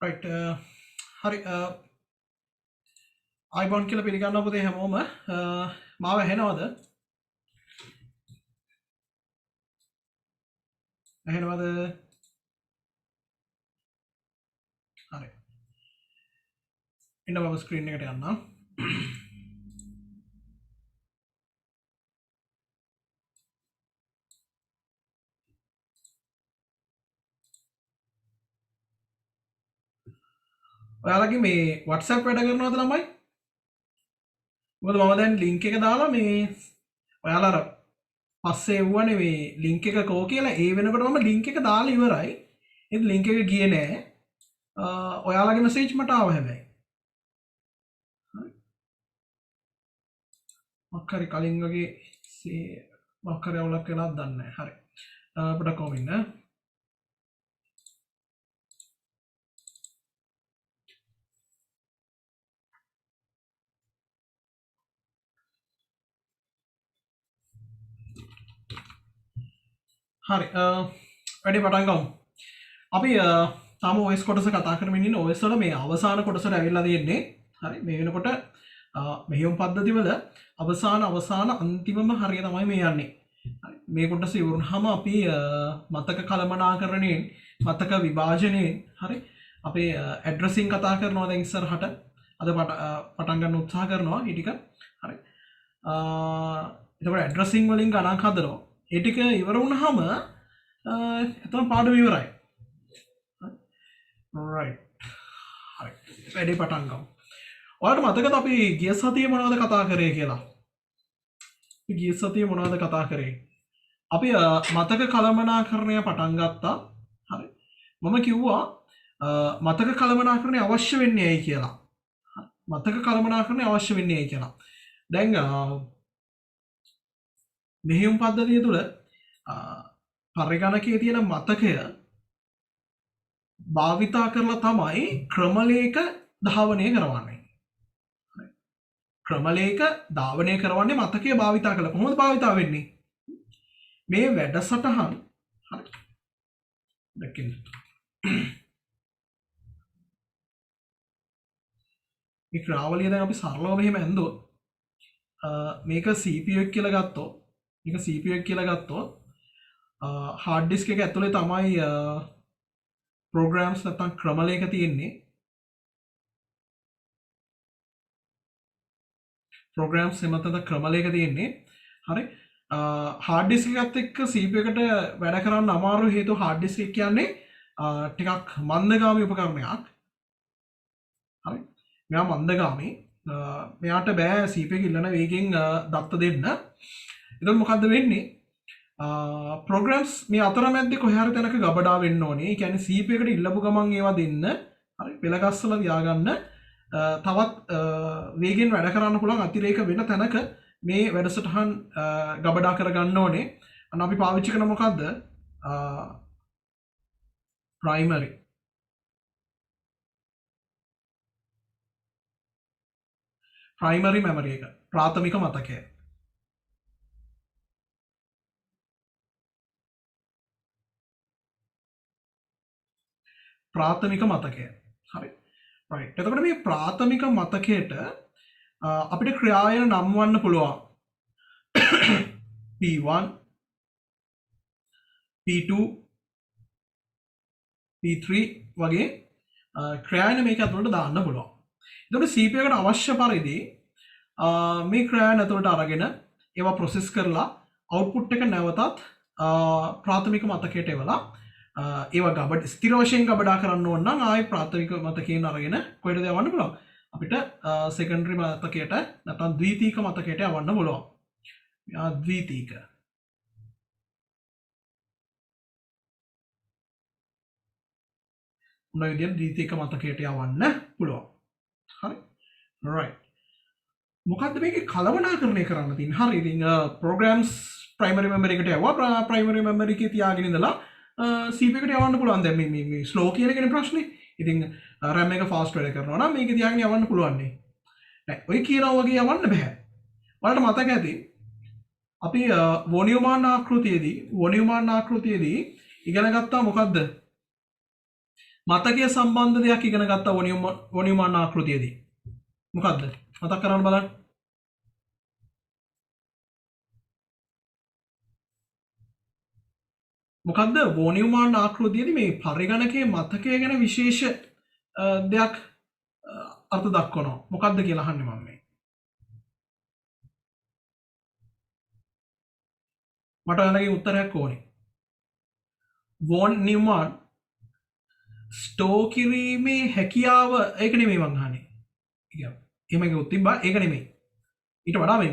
right හරි අයිබෝන් කියලා පිළිගන්න පුතේ හැමෝම මාව ඇහෙනවද හරි ඉන්න මම ස්ක්‍රීන් එකට යන්නම් ඔයාලගේ මේ WhatsApp වැඩ කරනවද ළමයි මොකද මම දැන් ලින්ක් එක දාලා මේ ඔයාලා අර පස්සේ එව්වනේ මේ ලින්ක් එක කෝ කියලා ඒ වෙනකොට මම ලින්ක් එක දාලා ඉවරයි ඒ ලින්ක් එක ගියේ නෑ ඔයාලගේ මෙසේජ් මට ආව හැබැයි මක්කරි කලින් වගේ මක්කරි අවුලක් වෙලාද දන්නේ නැහැ හරි පොඩක් කොහොම ඉන්න හරි වැඩි පටන් ගමු අපි තාම OS කොටස කතා කරමින් ඉන්නේ OS වල මේ අවසාන කොටසට ඇවිල්ලා තියෙන්නේ හරි මේ වෙනකොට මෙහෙයුම් පද්ධති වල අවසාන අන්තිමම හරිය තමයි මේ යන්නේ හරි මේ කොටස ඉවරුනහම අපි මතක කළමනාකරණයෙන් මතක විභාජනයෙන් හරි අපි ඇඩ්‍රසින් කතා කරනවා දැන් ඉස්සරහට අද පටන් ගන්න උත්සාහ කරනවා ඊ ටික හරි එතකොට ඇඩ්‍රසින් වලින් ගණන් හදනවා ඒ ටික ඉවර වුණාම එතන පාඩම ඉවරයි. right. හරි. වැඩි පටන් ගමු. ඔයාලට මතකද අපි ගිය සතියේ මොනවද කතා කරේ කියලා? අපි ගිය සතියේ මොනවද කතා කරේ? අපි මතක කළමනාකරණය පටන් ගත්තා. හරි. මම කිව්වා මතක කළමනාකරණය අවශ්‍ය වෙන්නේ ඇයි කියලා. මතක කළමනාකරණය අවශ්‍ය වෙන්නේ ඇයි කියලා. දැන් මෙහෙයුම් පද්ධතිය තුළ පරිගණකයේ තියෙන මතකය භාවිතා කරලා තමයි ක්‍රමලේඛ ධාවනය කරවන්නේ. ක්‍රමලේඛ ධාවනය කරවන්නේ මතකය භාවිතා කරලා. කොහොමද භාවිතා වෙන්නේ? මේ වැඩසටහන් හරි. දැක්කද? මේ ක්‍රාවලිය දැන් අපි සරලව මෙහෙම ඇඳුවොත් මේක CPU එක කියලා ගත්තොත් මේක CPU එක කියලා ගත්තොත් hard disk එක ඇතුලේ තමයි programs නැත්නම් ක්‍රමලේඛ තියෙන්නේ programs එමතද ක්‍රමලේඛ තියෙන්නේ හරි hard disk එකත් එක්ක CPU එකට වැඩ කරන්න අමාරු හේතුව hard disk එක කියන්නේ ටිකක් මන්දගාමී උපකරණයක් හරි මෙයා මන්දගාමී මෙයාට බෑ CPU එක ඉල්ලන වේගෙන් දත්ත දෙන්න එතකොට මොකද්ද වෙන්නේ programs මේ අතරමැද්දේ කොහේ හරි තැනක ගබඩා වෙන්න ඕනේ. ඒ කියන්නේ CPU එකට ඉල්ලපු ගමන් ඒවා දෙන්න හරි පෙළගස්සලා තියාගන්න තවත් වේගෙන් වැඩ කරන්න පුළුවන් අතිරේක වෙන තැනක මේ වැඩසටහන් ගබඩා කරගන්න ඕනේ. අන්න අපි පාවිච්චි කරන මොකද්ද? primary memory එක. ප්‍රාථමික මතකය. ප්‍රාථමික මතකය. හරි. right. එතකොට මේ ප්‍රාථමික මතකයට අපිට ක්‍රියායන නම් වන්න පුළුවන්. P1 P2 P3 වගේ ක්‍රියායන මේක ඇතුළට දාන්න පුළුවන්. එතකොට CPU එකට අවශ්‍ය පරිදි මේ ක්‍රියායන ඇතුළට අරගෙන ඒවා ප්‍රොසෙස් කරලා අවුට්පුට් එක නැවතත් ප්‍රාථමික මතකයට එවලා ඒවා ගබඩ ස්ථිර වශයෙන් ගබඩා කරන්න ඕන නම් ආයේ ප්‍රාථමික මතකයෙන් අරගෙන කොහෙටද යවන්න පුළුවන් අපිට සෙකන්ඩරි මතකයට නැත්නම් ද්විතීක මතකයට යවන්න පුළුවන්. ද්විතීක මොන විදියට ද්විතීක මතකයට යවන්න පුළුවන්. හරි. right. මොකද්ද මේකේ කළමනාකරණය කරන්න තියෙන්නේ? හරි. ඉතින් programs primary memory එකට යවුවා primary memory එකේ තියාගෙන ඉඳලා CPU එකට යවන්න පුළුවන්. දැන් මේ slow කියන එකනේ ප්‍රශ්නේ. ඉතින් RAM එක fast වැඩ කරනවා නම් මේක තියාගෙන යවන්න පුළුවන් නේ. නෑ ඔය කියනවා වගේ යවන්න බෑ. ඔයාලට මතක ඇති අපි වොනියුමාන ආකෘතියේදී ඉගෙන ගත්තා මොකද්ද? මතකය සම්බන්ධ දෙයක් ඉගෙන ගත්තා වොනියුමාන් ආකෘතියේදී. මොකද්ද? මතක් කරන්න බලන්න. මොකද්ද වොනියුමාන් ආකෘතියේදී මේ පරිගණකයේ මතකය ගැන විශේෂ දෙයක් අර්ථ දක්වනවා. මොකද්ද කියලා අහන්නේ මම මේ. මට ඔයාලගේ උත්තරයක් ඕනේ. වොන් නියුමාන් ස්ටෝ කිරීමේ හැකියාව ඒක නෙමෙයි මං අහන්නේ. එහෙම කිව්වොත් තිබ්බා ඒක නෙමෙයි. ඊට වඩා මේ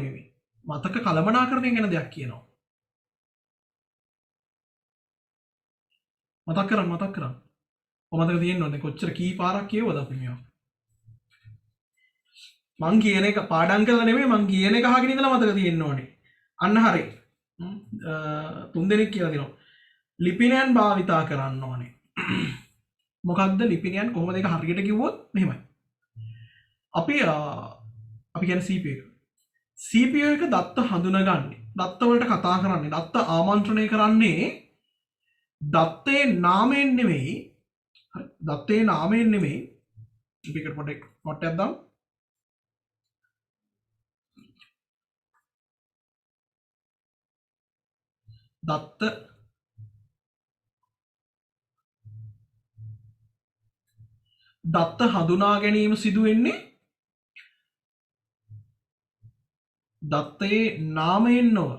මතක කළමනාකරණය ගැන දෙයක් කියනවා. මතක් කරන්න. මතක තියෙන්න ඕනේ කොච්චර කී පාරක් කියවද අපි මේවා. මං කියන එක පාඩම් කරලා නෙමෙයි මං කියන එක අහගෙන ඉඳලා මතක තියෙන්න ඕනේ. අන්න හරි. තුන් දෙනෙක් කියලා දෙනවා. ලිපිනයන් භාවිතා කරන්න ඕනේ. මොකක්ද ලිපිනයන් කොහොමද ඒක හරියට කිව්වොත් මෙහෙමයි. අපි කියන්නේ CPU එක. CPU එක දත්ත හඳුනගන්නේ. දත්ත වලට කතා කරන්නේ. දත්ත ආමන්ත්‍රණය කරන්නේ දත්තේ නාමයෙන් නෙමෙයි. හරි. දත්තේ නාමයෙන් නෙමෙයි. මේකට පොඩ්ඩක් මොට්ටයක් දාමු. දත්ත හඳුනා ගැනීම සිදු වෙන්නේ දත්තේ නාමයෙන් නොව.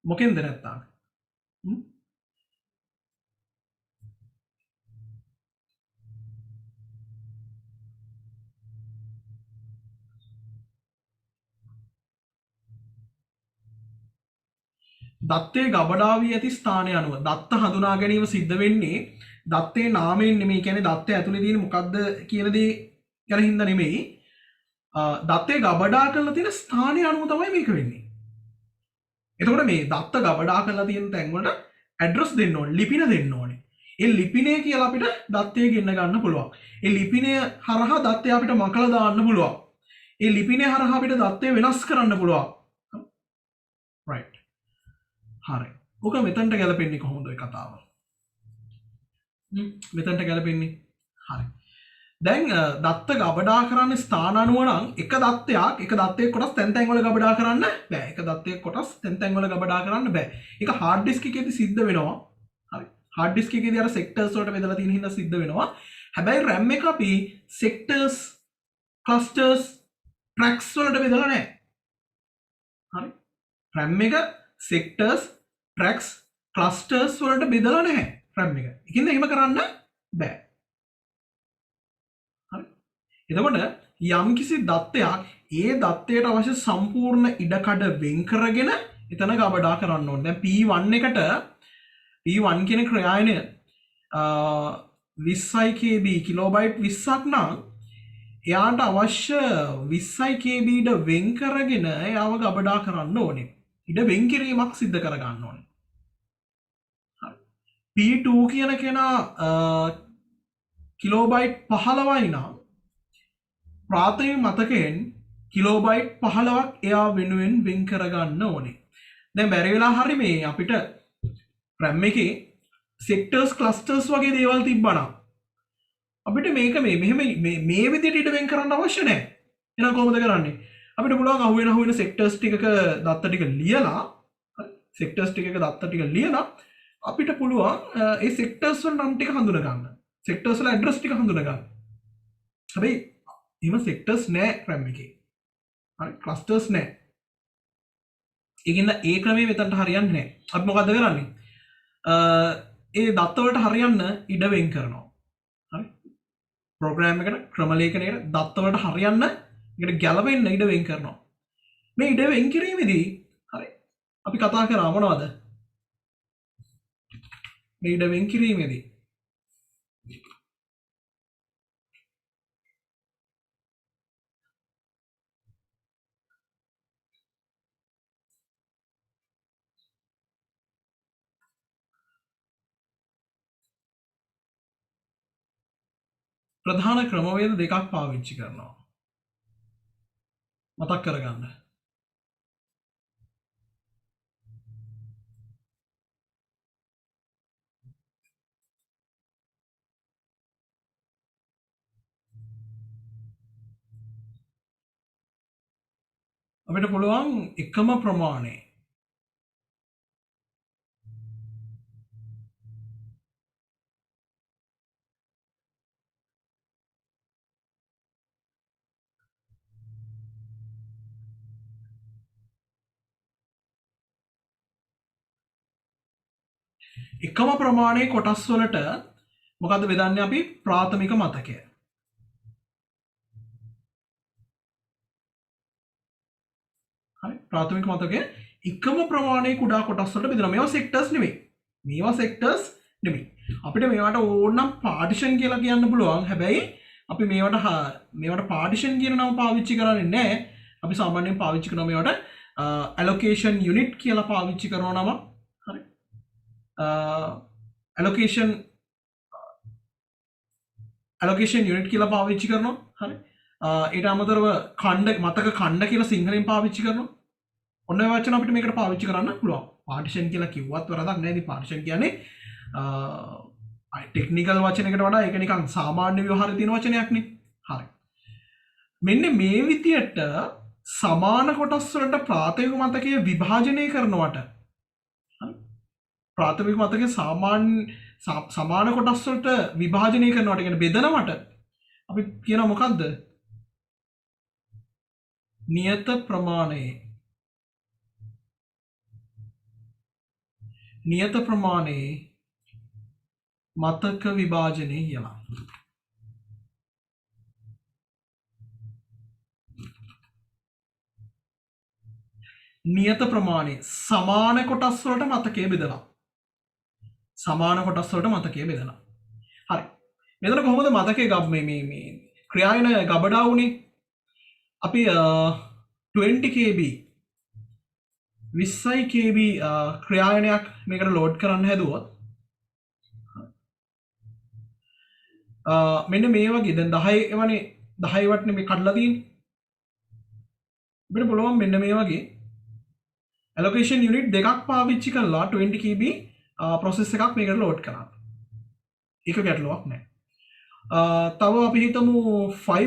මොකෙන්ද නැත්නම්? දත්තේ ගබඩා වී ඇති ස්ථානය අනුව දත්ත හඳුනා ගැනීම සිද්ධ වෙන්නේ දත්තේ නාමයෙන් නෙමෙයි. කියන්නේ දත්තේ ඇතුලේ තියෙන මොකද්ද කියන දේ ගැන හින්දා නෙමෙයි. දත්තේ ගබඩා කරලා තියෙන ස්ථානය අනුව තමයි මේක වෙන්නේ. එතකොට මේ දත්ත ගබඩා කරලා තියෙන තැන් වලට ඇඩ්‍රස් දෙන්න ඕනේ, ලිපින දෙන්න ඕනේ. ඒ ලිපිනේ කියලා අපිට දත්තේ ගෙන්න ගන්න පුළුවන්. ඒ ලිපිනේ හරහා දත්තේ අපිට මකලා දාන්න පුළුවන්. ඒ ලිපිනේ හරහා අපිට දත්තේ වෙනස් කරන්න පුළුවන්. right. හරි. ඔක මෙතනට ගැලපෙන්නේ කොහොමද ඔය කතාව? මෙතනට ගැලපෙන්නේ. හරි. දැන් දත්ත ගබඩා කරන්න ස්ථාන අනුව නම් එක දත්තයක් කොටස් තැන් තැන් වල ගබඩා කරන්න බෑ. එක දත්තයක් කොටස් තැන් තැන් වල ගබඩා කරන්න බෑ. ඒක හાર્ඩ් ඩිස්ක් එකේදී සිද්ධ වෙනවා. හරි. හાર્ඩ් ඩිස්ක් එකේදී අර සෙක්ටර්ස් වලට බෙදලා තියෙන හින්දා සිද්ධ වෙනවා. හැබැයි RAM එක අපි සෙක්ටර්ස්, ක්ලස්ටර්ස්, ට්‍රැක්ස් වලට බෙදලා නැහැ. හරි. RAM එක සෙක්ටර්ස්, ට්‍රැක්ස්, ක්ලස්ටර්ස් වලට බෙදලා නැහැ RAM එක. ඒකින්ද එහෙම කරන්න බෑ. එතකොට යම්කිසි දත්තයක් ඒ දත්තයට අවශ්‍ය සම්පූර්ණ ඉඩකඩ වෙන් කරගෙන එතන ගබඩා කරන්න ඕනේ. දැන් P1 එකට P1 කියන ක්‍රියායනය 20 KB කිලෝබයිට් 20ක් නම් එයාට අවශ්‍ය 20 KB ඉඩ වෙන් කරගෙන එයාව ගබඩා කරන්න ඕනේ. ඉඩ වෙන් කිරීමක් සිද්ධ කර ගන්න ඕනේ. P2 කියන කෙනා කිලෝබයිට් 15යි නම් ප්‍රාථමික මතකයෙන් කිලෝබයිට් 15ක් එයා වෙනුවෙන් වෙන් කරගන්න ඕනේ. දැන් බැරි වෙලා හරි මේ අපිට RAM එකේ සෙක්ටර්ස්, ක්ලස්ටර්ස් වගේ දේවල් තිබ්බනම් අපිට මේක මෙහෙම මේ විදිහට ඉඩ වෙන් කරන්න අවශ්‍ය නැහැ. එහෙනම් කොහොමද කරන්නේ? අපිට පුළුවන් අහුවෙන සෙක්ටර්ස් ටිකක දත්ත ටික ලියලා අපිට පුළුවන් ඒ සෙක්ටර්ස් වල නම් ටික හඳුන ගන්න. සෙක්ටර්ස් වල ඇඩ්‍රස් ටික හඳුන ගන්න. හැබැයි එහෙම සෙක්ටර්ස් නෑ RAM එකේ. හරි ක්ලස්ටර්ස් නෑ. ඒකින්ද ඒ ක්‍රමයේ මෙතනට හරියන්නේ නෑ. අපි මොකද්ද කරන්නේ? ඒ දත්ත වලට හරියන්න ඉඩ වෙන් කරනවා. හරි. ප්‍රෝග්‍රෑම් එකට ක්‍රම ලේඛනයකට දත්ත වලට හරියන්න ඒකට ගැලපෙන්න ඉඩ වෙන් කරනවා. මේ ඉඩ වෙන් කිරීමේදී හරි අපි කතා කරා මොනවද? මේ ඉඩ වෙන් කිරීමේදී ප්‍රධාන ක්‍රමවේද දෙකක් පාවිච්චි කරනවා. මතක් කරගන්න. අපිට පුළුවන් එකම ප්‍රමාණය එකම ප්‍රමාණයේ කොටස් වලට මොකද්ද බෙදන්නේ අපි ප්‍රාථමික මතකය. හරි ප්‍රාථමික මතකය එකම ප්‍රමාණයේ කුඩා කොටස් වලට බෙදනවා. මේවා සෙක්ටර්ස් නෙමෙයි. මේවා සෙක්ටර්ස් නෙමෙයි. අපිට මේවට ඕනනම් පාටිෂන් කියලා කියන්න පුළුවන්. හැබැයි අපි මේවට පාටිෂන් කියන නම පාවිච්චි කරන්නේ නැහැ. අපි සාමාන්‍යයෙන් පාවිච්චි කරන මේවට allocation unit කියලා පාවිච්චි කරනවා නම. හරි. allocation unit කියලා පාවිච්චි කරනවා. හරි. ඊට අමතරව මතක ඛණ්ඩ කියලා සිංහලෙන් පාවිච්චි කරනවා. ඔන්න ඔය වචන අපිට මේකට පාවිච්චි කරන්න පුළුවන්. පාටිෂන් කියලා කිව්වත් වරදක් නැහැ. ඉතින් පාටිෂන් කියන්නේ ටෙක්නිකල් වචනයකට වඩා ඒක නිකන් සාමාන්‍ය ව්‍යවහාරයේ තියෙන වචනයක් නේ. හරි. මෙන්න මේ විදියට සමාන කොටස් වලට ප්‍රාථමික මතකය විභාජනය කරනවට ප්‍රාථමික මතකයේ සමාන කොටස් වලට විභාජනය කරනවට කියන්නේ බෙදනවට අපි කියනවා මොකද්ද? නියත ප්‍රමාණයේ මතක විභාජනය කියලා. නියත ප්‍රමාණය සමාන කොටස් වලට මතකය බෙදලා. සමාන කොටස් වලට මතකය බෙදලා. හරි. මෙතන කොහොමද මතකයේ මේ ක්‍රියායන ගබඩා වුනේ? අපි 20 KB 20 KB ක්‍රියායනයක් මේකට ලෝඩ් කරන්න හැදුවොත් මෙන්න මේ වගේ දැන් 10 එවනේ 10 වටනේ මේ කඩලා තියෙන්නේ. අපිට පුළුවන් මෙන්න මේ වගේ allocation unit දෙකක් පාවිච්චි කරලා 20 KB process එකක් මේකට ලෝඩ් කරන්න. ඒක ගැටලුවක් නැහැ. තව අපි හිතමු 5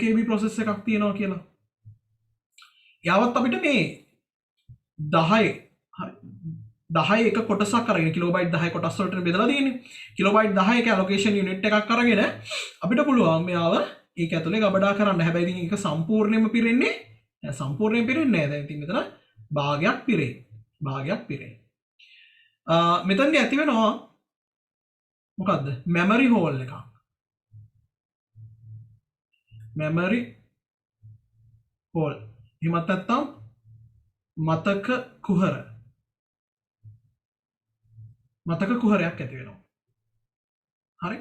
KB process එකක් තියෙනවා කියලා. යවත් අපිට මේ 10 එක කොටසක් අරගෙන කිලෝබයිට් 10 කොටස් වලට බෙදලා තියෙන්නේ. කිලෝබයිට් 10 එක allocation unit එකක් අරගෙන අපිට පුළුවන් මෙයාව ඒක ඇතුලේ ගබඩා කරන්න. හැබැයි ඉතින් ඒක සම්පූර්ණයෙන්ම පිරෙන්නේ නැහැ. දැන් ඉතින් මෙතන භාගයක් පිරේ. මෙතනදී ඇති වෙනවා මොකද්ද? memory hole එකක්. memory hole. එහෙමත් නැත්නම් මතක කුහරයක් ඇති වෙනවා. හරි.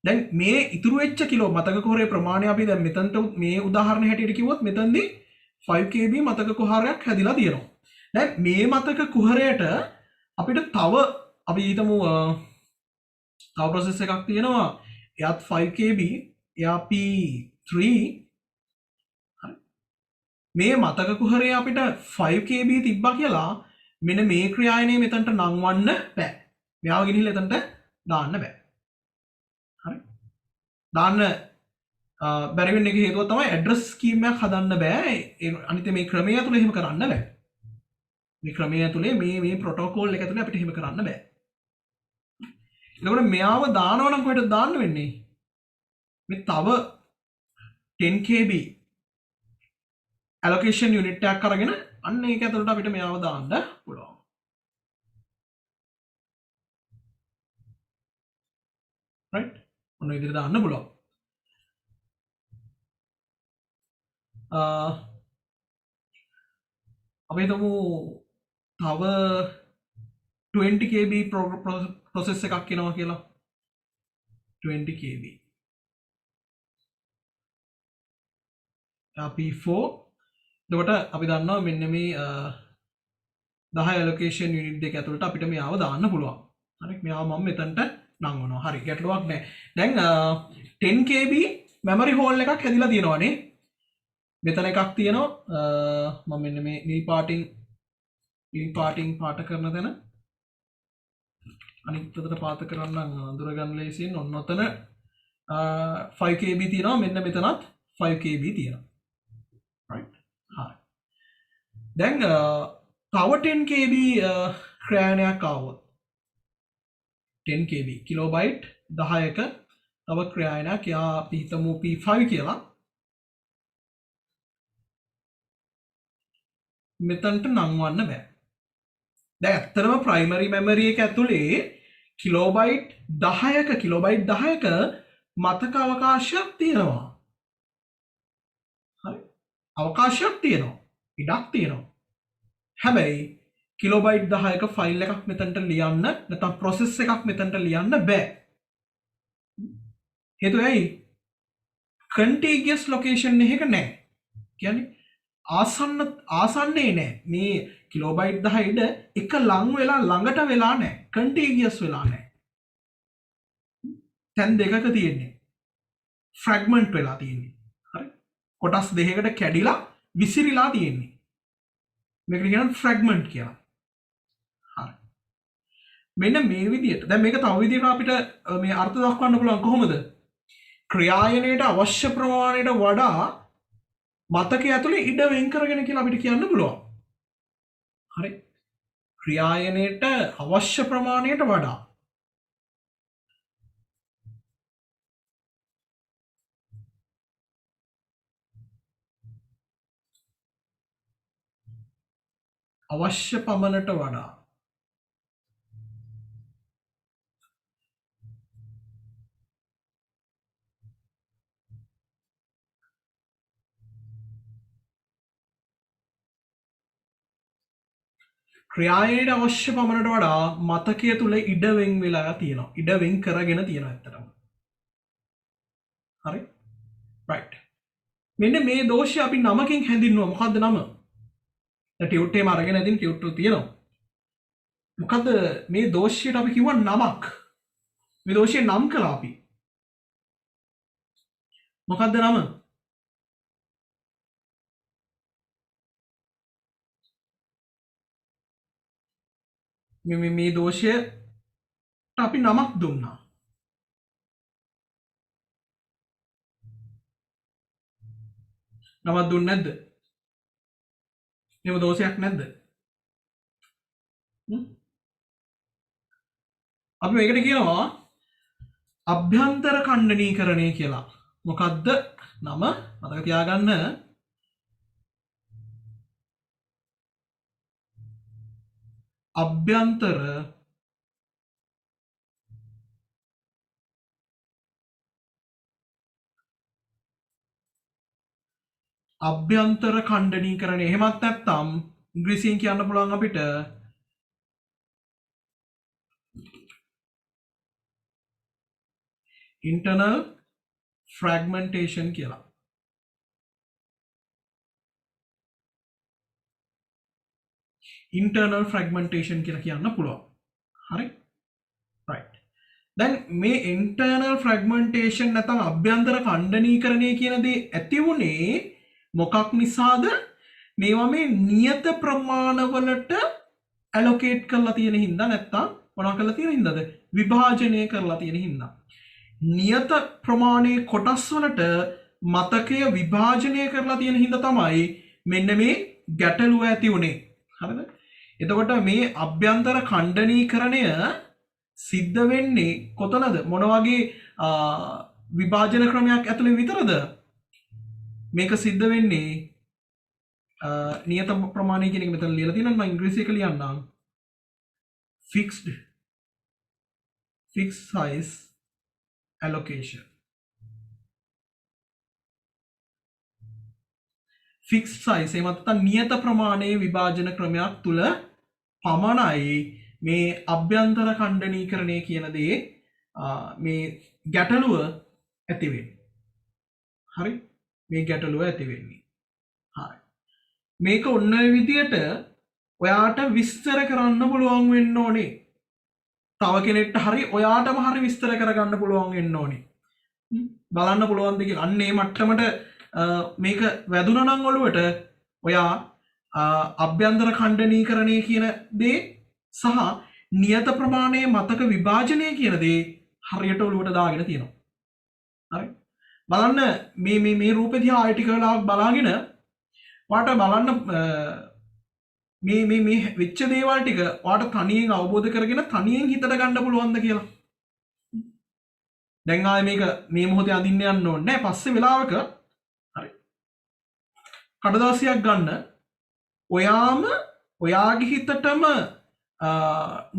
දැන් මේ ඉතුරු වෙච්ච කිලෝ මතක කුහරයේ ප්‍රමාණය අපි දැන් මෙතනට මේ උදාහරණ හැටියට කිව්වොත් මෙතනදී 5 KB මතක කුහරයක් හැදිලා තියෙනවා. දැන් මේ මතක කුහරයට අපිට තව අපි හිතමු තව process එකක් තියෙනවා. එයාත් 5 KB එයා P3 මේ මතක කුහරේ අපිට 5 KB තිබ්බා කියලා මෙන්න මේ ක්‍රියායනය මෙතනට නංවන්න බෑ. මෙයාව ගෙනහිල්ලා එතනට දාන්න බෑ. හරි. දාන්න බැරි වෙන්න එක හේතුව තමයි ඇඩ්‍රස් ස්කීම් එකක් හදන්න බෑ. අනිත් මේ ක්‍රමය ඇතුලේ එහෙම කරන්න බෑ. මේ ක්‍රමය ඇතුලේ මේ ප්‍රොටෝකෝල් එක ඇතුලේ අපිට එහෙම කරන්න බෑ. එතකොට මෙයාව දානවා නම් කොහෙටද දාන්න වෙන්නේ? මේ තව 10 KB allocation unit එකක් අරගෙන අන්න ඒක ඇතුළට අපිට මෙයාව දාන්න පුළුවන්. right? ඔන්න ඒ විදිහට දාන්න පුළුවන්. අපි හිතමු තව 20 KB process එකක් එනවා කියලා. 20 KB. P4 එතකොට අපි දන්නවා මෙන්න මේ 10 allocation unit දෙක ඇතුළට අපිට මෙයාව දාන්න පුළුවන්. හරි මෙයාව මම මෙතනට නංවනවා. හරි ගැටලුවක් නැහැ. දැන් 10 KB memory hole එකක් හැදිලා තියෙනවානේ. මෙතන එකක් තියෙනවා මම මෙන්න මේ නිල් පාටින් පාට කරන තැන අනිත් පැත්තට පාත කරන්න අඳුර ගන්න ලේසියෙන් ඔන්න ඔතන 5 KB තියෙනවා. මෙන්න මෙතනත් 5kb තියෙනවා. right හරි දැන් තව 10kb ක්‍රයාණයක් ආවොත් 10kb කිලෝබයිට් 10ක තව ක්‍රයාණයක් යා අපි හිතමු p5 කියලා මෙතනට නංවන්න බෑ. දැන් ඇත්තටම ප්‍රයිමරි මෙමරි එක ඇතුලේ කිලෝබයිට් 10ක මතක අවකාශයක් තියෙනවා. හරි අවකාශයක් තියෙනවා. ඉඩක් තියෙනවා. හැබැයි කිලෝබයිට් 10ක ෆයිල් එකක් මෙතනට ලියන්න නැත්නම් ප්‍රොසෙස් එකක් මෙතනට ලියන්න බෑ. හේතුව ඇයි? contiguous location එකක නැහැ. කියන්නේ ආසන්නයේ නැහැ. මේ කිලෝබයිට් 10 එක ලං වෙලා ළඟට වෙලා නැහැ. contiguous වෙලා නැහැ. තැන් දෙකක තියෙන්නේ. fragment වෙලා තියෙන්නේ. හරි? කොටස් දෙකකට කැඩිලා විසිරීලා තියෙන්නේ. මේකට කියනවා fragment කියලා. හරි. මෙන්න මේ විදිහට. දැන් මේක තව විදිහකට අපිට මේ අර්ථ දක්වන්න පුළුවන් කොහොමද? ක්‍රියායනයට අවශ්‍ය ප්‍රමාණයට වඩා මතකය ඇතුලේ ඉඩ වෙන් කරගෙන කියලා අපිට කියන්න පුළුවන්. හරි. ක්‍රියායනයට අවශ්‍ය ප්‍රමාණයට වඩා අවශ්‍ය පමණට වඩා ක්‍රියායනයට අවශ්‍ය පමණට වඩා මතකය තුල ඉඩ වෙන් වෙලා තියෙනවා. ඉඩ වෙන් කරගෙන තියෙනවා ඇත්තටම. හරි? right. මෙන්න මේ දෝෂය අපි නමකින් හැඳින්වුවා. මොකද්ද නම? දැන් ටියුට් එකම අරගෙන ඉදින් ටියුට් එක තියෙනවා. මොකද්ද මේ දෝෂයට අපි කිව්වා නමක්. මේ දෝෂය නම් කළා අපි. මොකද්ද නම? මේ දෝෂයට අපි නමක් දුන්නා. නමක් දුන්නේ නැද්ද? එහෙම දෝෂයක් නැද්ද? අපි මේකට කියනවා අභ්‍යන්තර ඛණ්ඩනීකරණය කියලා. මොකද්ද නම? මතක තියාගන්න. අභ්‍යන්තර ඛණ්ඩනීකරණය. එහෙමත් නැත්නම් ඉංග්‍රීසියෙන් කියන්න පුළුවන් අපිට internal fragmentation කියලා. internal fragmentation කියලා කියන්න පුළුවන්. හරි? right. දැන් මේ internal fragmentation නැත්නම් අභ්‍යන්තර ඛණ්ඩනීකරණය කියන දේ ඇති වුණේ මොකක් නිසාද? මේවා මේ නියත ප්‍රමාණවලට allocate කරලා තියෙන හින්දා නැත්නම් මොනවා කරලා තියෙන හින්දාද? විභාජනය කරලා තියෙන හින්දා. නියත ප්‍රමාණයේ කොටස් වලට මතකය විභාජනය කරලා තියෙන හින්දා තමයි මෙන්න මේ ගැටලුව ඇති වුණේ. හරිද? එතකොට මේ අභ්‍යන්තර ඛණ්ඩනීකරණය සිද්ධ වෙන්නේ කොතනද? මොන වගේ විභාජන ක්‍රමයක් ඇතුලේ විතරද? මේක සිද්ධ වෙන්නේ නියත ප්‍රමාණය කියන එක මෙතන ලියලා තියෙනවා. මම ඉංග්‍රීසි එක ලියන්නම්. fixed size allocation. fixed size එහෙම නැත්නම් නියත ප්‍රමාණයේ විභාජන ක්‍රමයක් තුල පමණයි මේ අභ්‍යන්තර ඛණ්ඩනීකරණය කියන දේ මේ ගැටලුව ඇති වෙන්නේ. හරි? මේ ගැටලුව ඇති වෙන්නේ. හරි. මේක ඔන්න ඔය විදියට ඔයාට විස්තර කරන්න පුළුවන් වෙන්න ඕනේ. තව කෙනෙක්ට හරි ඔයාටම හරි විස්තර කරගන්න පුළුවන් වෙන්න ඕනේ. බලන්න පුළුවන්ද කියලා. අන්න ඒ මට්ටමට මේක වැදුනා නම් ඔළුවට ඔයා අභ්‍යන්තර ඛණ්ඩනීකරණය කියන දේ සහ නියත ප්‍රමාණයේ මතක විභාජනය කියන දේ හරියට ඔළුවට දාගෙන තියෙනවා. හරි? බලන්න මේ රූපෙ දිහා ආයෙ ටික වෙලාවක් බලාගෙන වාට බලන්න මේ වෙච්ච දේවල් ටික වාට තනියෙන් අවබෝධ කරගෙන තනියෙන් හිතට ගන්න පුළුවන්ද කියලා. දැන් ආයෙ මේක මේ මොහොතේ අඳින්න යන්න ඕනේ නැහැ. පස්සේ වෙලාවක හරි කඩදාසියක් ගන්න ඔයාම ඔයාගේ හිතටම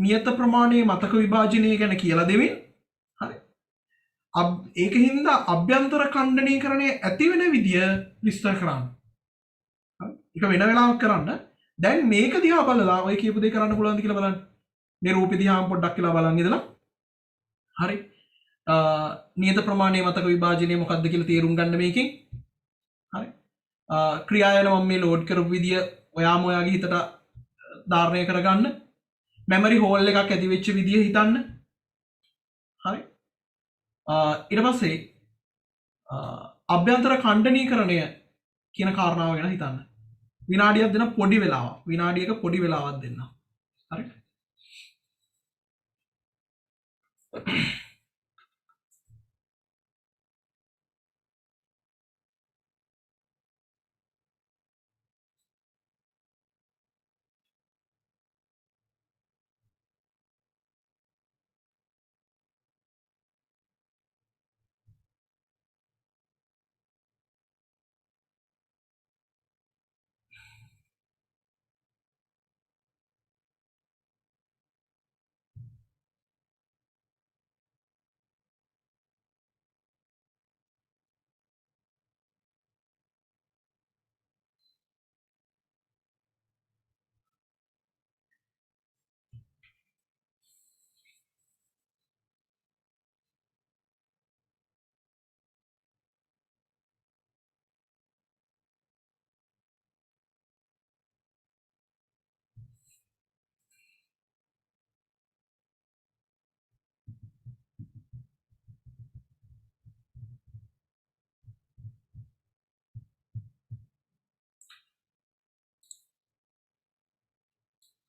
නියත ප්‍රමාණයේ මතක විභාජනය ගැන කියලා දෙමින් හරි ඒක හින්දා අභ්‍යන්තර ඛණ්ඩනීකරණය ඇති වෙන විදිය විස්තර කරන්න. හරි ඒක වෙන වෙලාවක් කරන්න. දැන් මේක දිහා බලලා ඔය කියපු දේ කරන්න පුළුවන්ද කියලා බලන්න. මේ රූපෙ දිහා පොඩ්ඩක් කියලා බලන් ඉඳලා හරි නියත ප්‍රමාණයේ මතක විභාජනය මොකක්ද කියලා තේරුම් ගන්න මේකෙන්. හරි ක්‍රියායන මම මේ ලෝඩ් කරපු විදිය ඔයාම ඔයාගේ හිතට ධාරණය කරගන්න. මෙමරි හෝල් එකක් ඇති වෙච්ච විදිය හිතන්න. හරි ඊට පස්සේ අභ්‍යන්තර ඛණ්ඩනීකරණය කියන කාරණාව ගැන හිතන්න. විනාඩියක් දෙන පොඩි වෙලාවක්. විනාඩියක පොඩි වෙලාවක් දෙන්න. හරි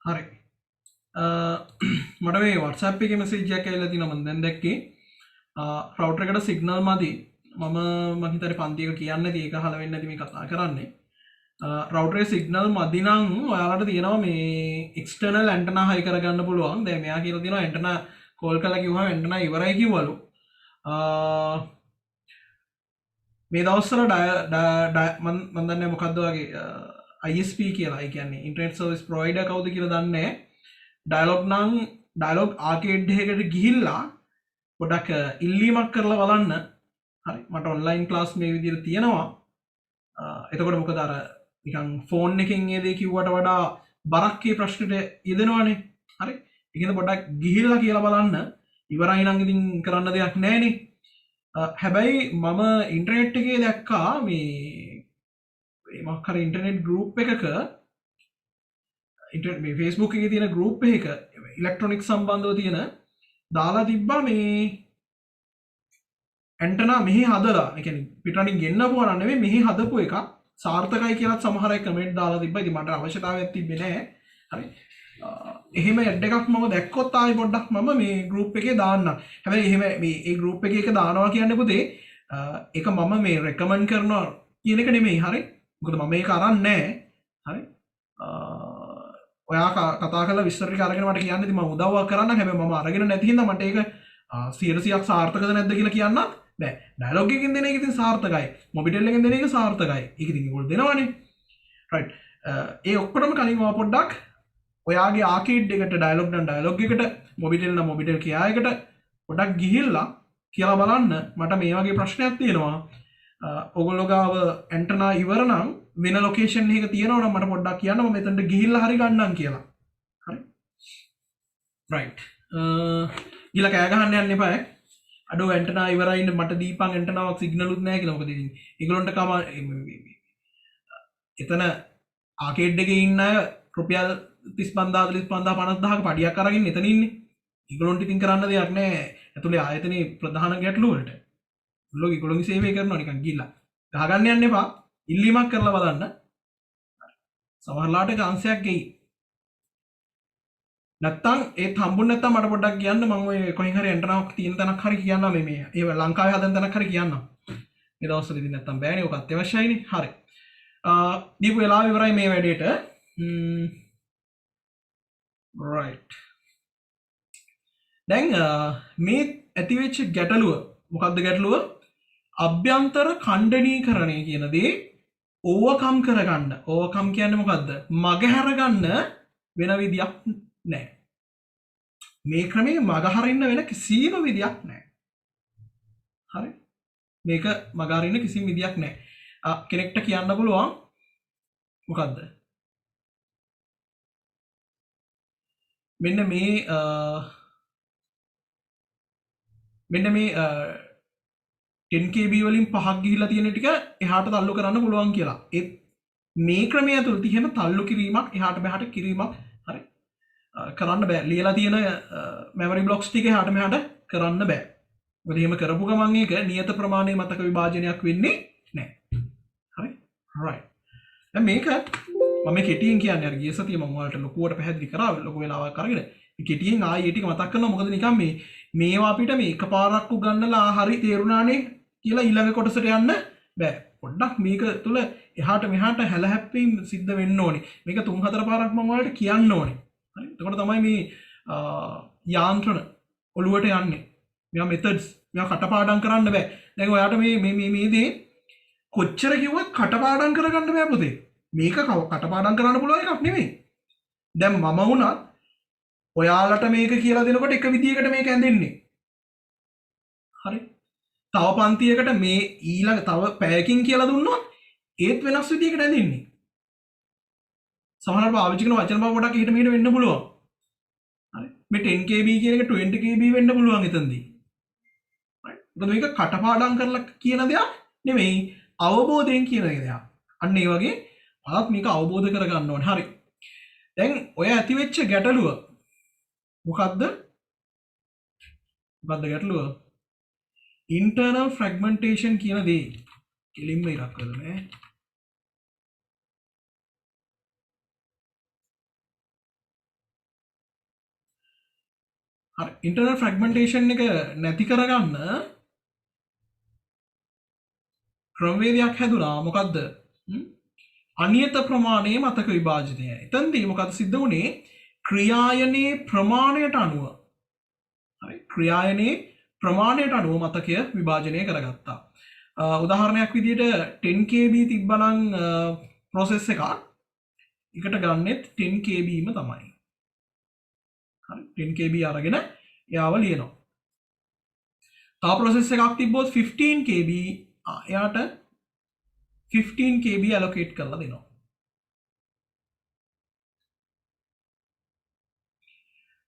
හරි මට මේ WhatsApp එකේ මැසේජ් එකක් ඇවිල්ලා තිනවා මම දැන් දැක්කේ රවුටර් එකට සිග්නල් මදි මම හිතන්නේ පන්තියක කියන්නේ ඒක අහලා වෙන්නේ නැති මේ කතා කරන්නේ රවුටරේ සිග්නල් මදි නම් ඔයාලට තියෙනවා මේ එක්ස්ටර්නල් ඇන්ටනා හයි කරගන්න පුළුවන්. දැන් මෙයා කියලා තියෙනවා ඇන්ටනා කෝල් කරලා කිව්වම ඇන්ටනා ඉවරයි කිව්වලු. මේ දවස්වල මම දන්නේ මොකද්ද වගේ ISP කියලා. ඒ කියන්නේ ඉන්ටර්නෙට් සර්විස් ප්‍රොවයිඩර් කවුද කියලා දන්නේ නැහැ. ඩයලොග් ආකේඩ් එකකට ගිහිල්ලා පොඩක් ඉල්ලීමක් කරලා බලන්න. හරි මට ඔන්ලයින් ක්ලාස් මේ විදිහට තියෙනවා. එතකොට මොකද අර නිකන් ෆෝන් එකෙන් ඒ දේ කිව්වට වඩා බරක් ඒ ප්‍රශ්නෙට යෙදෙනවනේ. හරි ඒකෙන් පොඩක් ගිහිල්ලා කියලා බලන්න. ඉවරයි නම් ඉතින් කරන්න දෙයක් නැහැනේ. හැබැයි මම ඉන්ටර්නෙට් එකේ දැක්කා මේ මොකක් හරි ඉන්ටර්නෙට් ගෲප් එකක මේ Facebook එකේ තියෙන ගෲප් එකක ඉලෙක්ට්‍රොනික සම්බන්ධව තියෙන දාලා තිබ්බා මේ ඇන්ටනා මෙහි හදලා ඒ කියන්නේ පිටරටින් ගෙන්නපුවා නම් නෙමෙයි මෙහි හදපු එක සාර්ථකයි කියලා සමහර අය කමෙන්ට් දාලා තිබ්බා. ඉතින් මට අවශ්‍යතාවයක් තිබ්බේ නැහැ. හරි. එහෙම ඇඩ් එකක් මම දැක්කොත් ආයි පොඩ්ඩක් මම මේ ගෲප් එකේ දාන්නම්. හැබැයි එහෙම මේ ඒ ගෲප් එකේ එක දානවා කියන්නේ පුතේ ඒක මම මේ රෙකමන්ඩ් කරනවා කියන එක නෙමෙයි. හරි. මොකද මම මේක අරන් නැහැ. හරි. ඔයා කතා කරලා විස්තර ටික අරගෙන මට කියන්න ඉතින් මම උදව්වක් කරන්නම්. හැබැයි මම අරගෙන නැති හින්දා මට ඒක 100%ක් සාර්ථකද නැද්ද කියලා කියන්න බෑ. ඩයලොග් එකකින් දෙන එක ඉතින් සාර්ථකයි. මොබිටෙල් එකෙන් දෙන එක සාර්ථකයි. ඒක ඉතින් ඒගොල්ලෝ දෙනවනේ. රයිට්. ඒ ඔක්කොටම කලින් මම පොඩ්ඩක් ඔයාගේ ආකේඩ් එකට ඩයලොග් නම් ඩයලොග් එකට මොබිටෙල් නම් මොබිටෙල් කියා එකට පොඩ්ඩක් ගිහිල්ලා කියලා බලන්න මට මේ වගේ ප්‍රශ්නයක් තියෙනවා. ඔයගොල්ලෝ ගාව ඇන්ටනා ඉවර නම් වෙන ලොකේෂන් එකක තියෙනවා නම් මට පොඩ්ඩක් කියන්න මම මෙතනට ගිහිල්ලා හරි ගන්නම් කියලා. හරි. රයිට්. ගිහලා කෑ ගහන්න යන්න එපා. අඩෝ ඇන්ටනා ඉවරයි ඉන්න මට දීපන් ඇන්ටනාවක් සිග්නලුත් නැහැ කියලා. මොකද ඉතින් ඒගොල්ලන්ට කම එතන ආකේඩ් එකේ ඉන්න අය රුපියල් 35000 45000 50000ක පඩියක් අරගෙන එතන ඉන්නේ. ඒගොල්ලන්ට ඉතින් කරන්න දෙයක් නැහැ. ඇතුලේ ආයතනයේ ප්‍රධාන ගැටලුව වලට. ඒගොල්ලෝගේ සේවය කරනවා නිකන් ගිහිල්ලා. ගහගන්න යන්න එපා. ඉල්ලීමක් කරලා බලන්න. සමහරලාට chance ගෙයි. නැත්තම් ඒ හම්බුනේ නැත්තම් මට පොඩ්ඩක් කියන්න මම ඔය කොහෙන් හරි ඇන්ටනාවක් තියෙන තැනක් හරි කියන්නම් මේ ඒ ලංකාවේ හදන තැනක් හරි කියන්නම්. මේ දවස්වල ඉතින් නැත්තම් බෑනේ ඔක අත්‍යවශ්‍යයිනේ. හරි. දීපු වෙලාව ඉවරයි මේ වැඩේට. right. දැන් මේ ඇතිවෙච්ච ගැටලුව මොකක්ද ගැටලුව? අභ්‍යන්තර ඛණ්ඩනීකරණය කියන දේ ඕවර්කම් කරගන්න. ඕවර්කම් කියන්නේ මොකද්ද? මගහැරගන්න වෙන විදියක් නැහැ. මේ ක්‍රමේ මගහරින්න වෙන කිසිම විදියක් නැහැ. හරි? මේක මගහරින්න කිසිම විදියක් නැහැ. කෙනෙක්ට කියන්න පුළුවන් මොකද්ද? මෙන්න මේ 10KB වලින් 5ක් ගිහිලා තියෙන ටික එහාට තල්ලු කරන්න පුළුවන් කියලා. ඒත් මේ ක්‍රමය ඇතුළත තියෙන තල්ලු කිරීමක් එහාට මෙහාට කිරීමක් හරි කරන්න බෑ. ලියලා තියෙන මෙමරි බ්ලොක්ස් ටික එහාට මෙහාට කරන්න බෑ. මොකද එහෙම කරපු ගමන් ඒක නියත ප්‍රමාණයේ මතක විභාජනයක් වෙන්නේ නැහැ. හරි? right. දැන් මේක මම කෙටියෙන් කියන්නේ අර ගිය සතියේ මම ඔයාලට ලොකුවට පැහැදිලි කරා ලොකු වෙලාවක් අරගෙන. කෙටියෙන් ආයෙ ටික මතක් කරනවා මොකද නිකන් මේවා අපිට මේ එකපාරක් උගන්නලා හරි තේරුණානේ කියලා ඊළඟ කොටසට යන්න බෑ. පොඩ්ඩක් මේක තුල එහාට මෙහාට හැලහැප්පීම් සිද්ධ වෙන්න ඕනේ. මේක 3-4 පාරක් මම ඔයාලට කියන්න ඕනේ. හරි? එතකොට තමයි මේ යාන්ත්‍රණ ඔළුවට යන්නේ. මේවා මෙතඩ්ස් මේවා කටපාඩම් කරන්න බෑ. දැන් ඔයාට මේ දේ කොච්චර කිව්වත් කටපාඩම් කරගන්න බෑ පුතේ. මේක කටපාඩම් කරන්න පුළුවන් එකක් නෙමෙයි. දැන් මම වුණත් ඔයාලට මේක කියලා දෙනකොට එක විදියකට මේක ඇඳෙන්නේ. හරි? තව පන්තියකට මේ ඊළඟ තව පැයකින් කියලා දුන්නොත් ඒත් වෙනස් විදියකට ඇඳෙන්නේ. සමහරවිට පාවිච්චි කරන වචන බව පොඩක් ඊට මෙහෙට වෙන්න පුළුවන්. හරි? මේ 10KB කියන එක 20KB වෙන්න පුළුවන් එතනදී. හරි? මොකද මේක කටපාඩම් කරලා කියන දෙයක් නෙමෙයි අවබෝධයෙන් කියන දෙයක්. අන්න ඒ වගේ බලත් මේක අවබෝධ කරගන්න ඕනේ. හරි. දැන් ඔය ඇතිවෙච්ච ගැටලුව මොකක්ද? මොකක්ද ගැටලුව? internal fragmentation කියන දේ. කෙලින්ම ඉරක් කරලා නෑ. හරි. internal fragmentation එක නැති කරගන්න ක්‍රමවේදයක් හැදුනා. මොකද්ද? අනියත ප්‍රමාණයේ මතක විභාජනය. එතනදී මොකද සිද්ධ වුනේ? ක්‍රියායනයේ ප්‍රමාණයට අනුව හරි ක්‍රියායනයේ ප්‍රමාණයට අනුව මතකය විභාජනය කරගත්තා. උදාහරණයක් විදිහට 10KB තිබ්බනම් process එකක් එකට ගන්නෙත් 10KBම තමයි. හරි 10KB අරගෙන එයාව ලියනවා. තව process එකක් තිබ්බොත් 15KB එයාට 15KB allocate කරලා දෙනවා.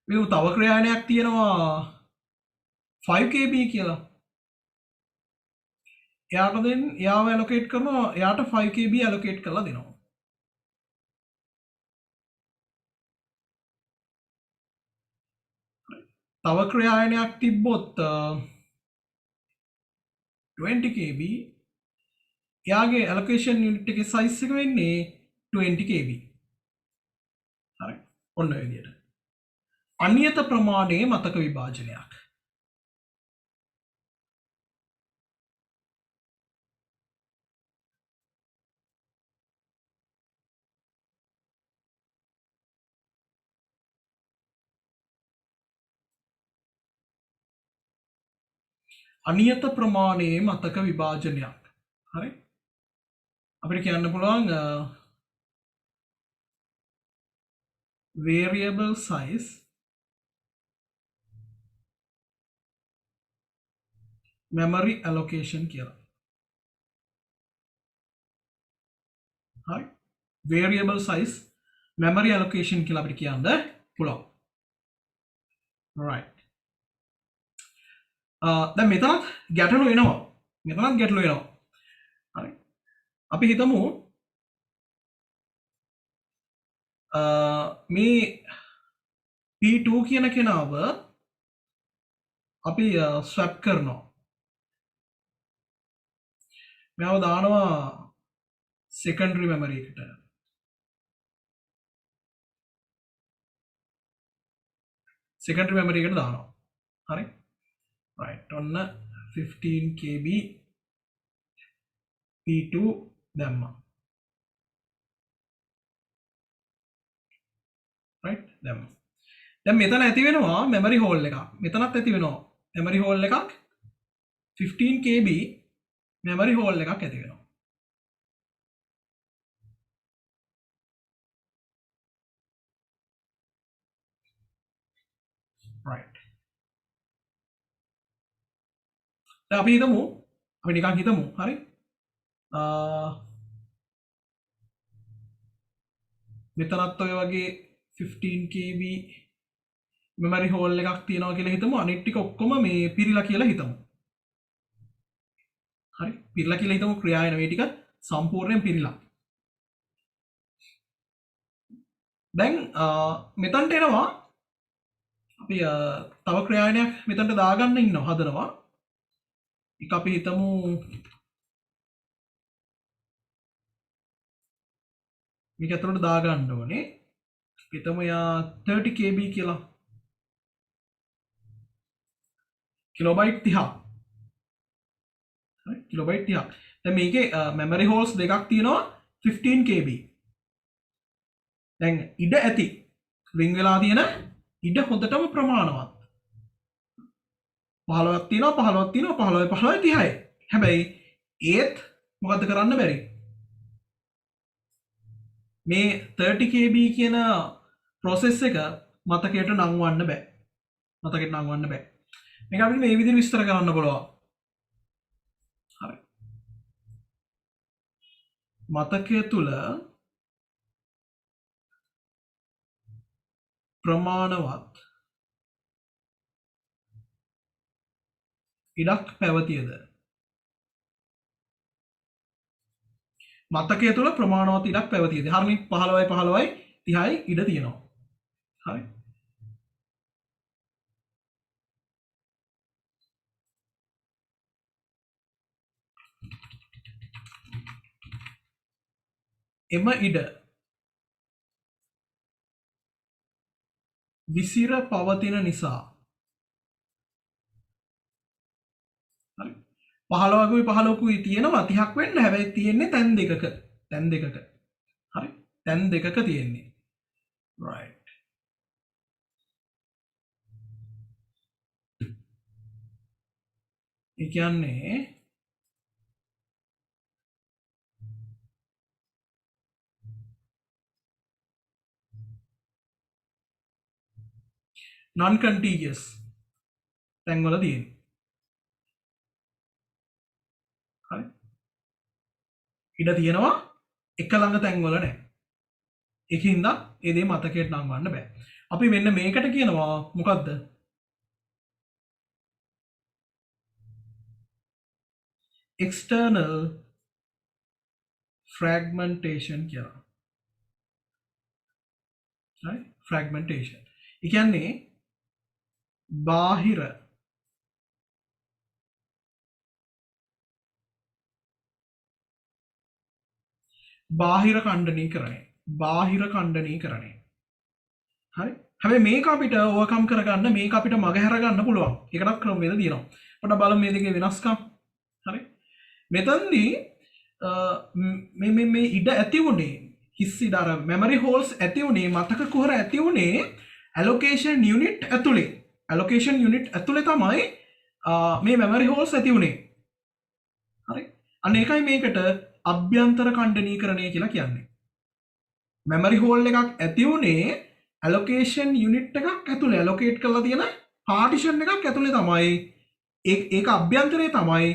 මේ තව ක්‍රියායනයක් තියෙනවා 5KB කියලා. එයාට දෙන්න එයාව allocate කරනවා එයාට 5KB allocate කරලා දෙනවා. තව ක්‍රියායනයක් තිබ්බොත් 20KB එයාගේ allocation unit එකේ size එක වෙන්නේ 20KB. හරි. ඔන්න ඔය විදිහට. අනියත ප්‍රමාණයේ මතක විභාජනයක්. අනියත ප්‍රමාණයේ මතක විභාජනයක්. හරි? අපිට කියන්න පුළුවන් variable size memory allocation කියලා. හරි? variable size memory allocation කියලා අපිට කියන්න පුළුවන්. right. දැන් මෙතනත් ගැටලු එනවා. මෙතනත් ගැටලු එනවා. හරි. අපි හිතමු මේ P2 කියන කෙනාව අපි ස්වැප් කරනවා. මෙයාව දානවා secondary memory එකට. secondary memory එකට දානවා. හරි? right. ඔන්න 15KB P2 දැම්මා. right දැම්මා. දැන් මෙතන ඇති වෙනවා memory hole එකක්. මෙතනත් ඇති වෙනවා memory hole එකක් 15 KB memory hole එකක් ඇති වෙනවා. right. දැන් අපි හිතමු අපි නිකන් හිතමු හරි මෙතනත් ඔය වගේ 15 KB memory hole එකක් තියෙනවා කියලා හිතමු. අනිත් ටික ඔක්කොම මේ පිරීලා කියලා හිතමු. හරි පිරීලා කියලා හිතමු ක්‍රියාවේ මේ ටික සම්පූර්ණයෙන් පිරීලා. දැන් මෙතනට එනවා අපි තව ක්‍රියාවනයක් මෙතනට දාගන්න ඉන්නවා හදනවා. එක අපි හිතමු මේක ඇතුළට දාගන්න ඕනේ. හිතමු යා 30 KB කියලා. කිලෝබයිට් 30. හරි කිලෝබයිට් 30. දැන් මේකේ memory holes දෙකක් තියෙනවා 15 KB. දැන් ඉඩ ඇති රින් වෙලා තියෙන ඉඩ හොඳටම ප්‍රමාණවත්. 15ක් තියෙනවා 15ක් තියෙනවා 15 15 30යි. හැබැයි ඒත් මොකද්ද කරන්න බැරි? මේ 30 KB කියන process එක මතකයට නංවන්න බෑ. මතකයට නංවන්න බෑ. මේක අපිට මේ විදිහට විස්තර කරන්න පුළුවන්. හරි. මතකය තුල ප්‍රමාණවත් ඉඩක් පැවතියද? මතකය තුල ප්‍රමාණවත් ඉඩක් පැවතියද? හරිනේ 15යි 15යි 30යි ඉඩ තියෙනවා. හරි. එම ඉඩ විසිර පවතින නිසා හරි 15කුයි 15කුයි තියෙනවා 30ක් වෙන්න හැබැයි තියෙන්නේ තැන් දෙකක හරි තැන් දෙකක තියෙන්නේ right ඒ කියන්නේ non contiguous තැන්වල තියෙන්නේ හරි ඉඩ තියෙනවා එක ළඟ තැන්වල නැහැ ඒකින්ද ඒ දේ මතකයට නංවන්න බෑ අපි මෙන්න මේකට කියනවා මොකද්ද external fragmentation කියලා right fragmentation ඒ කියන්නේ බාහිර ඛණ්ඩනීකරණය හරි හැබැයි මේක අපිට ඕවර්කම් කරගන්න මේක අපිට මගහැර ගන්න පුළුවන් ඒකටත් ක්‍රමවේද තියෙනවා පොඩ්ඩක් බලමු මේ දෙකේ වෙනස්කම් හරි මෙතනදී මේ ඉඩ ඇති වුණේ හිස් ඉඩ අර memory holes ඇති වුණේ මතක කුහර ඇති වුණේ allocation unit ඇතුලේ තමයි මේ memory holes ඇති වුණේ හරි අන්න ඒකයි මේකට අභ්‍යන්තර ඛණ්ඩනීකරණය කියලා කියන්නේ memory hole එකක් ඇති වුණේ allocation unit එකක් ඇතුලේ allocate කරලා තියෙන partition එකක් ඇතුලේ තමයි ඒක අභ්‍යන්තරයේ තමයි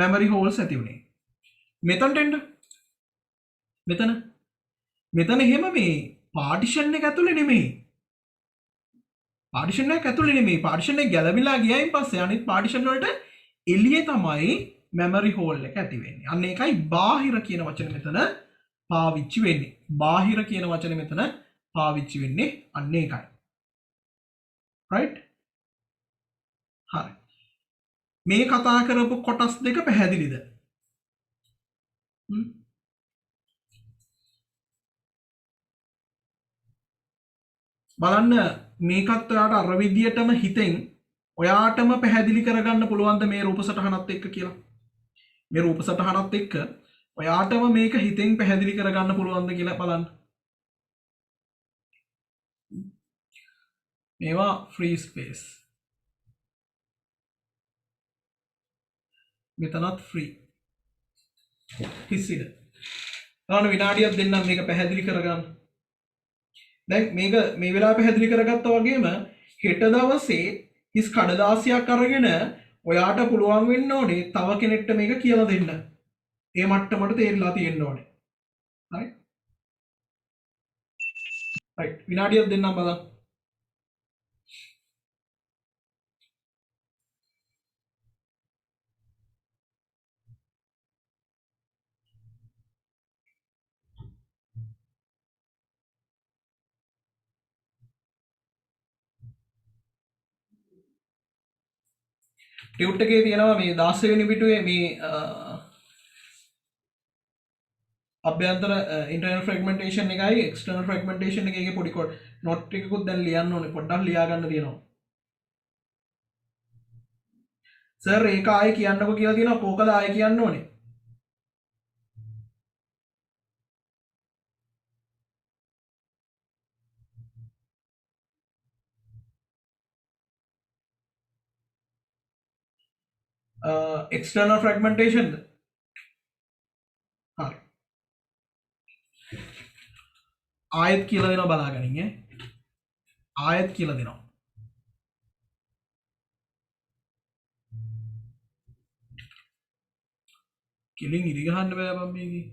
memory holes ඇති වුණේ මෙතනට එන්න මෙතන එහෙම මේ partition එක ඇතුලේ නෙමෙයි partition එක ඇතුලේ නෙමෙයි partition එක ගැලවිලා ගියයින් පස්සේ අනිත් partition වලට එළියේ තමයි memory hole එක ඇති වෙන්නේ අන්න ඒකයි බාහිර කියන වචනේ මෙතන පාවිච්චි වෙන්නේ බාහිර කියන වචනේ මෙතන පාවිච්චි වෙන්නේ අන්න ඒකයි right හරි මේ කතා කරපු කොටස් දෙක පැහැදිලිද බලන්න මේකත් ඔයාට අර විදියටම හිතෙන් ඔයාටම පැහැදිලි කරගන්න පුළුවන්ද මේ රූප සටහනත් එක්ක කියලා මේ රූප සටහනත් එක්ක ඔයාටම මේක හිතෙන් පැහැදිලි කරගන්න පුළුවන්ද කියලා බලන්න. මේවා ෆ්‍රී ස්පේස්. මෙතනත් ෆ්‍රී. හිස්සිද. තවන විනාඩියක් දෙන්නම් මේක පැහැදිලි කරගන්න. දැන් මේක මේ වෙලාව පැහැදිලි කරගත්තා වගේම හෙට දවසේ හිස් කඩදාසියක් අරගෙන ඔයාට පුළුවන් වෙන්න ඕනේ තව කෙනෙක්ට මේක කියලා දෙන්න. ඒ මට්ටමට තේරිලා තියෙන්න ඕනේ. හරි? රයිට්. විනාඩියක් දෙන්නම් බලන්න. ටියුට් එකේ තියෙනවා මේ 16 වෙනි පිටුවේ මේ අභ්‍යන්තර ඉන්ටර්නල් ෆ්‍රැග්මන්ටේෂන් එකයි එක්ස්ටර්නල් ෆ්‍රැග්මන්ටේෂන් එකේ පොඩි නෝට් එකකුත් දැන් ලියන්න ඕනේ. පොඩ්ඩක් ලියා ගන්න තියෙනවා. සර් ඒක ආයේ කියන්නකෝ කියලා තියෙනවා. කොහොමද ආයේ කියන්න ඕනේ? එක්ස්ටර්නල් ෆ්‍රැග්මන්ටේෂන් ද? හරි. ආයෙත් කියලා දෙනවා බලාගනින් ඈ. ආයෙත් කියලා දෙනවා. කෙලින් ඉරි ගහන්න බෑ බම් මේකේ.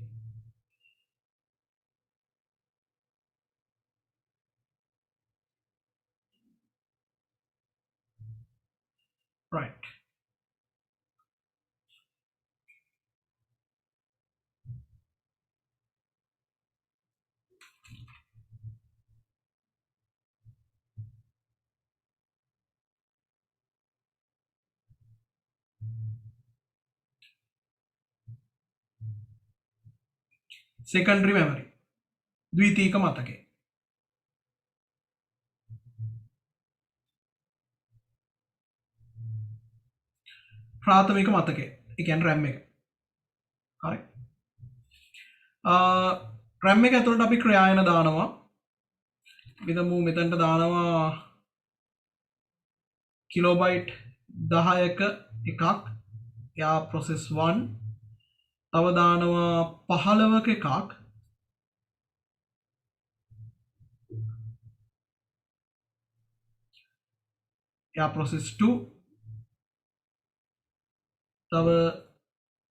right. secondary memory ද්විතීක මතකය. ප්‍රාථමික මතකය. ඒ කියන්නේ RAM එක. හරි. RAM එක ඇතුළට අපි ක්‍රියායන දානවා. විදමු මෙතනට දානවා කිලෝබයිට් 10ක එකක්. යා process 1. තව දානවා 15ක එකක්. යා process 2. තව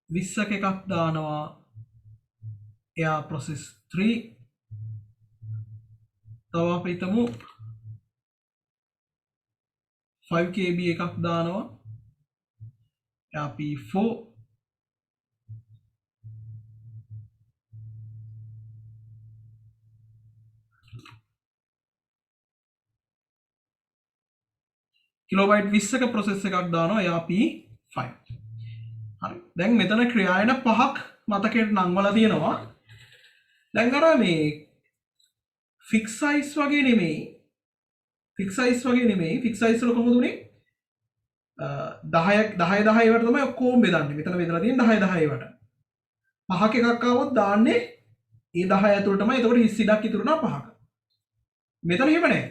20ක එකක් දානවා එයා process 3. තව අපි හිතමු 5KB එකක් දානවා එයා P4. කිලෝබයිට් 20ක process එකක් දානවා එයා P5. හරි. දැන් මෙතන ක්‍රියායන පහක් මතකයට නංවලා තියෙනවා. දැන් අර මේ ෆික්ස් සයිස් වගේ නෙමෙයි. ෆික්ස් සයිස් වගේ නෙමෙයි. ෆික්ස් සයිස් වල කොහොමද උනේ? 10 10 10 වට තමයි ඔක්කොම බෙදන්නේ. මෙතන බෙදලා තියෙන්නේ 10 10 වට. පහක එකක් ආවොත් දාන්නේ ඒ 10 ඇතුළටමයි. එතකොට හිස් ඉඩක් ඉතුරු වෙනවා පහක. මෙතන එහෙම නැහැ.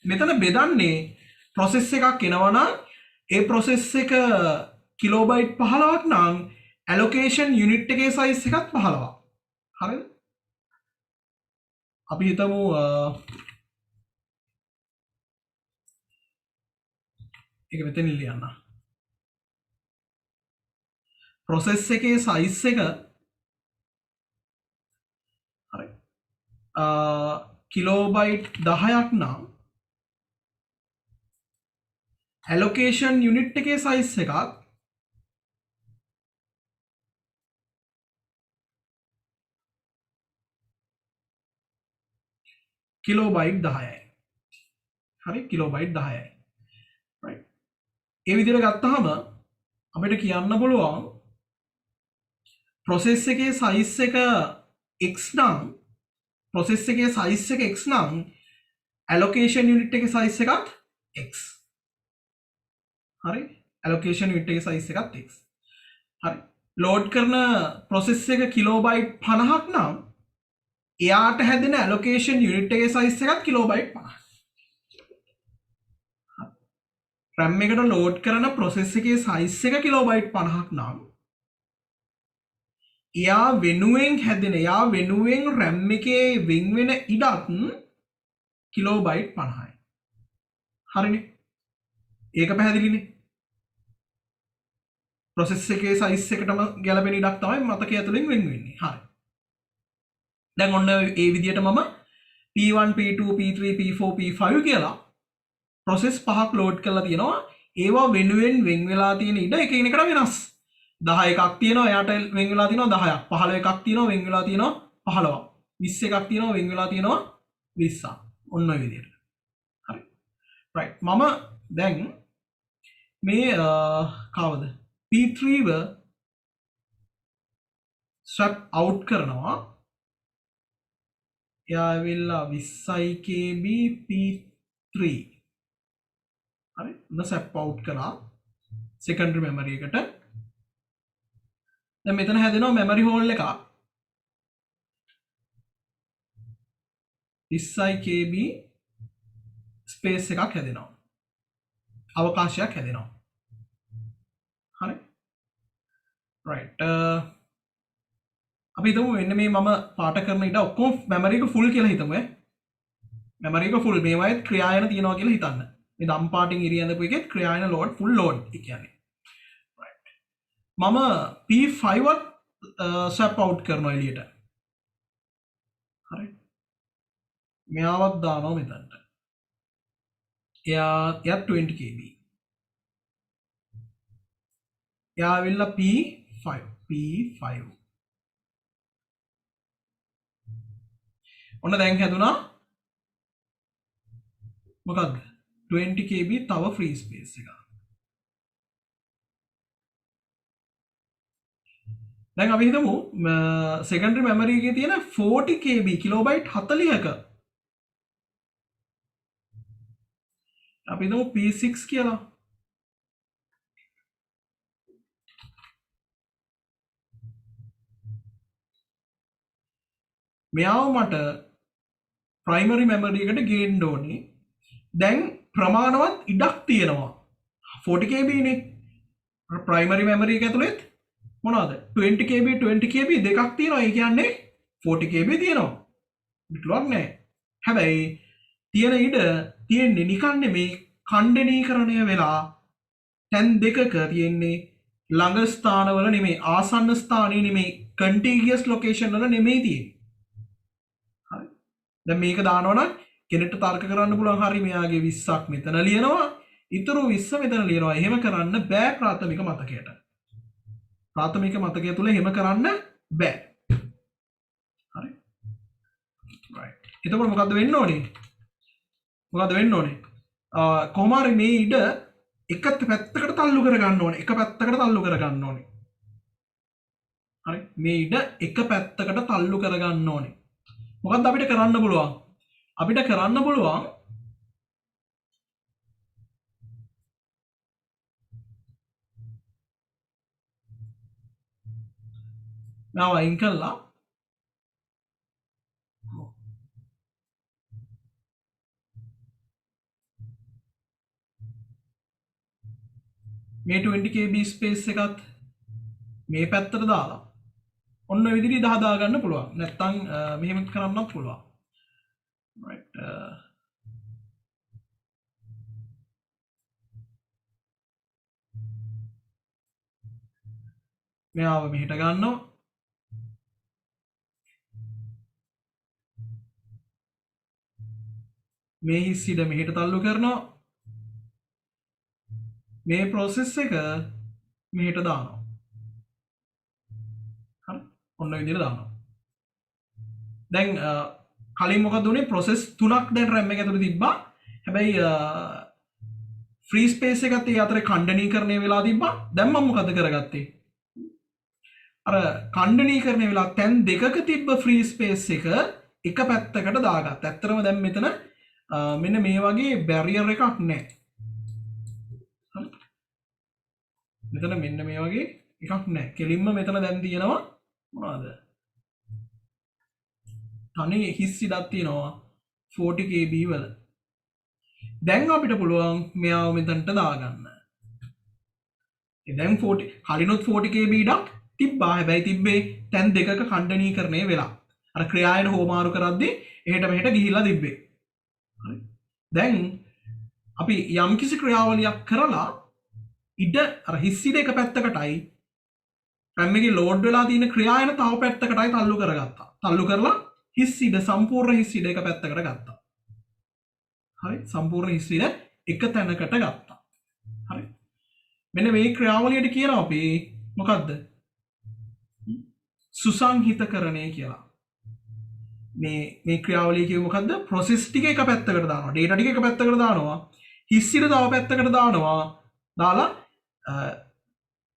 මෙතන බෙදන්නේ process එකක් එනවා නම් ඒ process එක කිලෝබයිට් 15ක් නම් allocation unit එකේ size එකත් 15ක්. හරිද? අපි හිතමු ඒක මෙතන ලියන්න. process එකේ size එක හරි. කිලෝබයිට් 10ක් නම් allocation unit එකේ size එකක් කිලෝබයිට් 10යි. හරි කිලෝබයිට් 10යි. right. ඒ විදිහට ගත්තාම අපිට කියන්න පුළුවන් process එකේ size එක x නම් process එකේ size එක x නම් allocation unit එකේ size එකත් x. හරි allocation unit එකේ size එකත් x. හරි ලෝඩ් කරන ප්‍රොසෙස් එක කිලෝබයිට් 50ක් නම් එයාට හැදෙන ඇලොකේෂන් යුනිට් එකේ සයිස් එකත් කිලෝබයිට් 50. RAM එකට ලෝඩ් කරන ප්‍රොසෙස් එකේ සයිස් එක කිලෝබයිට් 50ක් නම් එයා වෙනුවෙන් හැදෙන එයා වෙනුවෙන් RAM එකේ වින් වෙන ඉඩත් කිලෝබයිට් 50යි. හරිනේ. ඒක පැහැදිලිනේ. ප්‍රොසෙස් එකේ සයිස් එකටම ගැලපෙන ඉඩක් තමයි මතකය ඇතුලෙන් වෙන් වෙන්නේ. හරි. දැන් ඔන්න ඒ විදිහට මම P1 P2 P3 P4 P5 කියලා ප්‍රොසෙස් පහක් ලෝඩ් කරලා තියෙනවා. ඒවා වෙනුවෙන් වෙන් වෙලා තියෙන ඉඩ එකිනෙකට වෙනස්. 10 එකක් තියෙනවා එයාට වෙන් වෙලා තියෙනවා 10ක්. 15 එකක් තියෙනවා වෙන් වෙලා තියෙනවා 15ක්. 20 එකක් තියෙනවා වෙන් වෙලා තියෙනවා 20ක්. ඔන්න ඔය විදිහට. හරි. right. මම දැන් මේ කවද P3 ව swap out කරනවා. එයා ඇවිල්ලා 20 KB P3 හරි ද swap out කරා secondary memory එකට. දැන් මෙතන හැදෙනවා memory hole එකක් 20 KB space එකක් හැදෙනවා. අවකාශයක් හැදෙනවා. හරි right. අපි හිතමු මෙන්න මේ මම පාට කරන ඉඩ ඔක්කොම memory එක full කියලා හිතමු. memory එක full මේවායේ ක්‍රියායන තියනවා කියලා හිතන්න. මේ දම් පාටින් ඉරිය ඇඳපු එකේ ක්‍රියායන load full load කියන්නේ. right. මම P5 වත් swap out කරනවා එළියට. හරි. මෙයාවත් දානවා මෙතනට. එයා 20 KB. එයා ඇවිල්ලා P5 ඔන්න දැන් හැදුනා මොකක්ද 20 KB තව ෆ්‍රී ස්පේස් එක. දැන් අපි හිතමු secondary memory එකේ තියෙන 40 KB කිලෝබයිට් 40ක අපි හිතමු P6 කියලා. මෙයාව මට primary memory එකට ගේන්න ඕනේ. දැන් ප්‍රමාණවත් ඉඩක් තියෙනවා 40 KB නේ. primary memory එක ඇතුළෙත් මොනවද 20 KB 20 KB දෙකක් තියෙනවා. ඒ කියන්නේ 40 KB තියෙනවා. පිටුවක් නැහැ. හැබැයි තියෙන ඉඩ තියෙන්නේ නිකන් නෙමේ ඛණ්ඩනීකරණය වෙලා තැන් දෙකක තියෙන්නේ ළඟ ස්ථානවල නෙමේ ආසන්න ස්ථානයේ නෙමේ contiguous location වල නෙමේ තියෙන්නේ. දැන් මේක දානවනම් කෙනෙක්ට තර්ක කරන්න පුළුවන් හරි මෙයාගේ 20ක් මෙතන ලියනවා ඉතුරු 20 මෙතන ලියනවා. එහෙම කරන්න බෑ ප්‍රාථමික මතකයට. ප්‍රාථමික මතකය තුල එහෙම කරන්න බෑ. හරි. right. එතකොට මොකද්ද වෙන්න ඕනේ? කොහොම හරි මේ ඉඩ එක පැත්තකට තල්ලු කර ගන්න ඕනේ. එක පැත්තකට තල්ලු කර ගන්න ඕනේ. හරි. මේ ඉඩ එක පැත්තකට තල්ලු කර ගන්න ඕනේ. මොකක්ද අපිට කරන්න පුළුවන්? අපිට කරන්න පුළුවන් now අයින් කළා මේ 20 KB ස්පේස් එකත් මේ පැත්තට දාලා ඔන්න ඔය විදිහට දා ගන්න පුළුවන්. නැත්තම් මෙහෙම කරන්නත් පුළුවන්. right. මෙයාව මෙහෙට ගන්නවා. මේ හිස් ඉඩ මෙහෙට තල්ලු කරනවා. මේ process එක මෙහෙට දානවා. හරි. ඔන්න විදිහට දානවා. දැන් කලින් මොකද උනේ process තුනක් දැන් RAM එක ඇතුලේ තිබ්බා. හැබැයි free space එකත් ඒ අතරේ ඛණ්ඩනීකරණය වෙලා තිබ්බා. දැන් මම මොකද කරගත්තේ? අර ඛණ්ඩනීකරණය වෙලා තැන් දෙකක තිබ්බ free space එක පැත්තකට දාගත්තා. ඇත්තටම දැන් මෙතන මෙන්න මේ වගේ barrier එකක් නැහැ. මෙතන මෙන්න මේ වගේ එකක් නැහැ. කෙලින්ම මෙතන දැන් තියෙනවා මොනවද? තනි හිස් ඉඩක් තියෙනවා 40 KB වල. දැන් අපිට පුළුවන් මෙයාව මෙතනට දාගන්න. දැන් 40 කලිනුත් 40 KB ඉඩක් තිබ්බා. හැබැයි තිබ්බේ තැන් දෙකක ඛණ්ඩනීකරණය වෙලා. අර ක්‍රියායන හෝමාරු කරද්දී එහෙට මෙහෙට ගිහිල්ලා තිබ්බේ. හරි. දැන් අපි යම්කිසි ක්‍රියාවලියක් කරලා ඉඩ අර හිස් ඉඩ එක පැත්තකටයි RAM එකේ ලෝඩ් වෙලා තියෙන ක්‍රියායන තව පැත්තකටයි තල්ලු කරගත්තා. තල්ලු කරලා හිස් ඉඩ සම්පූර්ණ හිස් ඉඩ එක පැත්තකට ගත්තා. හරි. සම්පූර්ණ හිස් ඉඩ එක තැනකට ගත්තා. හරි. මෙන්න මේ ක්‍රියාවලියට කියනවා අපි මොකද්ද? සුසංහිතකරණය කියලා. මේ ක්‍රියාවලිය කිව්වේ මොකද්ද? ප්‍රොසෙස් ටික එක පැත්තකට දානවා. ඩේටා ටික එක පැත්තකට දානවා. හිස් ඉඩ තව පැත්තකට දානවා. දාලා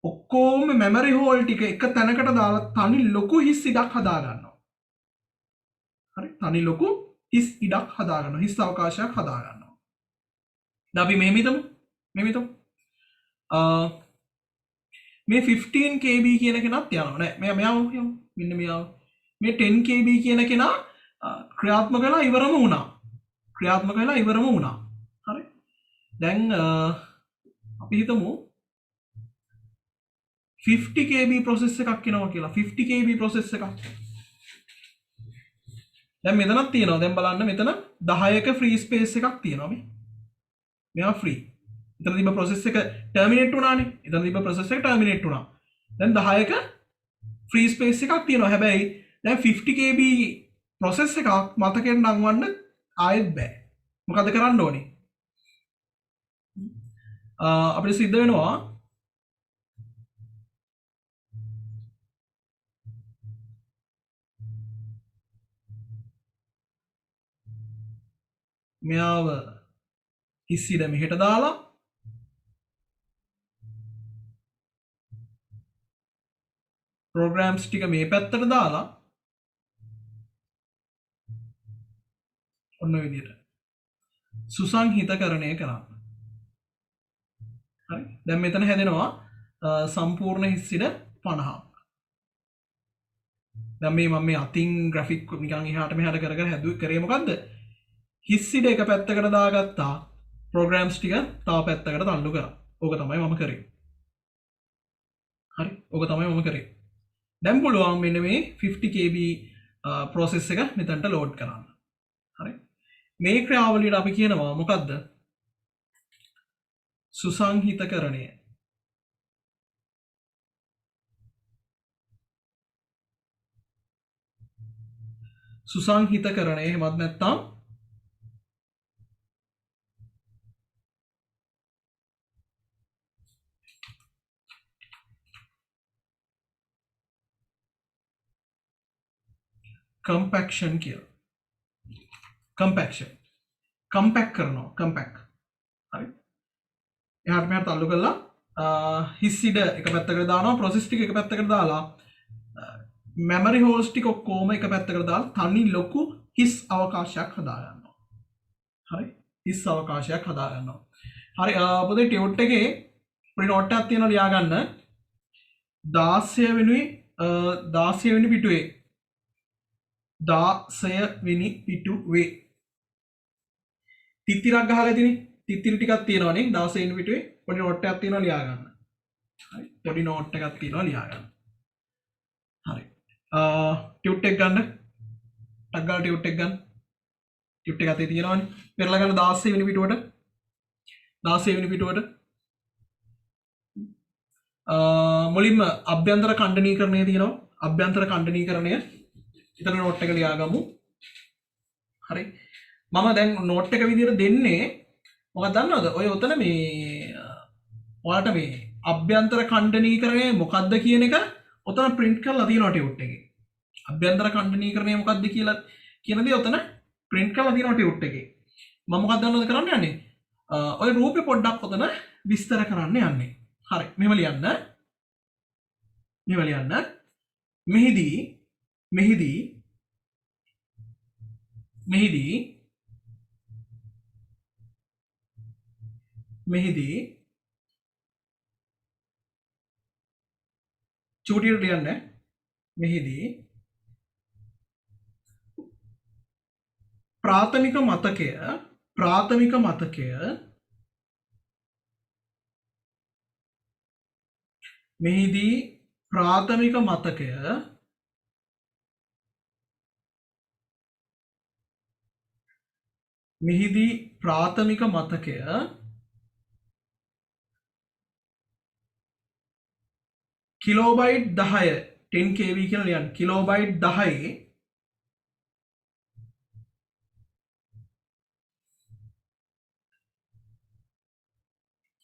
ඔක්කොම මෙමරි හෝල් ටික එක තැනකට දාලා තනි ලොකු හිස් ඉඩක් හදා ගන්නවා. හරි. තනි ලොකු හිස් ඉඩක් හදා ගන්නවා. හිස් අවකාශයක් හදා ගන්නවා. දැන් අපි මෙහෙම හිතමු. මේ 15 KB කියන කෙනත් යනවා නෑ. මෙයාව මෙන්න මෙයාව. මේ 10 KB කියන කෙනා ක්‍රියාත්මක වෙලා ඉවරම වුණා. හරි. දැන් අපි හිතමු 50 KB process එකක් එනවා කියලා. 50 KB process එකක්. දැන් මෙතනක් තියෙනවා. දැන් බලන්න මෙතන 10ක free space එකක් තියෙනවා මේ. මෙයා free. එතන තිබ්බ process එක terminate වුණානේ. දැන් 10ක free space එකක් තියෙනවා. හැබැයි දැන් 50 KB process එකක් මතකයෙන් නංවන්න ආයෙත් බෑ. මොකද කරන්න ඕනේ? අපිට සිද්ධ වෙනවා මෙයාව හිස් ඉඩ මෙහෙට දාලා ප්‍රෝග්‍රෑම්ස් ටික මේ පැත්තට දාලා ඔන්න විදිහට සුසංහිතකරණය කරන්න. හරි. දැන් මෙතන හැදෙනවා සම්පූර්ණ හිස් ඉඩ 50ක්. දැන් මේ අතින් ග්‍රැෆික් නිකන් එහාට මෙහාට කර හැදුවේ කරේ මොකද්ද? හිස් ඉඩ එක පැත්තකට දාගත්තා. ප්‍රෝග්‍රෑම්ස් ටික තව පැත්තකට තල්ලු කරා. ඕක තමයි මම කරේ. හරි. ඕක තමයි මම කරේ. දැන් පුළුවන් මෙන්න මේ 50 KB process එක මෙතනට load කරන්න. හරි. මේ ක්‍රියාවලියට අපි කියනවා මොකද්ද? සුසංහිතකරණය. සුසංහිතකරණය එහෙමත් නැත්නම් compaction කියලා. compact කරනවා. හරි. එහාට මෙහාට තල්ලු කරලා හිස් ඉඩ එක පැත්තකට දානවා. process ටික එක පැත්තකට දාලා memory holes ටික ඔක්කොම එක පැත්තකට දාලා තනි ලොකු හිස් අවකාශයක් හදා ගන්නවා. හරි. හිස් අවකාශයක් හදා ගන්නවා. හරි. පොතේ ටියුට් එකේ පොඩි නෝට් එකක් තියෙනවා ලියා ගන්න. 16 වෙනි පිටුවේ 16 වෙනි පිටුවේ තිත්තිරක් ගහලා ඇතිනේ. තිත්තිරි ටිකක් තියෙනවනේ 16 වෙනි පිටුවේ. පොඩි නෝට් එකක් තියෙනවා ලියා ගන්න. හරි. පොඩි නෝට් එකක් තියෙනවා ලියා ගන්න. හරි. ටියුට් එක ගන්න. ටක් ගාලා ටියුට් එක ගන්න. ටියුට් එක අතේ තියෙනවනේ. පෙරලා ගන්න 16 වෙනි පිටුවට. 16 වෙනි පිටුවට. මුලින්ම අභ්‍යන්තර ඛණ්ඩනීකරණය තියෙනවා. අභ්‍යන්තර ඛණ්ඩනීකරණය එතන නෝට් එක ලියාගමු. හරි. මම දැන් නෝට් එක විදිහට දෙන්නේ මොකක්ද දන්නවද? ඔය උතන මේ ඔයාලට මේ අභ්‍යන්තර ඛණ්ඩනීකරණය මොකක්ද කියන එක උතන print කරලා තියෙනවා ටියුට් එකේ. අභ්‍යන්තර ඛණ්ඩනීකරණය මොකක්ද කියලා කියන දේ උතන print කරලා තියෙනවා ටියුට් එකේ. මම මොකක්ද දන්නවද කරන්න යන්නේ? ඔය රූපේ පොඩ්ඩක් උතන විස්තර කරන්න යන්නේ. හරි. මෙහෙම ලියන්න. මෙහිදී චූටියට ලියන්න මෙහිදී ප්‍රාථමික මතකය මෙහිදී ප්‍රාථමික මතකය කිලෝබයිට් 10 10kb කියලා ලියන්න කිලෝබයිට් 10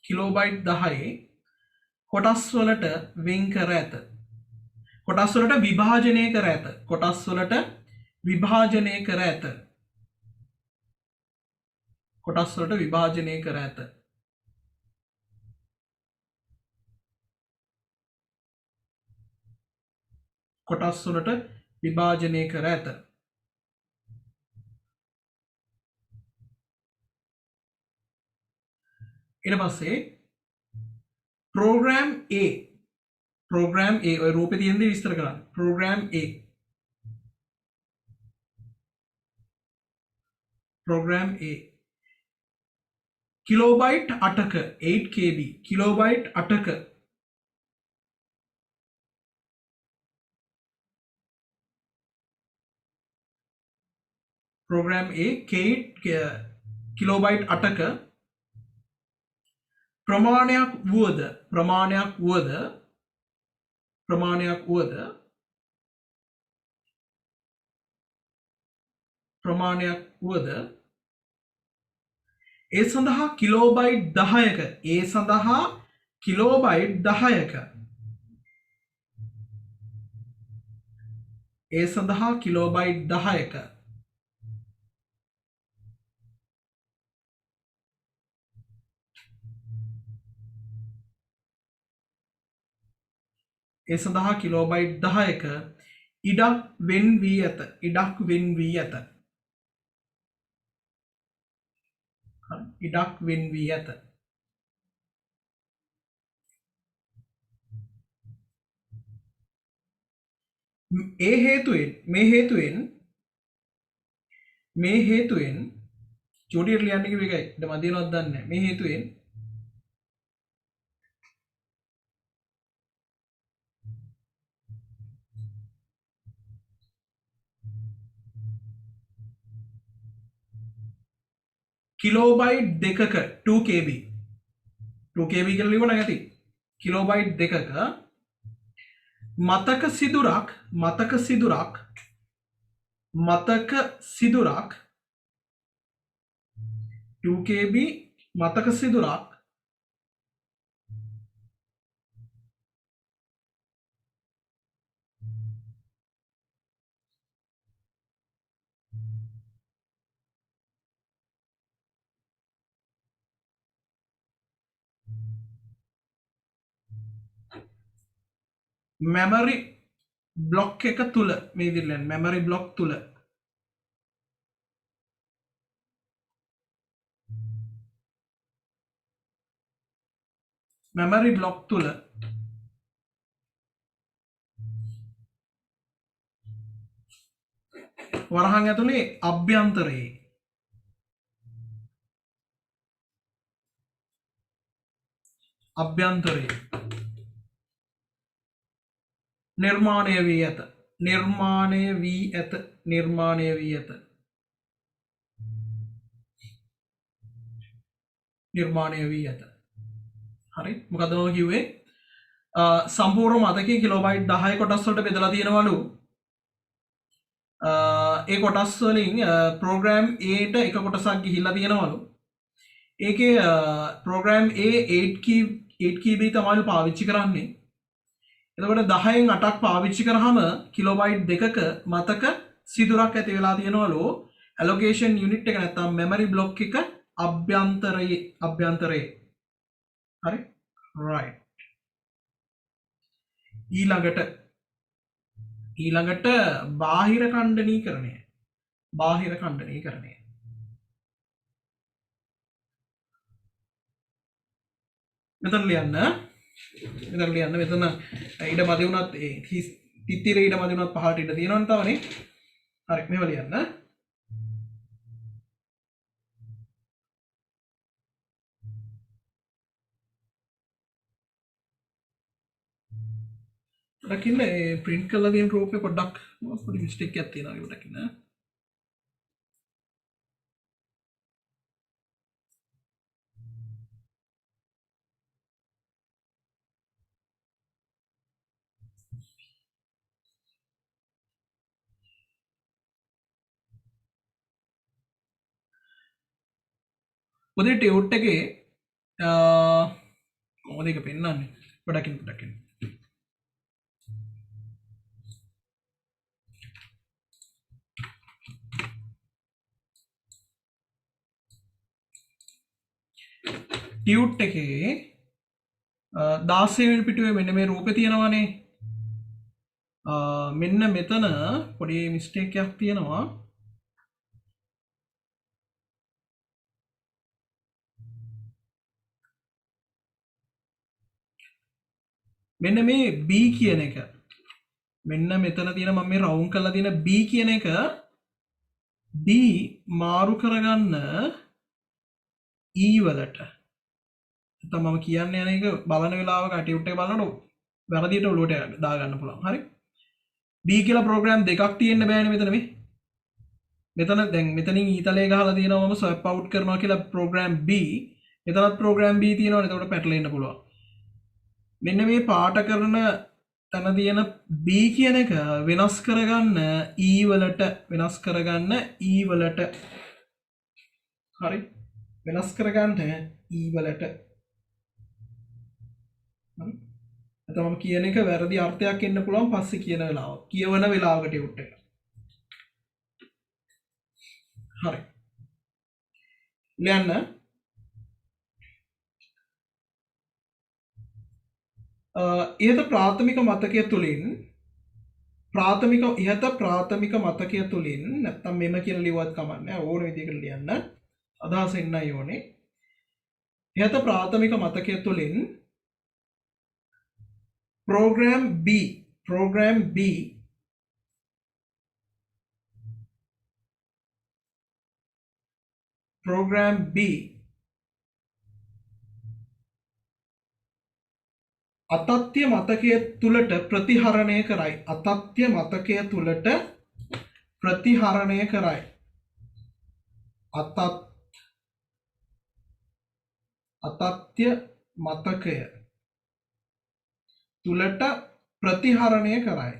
කිලෝබයිට් 10 කොටස් වලට වෙන් කර ඇත. කොටස් වලට විභාජනය කර ඇත. කොටස් වලට විභාජනය කර ඇත. කොටස් වලට විභාජනය කර ඇත. කොටස් වලට විභාජනය කර ඇත. ඊට පස්සේ program A ඔය රූපේ තියෙන දේ විස්තර කරන්න. program A කිලෝබයිට් 8ක 8kb කිලෝබයිට් 8ක program A කිලෝබයිට් 8ක ප්‍රමාණයක් වුවද ඒ සඳහා කිලෝබයිට් 10ක ඉඩක් වෙන් වී ඇත. මේ හේතුවෙන් චූටියට ලියන්න කිව්ව එකයි. ඊට මදිනවද දන්නේ නැහැ. මේ හේතුවෙන් කිලෝබයිට් 2ක 2kb කියලා ලියවන ඇති. කිලෝබයිට් 2ක මතක සිදුරක් 2kb මතක සිදුරක් memory block එක තුල මේ විදිහට memory block තුල වරහන් ඇතුලේ අභ්‍යන්තරයේ නිර්මාණය වී ඇත. හරි මොකද මම කිව්වේ සම්පූර්ණ මතකයේ කිලෝබයිට් 10 කොටස් වලට බෙදලා තියෙනවලු. ඒ කොටස් වලින් program A ට එක කොටසක් ගිහිල්ලා තියෙනවලු. ඒකේ program A 8kb තමයි පාවිච්චි කරන්නේ. එතකොට 10න් 8ක් පාවිච්චි කරාම කිලෝබයිට් 2ක මතක සිදුරක් ඇති වෙලා තියෙනවලු. allocation unit එක නැත්තම් memory block එක අභ්‍යන්තරයේ. හරි right. ඊළඟට බාහිර ඛණ්ඩනීකරණය. මෙතන ලියන්න මෙතන ලියන්න මෙතන ඊට මදි වුණත් ඒ තිත්තිර ඊට මදි වුණත් පහළට ඊට තියෙනවනේ තවනේ. හරි මේව ලියන්න. දකින්න ඒ print කරලා තියෙන රූපේ පොඩ්ඩක් පොඩි mistake එකක් තියෙනවා ඒක දකින්න. පොඩි ටියුට් එකේ කොහොමද ඒක පෙන්වන්නේ? පොඩ්ඩකින් ටියුට් එකේ 16 වෙනි පිටුවේ මෙන්න මේ රූපේ තියෙනවානේ. මෙන්න මෙතන පොඩි මිස්ටේක් එකක් තියෙනවා. මෙන්න මේ B කියන එක. මෙන්න මෙතන තියෙන මම මේ රවුන්ඩ් කරලා තියෙන B කියන එක B මාරු කරගන්න E වලට. නැත්නම් මම කියන්න යන එක බලන වෙලාවක ටියුට් එක බලනකොට වැරදියට ඔලුවට දා ගන්න පුළුවන්. හරි. B කියලා ප්‍රෝග්‍රෑම් දෙකක් තියෙන්න බෑනේ මෙතන මේ. මෙතන දැන් මෙතනින් ඊතලයේ ගහලා තියෙනවා මම ස්වැප් අවුට් කරනවා කියලා ප්‍රෝග්‍රෑම් B. මෙතනත් ප්‍රෝග්‍රෑම් B තියෙනවනේ. එතකොට පැටලෙන්න පුළුවන්. මෙන්න මේ පාට කරන තැන තියෙන B කියන එක වෙනස් කරගන්න E වලට වෙනස් කරගන්න E වලට. හරි. වෙනස් කරගන්න E වලට. හරි. එතකොට කියන එක වැරදි අර්ථයක් එන්න පුළුවන් පස්සේ කියන වෙලාව. කියවන වෙලාවකට ටියුට් එක. හරි. ලියන්න. ඉහත ප්‍රාථමික මතකය තුළින් ඉහත ප්‍රාථමික මතකය තුළින් නැත්තම් මෙම කියලා ලිව්වත් කමන්නේ ඕන විදිහකට ලියන්න. අදහස එන්නයි ඕනේ. ඉහත ප්‍රාථමික මතකය තුළින් program B අතත්‍ය මතකය තුලට ප්‍රතිහරණය කරයි. අතත්‍ය මතකය තුලට ප්‍රතිහරණය කරයි. අතත්‍ය මතකය තුලට ප්‍රතිහරණය කරයි.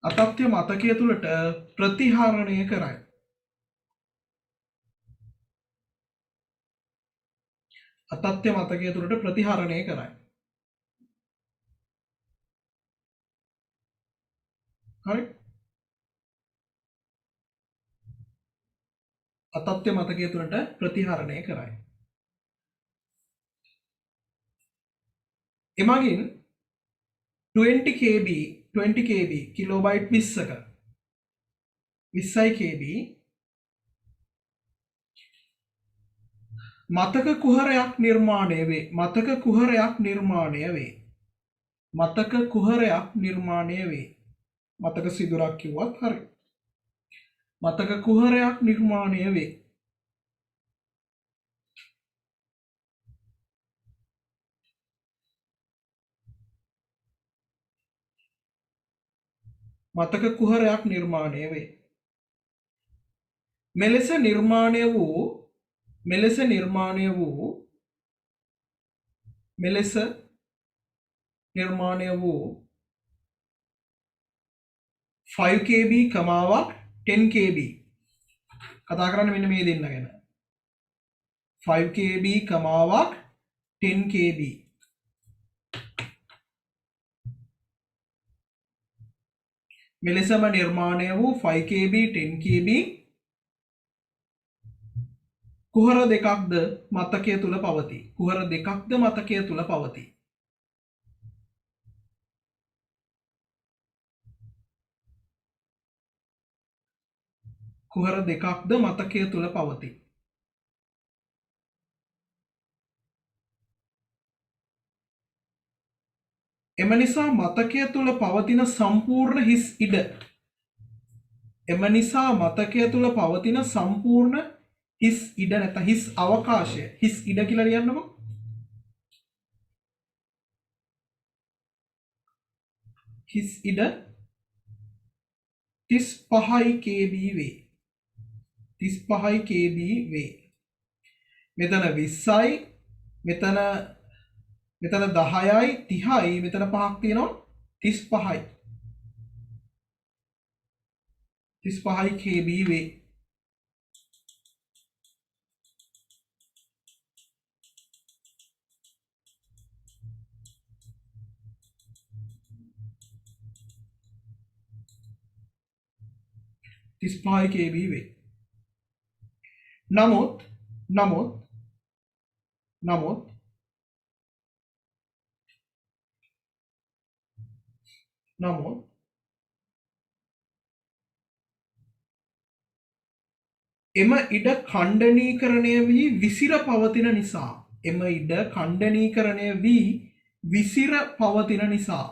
අතත්‍ය මතකය තුලට ප්‍රතිහරණය කරයි. අතත්‍ය මතකය තුලට ප්‍රතිහරණය කරයි. හරි. අතත්‍ය මතකය තුලට ප්‍රතිහරණය කරයි. එමගින් 20 KB කිලෝබයිට් 20ක 20 KB මතක කුහරයක් නිර්මාණය වේ. මතක කුහරයක් නිර්මාණය වේ. මතක කුහරයක් නිර්මාණය වේ. මතක සිදුරක් කිව්වත් හරි. මතක කුහරයක් නිර්මාණය වේ. මතක කුහරයක් නිර්මාණය වේ. මෙලෙස නිර්මාණය වූ 5 KB කමාවක් 10 KB කතා කරන්න මෙන්න මේ දෙන්න ගැන. 5 KB කමාවක් 10 KB මෙලෙසම නිර්මාණය වූ 5 KB 10 KB කුහර දෙකක්ද මතකය තුල පවතී. කුහර දෙකක්ද මතකය තුල පවතී. කුහර දෙකක්ද මතකය තුල පවතී. එම නිසා මතකය තුළ පවතින සම්පූර්ණ හිස් ඉඩ එම නිසා මතකය තුළ පවතින සම්පූර්ණ හිස් ඉඩ නැත්නම් හිස් අවකාශය හිස් ඉඩ කියලා ලියන්නකො හිස් ඉඩ 35 kb වේ 35 kb වේ මෙතන 20යි මෙතන 10යි 30යි මෙතන පහක් තියෙනවා 35යි 35 kb වේ kb වේ නමුත් එම ඉඩ ඛණ්ඩනීකරණය වී විසිර පවතින නිසා එම ඉඩ ඛණ්ඩනීකරණය වී විසිර පවතින නිසා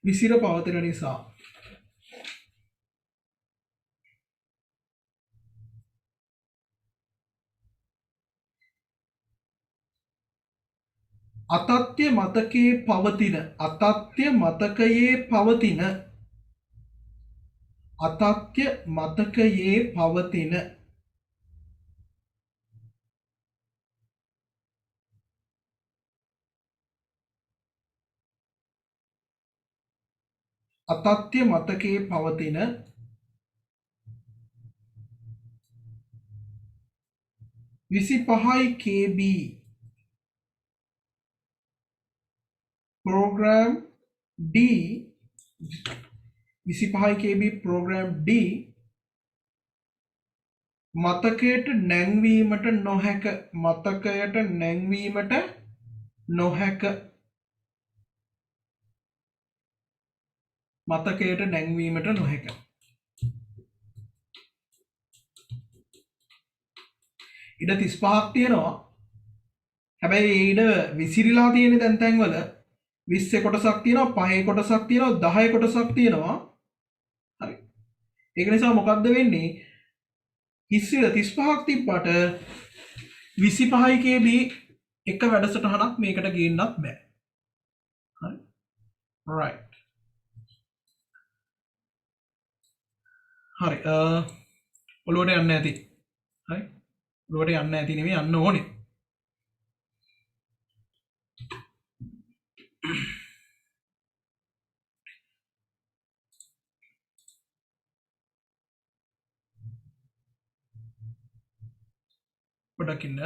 විසිර පවතින නිසා අතත්‍ය මතකයේ පවතින අතත්‍ය මතකයේ පවතින අතත්‍ය මතකයේ පවතින අතත්‍ය මතකයේ පවතින 25 kb program D 25 kb program D මතකයට නැංවීමට නොහැක මතකයට නැංවීමට නොහැක මතකයට නැංවීමට නොහැක ඉඩ 35ක් තියෙනවා හැබැයි ඒ ඉඩ විසිරීලා තියෙන තැන් වල 20 කොටසක් තියෙනවා 5 කොටසක් තියෙනවා 10 කොටසක් තියෙනවා හරි ඒක නිසා මොකද්ද වෙන්නේ හිස්සිර 35ක් තිබ්බට 25 kb එක වැඩසටහනක් මේකට ගේන්නත් බෑ හරි right හරි ඔලුවට යන්න ඇති හරි ඔලුවට යන්න ඇති නෙමෙයි යන්න ඕනේ පොඩ්ඩක් ඉන්න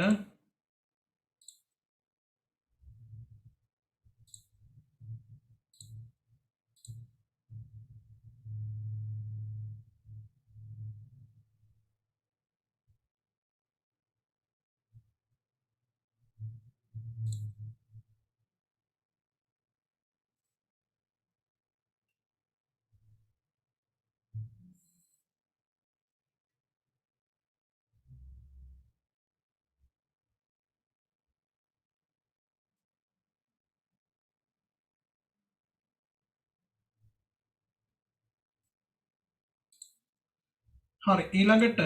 හරි ඊළඟට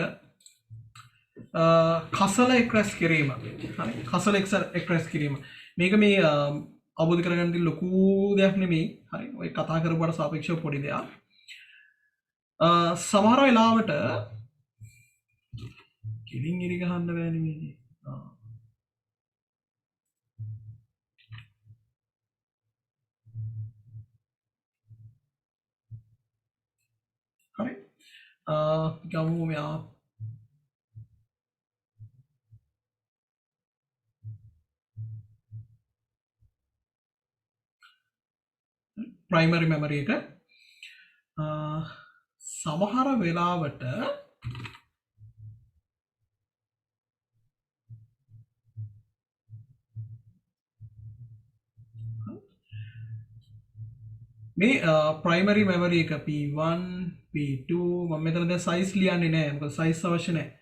කසල එක්රැස් කිරීම හරි කසල එක්රැස් කිරීම මේක මේ අවබෝධ කරගන්න තියෙන ලොකු දෙයක් නෙමෙයි හරි ඔය කතා කරපුවාට සාපේක්ෂව පොඩි දෙයක් සමහර වෙලාවට කිලින් ඉරි ගහන්න බෑනේ මේකේ හරි ගමු මෙයා ප්‍රයිමරි මෙමරි එක සමහර වෙලාවට මේ ප්‍රයිමරි මෙමරි එක P1 P2 මම මෙතන දැන් සයිස් ලියන්නේ නැහැ මොකද සයිස් අවශ්‍ය නැහැ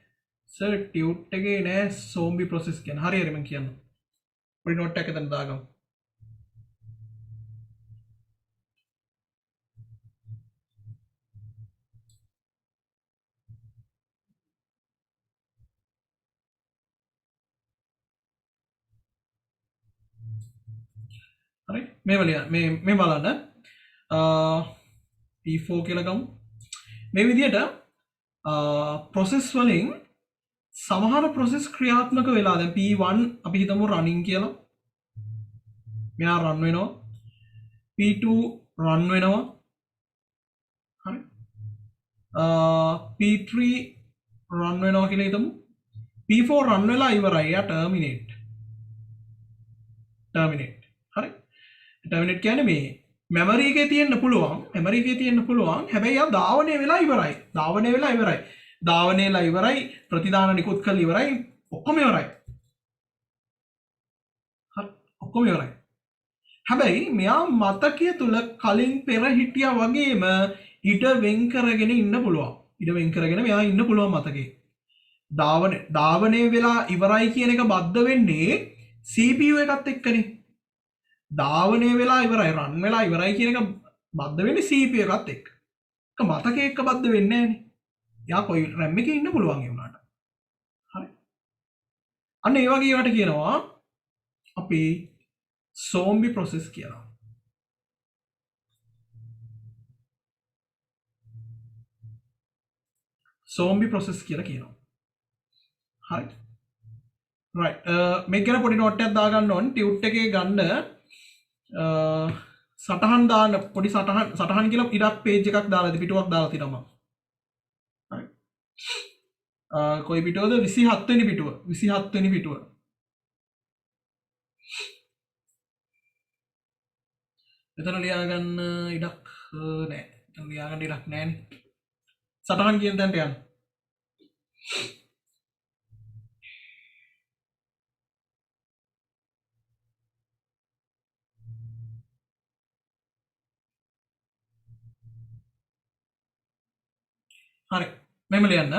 සර් ටියුට් එකේ නෑ සෝම්බි ප්‍රොසෙස් කියන හරි හරි මම කියන්න පොඩි නෝට් එකක් එතන දාගමු හරි මේ වලිය මේ බලන්න P4 කියලා ගමු මේ විදිහට ප්‍රොසෙස් වලින් සමහර ප්‍රොසෙස් ක්‍රියාත්මක වෙලා දැන් P1 අපි හිතමු රනින් කියලා මෙයා රන් වෙනවා P2 රන් වෙනවා හරි P3 රන් වෙනවා කියලා හිතමු P4 රන් වෙලා ඉවරයි යා ටර්මිනේට් හරි ටර්මිනේට් කියන්නේ මේ මෙමරි එකේ තියෙන්න පුළුවන් හැබැයි යා ධාවනය වෙලා ඉවරයි ප්‍රතිදාන නිකුත් කරලා ඉවරයි ඔක්කොම ඉවරයි හැබැයි මෙයා මතකය තුල කලින් පෙර හිටියා වගේම ඉඩ වෙන් කරගෙන ඉන්න පුළුවන් මෙයා ඉන්න පුළුවන් මතකේ ධාවනය වෙලා ඉවරයි කියන එක බද්ධ වෙන්නේ CPU එකත් එක්කනේ ධාවනය වෙලා ඉවරයි රන් වෙලා ඉවරයි කියන එක බද්ධ වෙන්නේ CPU එකත් එක්ක ඒක මතකයේ එක්ක බද්ධ වෙන්නේ නැහනේ යා කොයි RAM එකේ ඉන්න පුළුවන් ඒ වුණාට හරි අන්න ඒ වගේ ඒවට කියනවා අපි zombie process කියලා කියනවා හරි right මේක ගැන පොඩි නෝට් එකක් දාගන්න ඕන ටියුට් එකේ ගන්න සටහන් දාන්න පොඩි සටහන් කියලා ඉඩක් පේජ් එකක් දාලා පිටුවක් දාලා තියනවා හරි කොයි පිටුවද 27 වෙනි පිටුව එතන ලියාගන්න ඉඩක් නැහැ එතන ලියාගන්න ඉඩක් නැහැනේ සටහන් කියන තැනට යන්න හරි මෙහෙම ලියන්න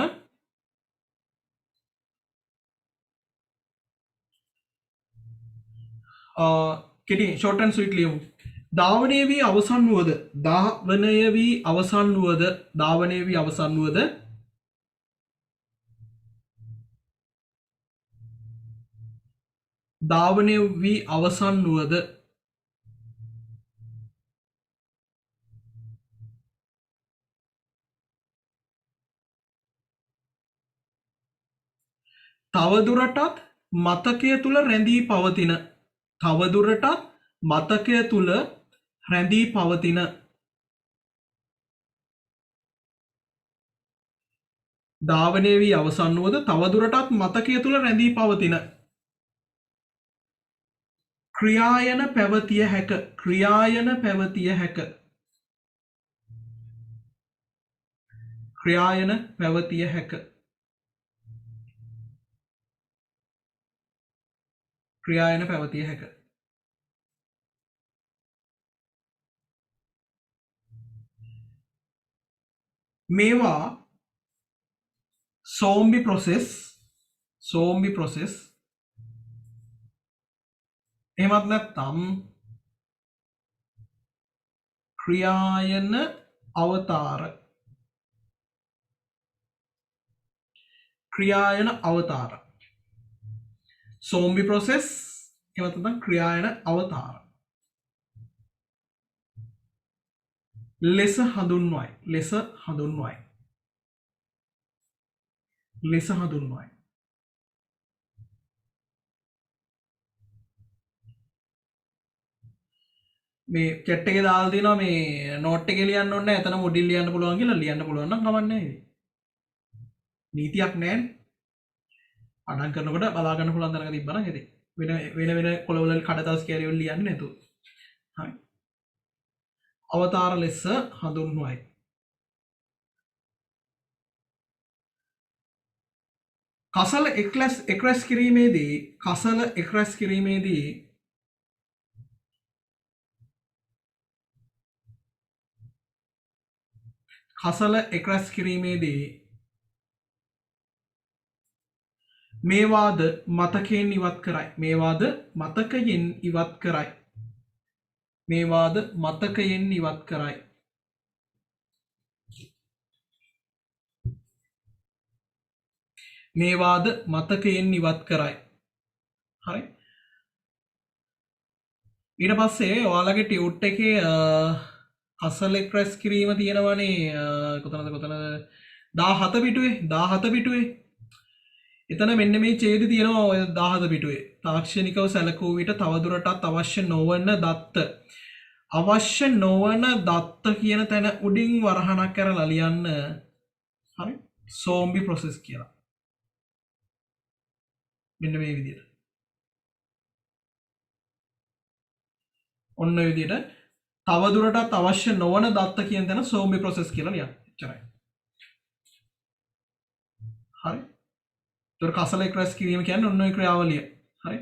කෙටි ෂෝට් ඇන්ඩ් ස්වීට් ලියමු ධාවනය වී අවසන් වුවද ධාවනය වී අවසන් වුවද තවදුරටත් මතකය තුල රැඳී පවතින ධාවනය වී අවසන් වුවද තවදුරටත් මතකය තුල රැඳී පවතින ක්‍රියායන පැවතිය හැක මේවා zombie process එහෙමත් නැත්නම් ක්‍රියායන අවතාර zombie process එහෙමත් නැත්නම් ක්‍රියායන අවතාර ලෙස හඳුන්වයි මේ චැට් එකේ දාලා තිනවා මේ නෝට් එකේ ලියන්න ඕනේ නැහැ. එතන මොඩියල් ලියන්න පුළුවන් කියලා ලියන්න පුළුවන් නම් කමක් නැහැ. නීතියක් නැහැ. අඩං කරනකොට බලා ගන්න පුළුවන් තරක තිබ්බනම් ඉතින් වෙන කොළවල කඩදාසි කැරියල් ලියන්නේ නැතුව. හරි. අවතාර ලෙස හඳුන්වයි. කසල එක්රැස් කිරීමේදී කසල එක්රැස් කිරීමේදී මේවාද මතකයෙන් ඉවත් කරයි. මේවාද මතකයෙන් ඉවත් කරයි. මේවාද මතකයෙන් ඉවත් කරයි. මේවාද මතකයෙන් ඉවත් කරයි. හරි. ඊට පස්සේ ඔයාලගේ ටියුට් එකේ කසලෙක් රැස් කිරීම තියෙනවනේ කොතනද 17 පිටුවේ 17 පිටුවේ එතන මෙන්න මේ ඡේද තියෙනවා ඔය 17 පිටුවේ තාක්ෂණිකව සැලකූ විට තවදුරටත් අවශ්‍ය නොවන දත්ත කියන තැන උඩින් වරහණක් කරලා ලියන්න. හරි. සෝම්බි ප්‍රොසෙස් කියලා. මෙන්න මේ විදිහට. ඔන්න ඔය විදිහට තවදුරටත් අවශ්‍ය නොවන දත්ත කියන තැන සෝම්බි ප්‍රොසෙස් කියලා ලියන්න. එච්චරයි. හරි. ඒතර කසලෙක් රැස් කිරීම කියන්නේ ඔන්න ඔය ක්‍රියාවලිය. හරි.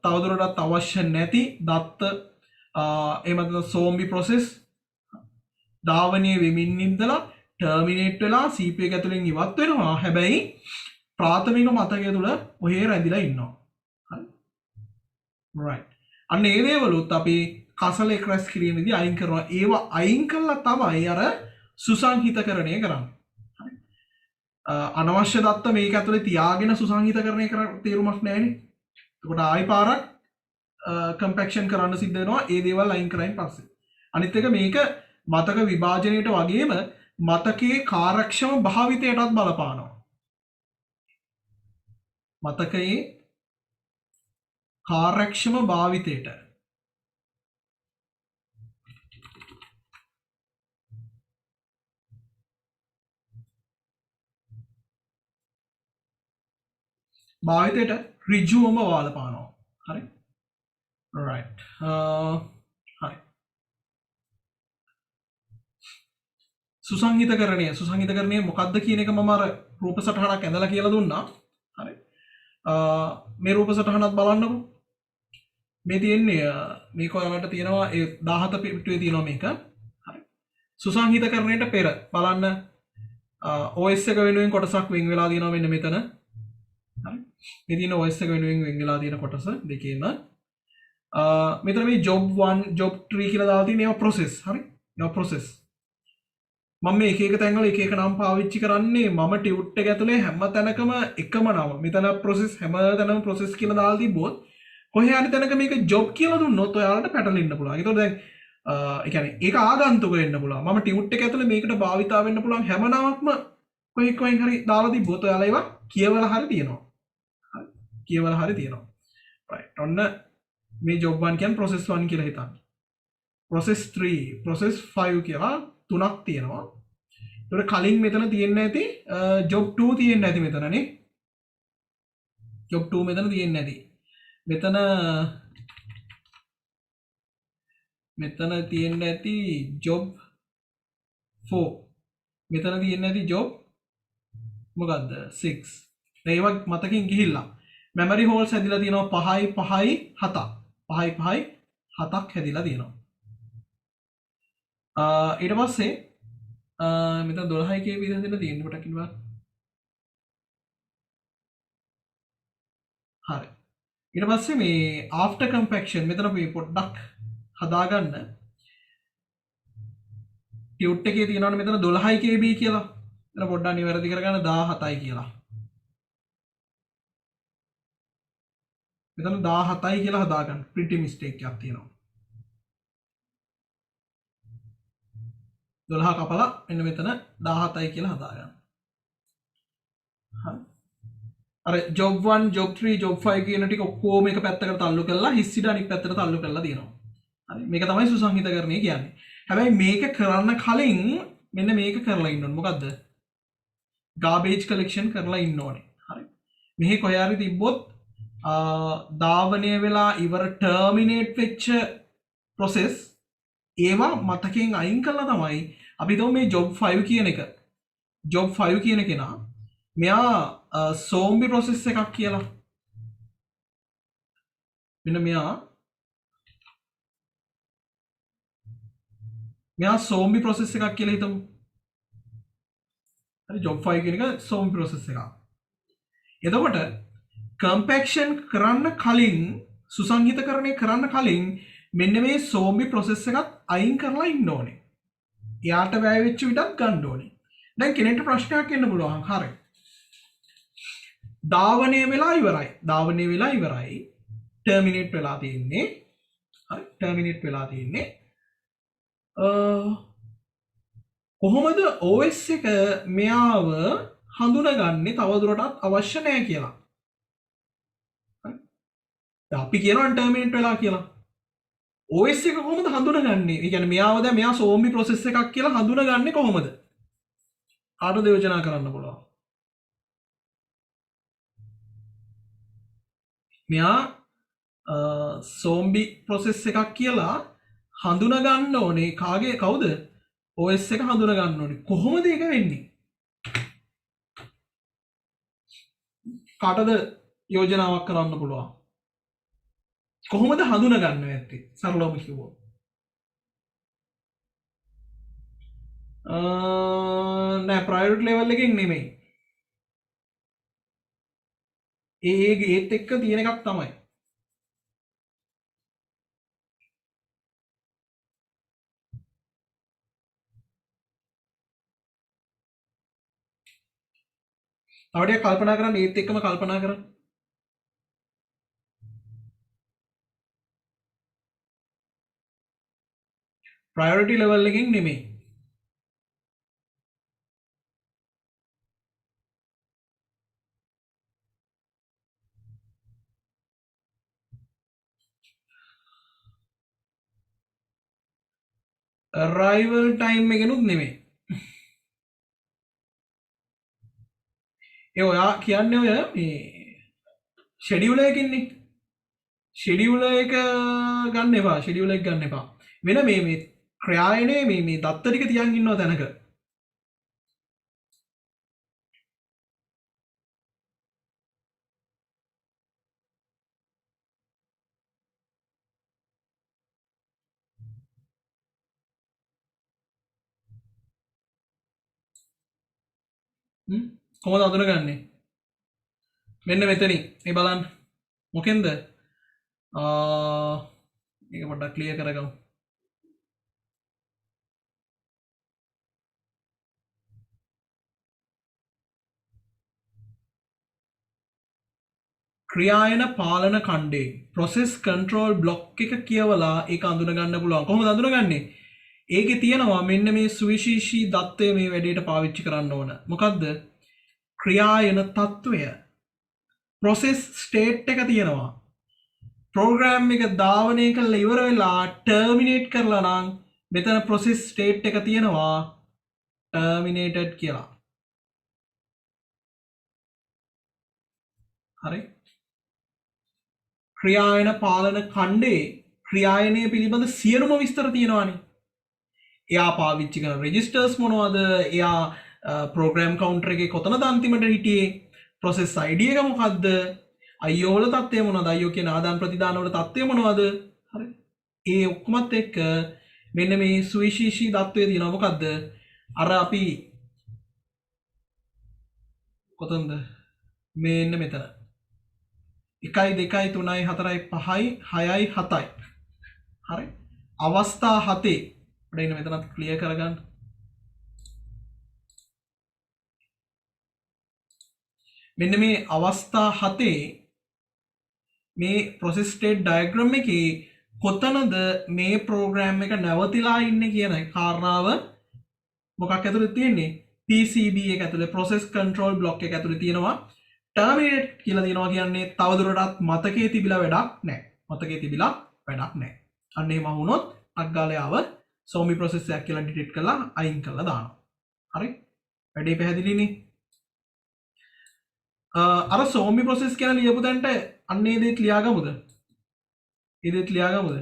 තවදුරටත් අවශ්‍ය නැති දත්ත එහෙම නැත්නම් සෝම්බි ප්‍රොසෙස් ධාවනීය වෙමින් ඉඳලා ටර්මිනේට් වෙලා CPU එක ඇතුලෙන් ඉවත් වෙනවා. හැබැයි ප්‍රාථමික මතකය තුල ඔහේ රැඳිලා ඉන්නවා. හරි. right. අන්න ඒ දේවලුත් අපි කසලෙක් රැස් කිරීමේදී අයින් කරනවා. ඒවා අයින් කළා තමයි අර සුසංහිතකරණය කරන්නේ. අනවශ්‍ය දත්ත මේක ඇතුලේ තියාගෙන සුසංහිතකරණය කරන්න තේරුමක් නැහැනේ. එතකොට ආයි පාරක් කම්පැක්ෂන් කරන්න සිද්ධ වෙනවා ඒ දේවල් අයින් කරයින් පස්සේ. අනිත් එක මේක මතක විභාජනයට වගේම මතකයේ කාර්යක්ෂම භාවිතයටත් බලපානවා. මතකයේ කාර්යක්ෂම භාවිතයට ඍජුවම බලපානවා. හරි. right. හරි. සුසංහිතකරණය මොකක්ද කියන එක මම අර රූප සටහනක් ඇඳලා කියලා දුන්නා. හරි. මේ රූප සටහනත් බලන්නකෝ. මේ තියෙන්නේ මේක ඔයාලට තියෙනවා ඒ 17 පිටුවේ තියෙනවා මේක. හරි. සුසංහිතකරණයට පෙර බලන්න OS එක වෙනුවෙන් කොටසක් වෙන් වෙලා තියෙනවා මෙන්න මෙතන. හරි. මේ තියෙන OS එක වෙනුවෙන් වෙන් වෙලා තියෙන කොටස දෙකේම මෙතන මේ job 1 job 3 කියලා දාලා තියෙන ඒවා process. හරි. ඒවා process. මම මේ එක එක තැන්වල එක එක නම් පාවිච්චි කරන්නේ මම ටියුට් එක ඇතුලේ හැම තැනකම එකම නම. මෙතන process හැම තැනම process කියලා දාලා තිබ්බොත් කොහේ හරි තැනක මේක job කියලා දුන්නොත් ඔයාලට පැටලෙන්න පුළුවන්. ඒතකොට දැන් ඒ කියන්නේ ඒක ආගන්තුක වෙන්න පුළුවන්. මම ටියුට් එක ඇතුලේ මේකට භාවිතා වෙන්න පුළුවන් හැම නමක්ම කොහෙන් හරි දාලා තිබ්බොත් ඔයාලා ඒවා කියවලා හරි තියෙනවා. හරි. කියවලා හරි තියෙනවා. right. ඔන්න මේ job 1 කියන්නේ process 1 කියලා හිතන්න. process 3, process 5 කියලා තුනක් තියෙනවා. ඒතකොට කලින් මෙතන තියෙන්න ඇති job 2 තියෙන්න ඇති මෙතනනේ. job 2 මෙතන තියෙන්න ඇති. මෙතන තියෙන්න ඇති job 4. මෙතන තියෙන්න ඇති job මොකද්ද 6. දැන් ඒවා මතකින් ගිහිල්ලා memory holes හැදිලා තියෙනවා 5යි 5යි 7ක්. 5යි 5යි 7ක් හැදිලා තියෙනවා. ඊට පස්සේ මෙතන 12යි KB හැදිලා තියෙන කොට කිව්වා. හරි. ඊට පස්සේ මේ after compaction මෙතන මේ පොඩ්ඩක් හදාගන්න ටියුට් එකේ තියෙනවනේ මෙතන 12යි KB කියලා. එතන පොඩ්ඩක් නිවැරදි කරගන්න 17යි කියලා. මෙතන 17යි කියලා හදාගන්න. printing mistake එකක් තියෙනවා. 12 කපලා මෙන්න මෙතන 17යි කියලා හදාගන්න. හරි. අර job 1, job 3, job 5 කියන ටික ඔක්කොම එක පැත්තකට තල්ලු කරලා හිස්සිට අනිත් පැත්තට තල්ලු කරලා තියෙනවා. හරි. මේක තමයි සුසංහිතකරණය කියන්නේ. හැබැයි මේක කරන්න කලින් මෙන්න මේක කරලා ඉන්න ඕනේ. මොකද්ද? garbage collection කරලා ඉන්න ඕනේ. හරි. මෙහි කොහේ හරි තිබ්බොත් ධාවනය වෙලා ඉවර terminate වෙච්ච process ඒවා මතකයෙන් අයින් කළා තමයි අපි හිතමු මේ job 5 කියන එක. job 5 කියන කෙනා මෙයා zombie process එකක් කියලා. මෙන්න මෙයා zombie process එකක් කියලා හිතමු. හරි job 5 කියන එක zombie process එකක්. එතකොට compaction කරන්න කලින් සුසංහිතකරණය කරන්න කලින් මෙන්න මේ zombie process එකත් අයින් කරලා ඉන්න ඕනේ. එයාට වැය වෙච්ච විටත් ගන්න ඕනේ. දැන් කෙනෙක්ට ප්‍රශ්නයක් එන්න පුළුවන්. හරි. ධාවනය වෙලා ඉවරයි. ධාවනය වෙලා ඉවරයි. ටර්මිනේට් වෙලා තියෙන්නේ. හරි. ටර්මිනේට් වෙලා තියෙන්නේ. කොහොමද OS එක මෙයාව හඳුනගන්නේ තවදුරටත් අවශ්‍ය නැහැ කියලා. හරි. අපි කියනවා ටර්මිනේට් වෙලා කියලා. OS එක කොහොමද හඳුනගන්නේ? ඒ කියන්නේ මෙයාව දැන් මෙයා zombie process එකක් කියලා හඳුනගන්නේ කොහොමද? කාටද යෝජනා කරන්න පුළුවන්? මෙයා zombie process එකක් කියලා හඳුනගන්න ඕනේ කාගේ කවුද? OS එක හඳුනගන්න ඕනේ. කොහොමද ඒක වෙන්නේ? කාටද යෝජනාවක් කරන්න පුළුවන්? කොහොමද හඳුනගන්නේ ඇත්තේ? සරලවම කිව්වොත්. නෑ ප්‍රයොරිටි ලෙවල් එකකින් නෙමෙයි. ඒත් එක්ක තියෙන එකක් තමයි. තවටියක් කල්පනා කරන්න ඒත් එක්කම කල්පනා කරන්න. ප්‍රයොරිටි ලෙවල් එකකින් නෙමෙයි. arrival time එකනුත් නෙමෙයි. ඒ ඔයා කියන්නේ ඔය මේ ෂෙඩියුලර් එකකින්නේ. ෂෙඩියුලර් එක ගන්න එපා. ෂෙඩියුලර් එක ගන්න එපා. වෙන මේ ක්‍රියායනේ මේ දත්ත ටික තියන් ඉන්නවා තැනක. කොහොමද හඳුනගන්නේ? මෙන්න මෙතනින්. මේ බලන්න. මොකෙන්ද? මේක පොඩ්ඩක් ක්ලියර් කරගමු. ක්‍රියායන පාලන කණ්ඩේ process control block එක කියවලා ඒක අඳුනගන්න පුළුවන්. කොහොමද අඳුනගන්නේ? ඒකේ තියෙනවා මෙන්න මේ සුවිශේෂී දත්තය මේ වැඩේට පාවිච්චි කරන්න ඕන. මොකද්ද? ක්‍රියායන තත්වය. process state එක තියෙනවා. program එක ධාවනය කරලා ඉවර වෙලා terminate කරලා නම් මෙතන process state එක තියෙනවා terminated කියලා. හරි. ක්‍රියායන පාලන කණ්ඩේ ක්‍රියායනය පිළිබඳ සියලුම විස්තර තියෙනවානේ. එයා පාවිච්චි කරන රෙජිස්ටර්ස් මොනවද? එයා ප්‍රෝග්‍රෑම් කවුන්ටර් එකේ කොතනද අන්තිමට හිටියේ? process ID එක මොකද්ද? IO වල තත්ත්වය මොනවද? IO කියන ආදාන ප්‍රතිදාන වල තත්ත්වය මොනවද? හරි. ඒ ඔක්කොමත් එක්ක මෙන්න මේ සුවිශේෂී தත්ත්වය තියෙනවා. මොකද්ද? අර අපි කොතනද? මෙන්න මෙතන. 1 2 3 4 5 6 7යි. හරි. අවස්ථා 7 අපිට ඉන්න මෙතනත් ක්ලියර් කරගන්න. මෙන්න මේ අවස්ථා 7 මේ process state diagram එකේ කොතනද මේ program එක නැවතිලා ඉන්නේ කියන කාරණාව මොකක් ඇතුළේ තියෙන්නේ? PCB එක ඇතුළේ process control block එක ඇතුළේ තියෙනවා. terminate කියලා තියෙනවා කියන්නේ තවදුරටත් මතකයේ තිබිලා වැඩක් නැහැ. මතකයේ තිබිලා වැඩක් නැහැ. අන්න එහෙම වුණොත් අග්ගාලයාව zombie process එකක් කියලා ඩිටෙක්ට් කරලා අයින් කරලා දානවා. හරි? වැඩේ පැහැදිලිනේ? අර zombie process කියලා ලියපු තැනට අන්නේ දේත් ලියාගමුද? ඒ දේත් ලියාගමුද?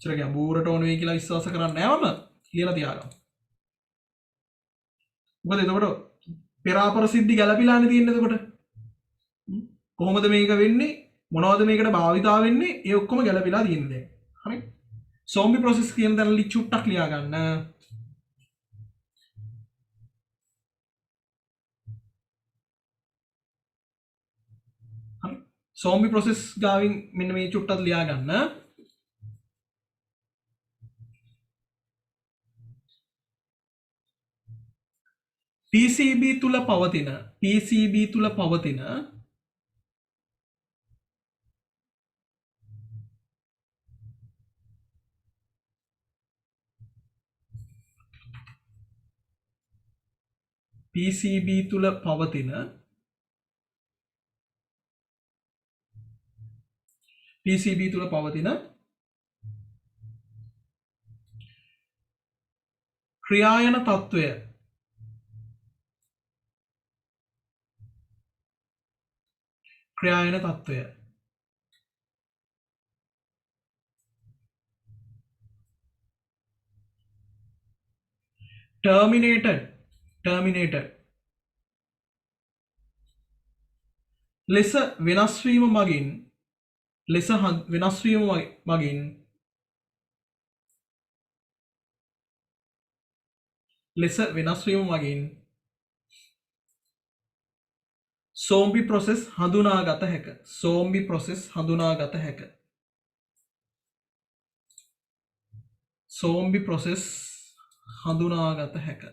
චර ගියා බූරට ඕන වෙයි කියලා විශ්වාස කරන්නේ නැහැ මම. කියලා තියාගමු. මොකද එතකොට පෙරාපර සිද්ධි ගැලපිලානේ තියෙන්නේ එතකොට. කොහොමද මේක වෙන්නේ? මොනවද මේකට භාවිතා වෙන්නේ? ඒ ඔක්කොම ගැලපිලා තියෙන්නේ දැන්. හරි? zombie process කියන තැන චුට්ටක් ලියා ගන්න. සෝම්බි ප්‍රොසෙස් ගාවින් මෙන්න මේ චුට්ටත් ලියා ගන්න. PCB තුල පවතින PCB තුල පවතින PCB තුල පවතින PCB තුල පවතින ක්‍රියායන තත්වය ක්‍රියායන තත්වය terminated ලෙස වෙනස් වීම මගින් ලෙස වෙනස් වීම මගින් ලෙස වෙනස් වීම මගින් සෝම්බි ප්‍රොසෙස් හඳුනාගත හැක. සෝම්බි ප්‍රොසෙස් හඳුනාගත හැක. සෝම්බි ප්‍රොසෙස් හඳුනාගත හැක.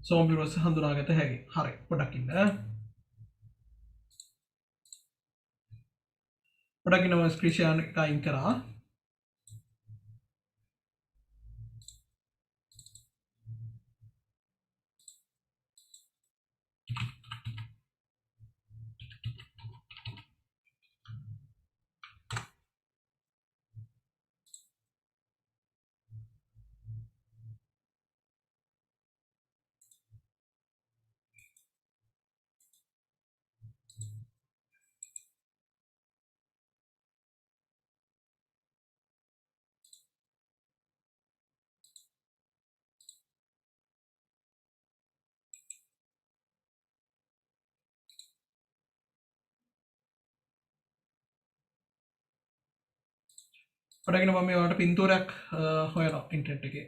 සෝම්බි ප්‍රොසෙස් හඳුනාගත හැකි. හරි. පොඩක් ඉන්න. පොඩක් ඉන්න මම ස්ක්‍රීන් ෂෙයාර් එක අයින් කරා. පොඩක් ඉන්න මම මේ ඔයාලට පින්තූරයක් හොයනවා ඉන්ටර්නෙට් එකේ.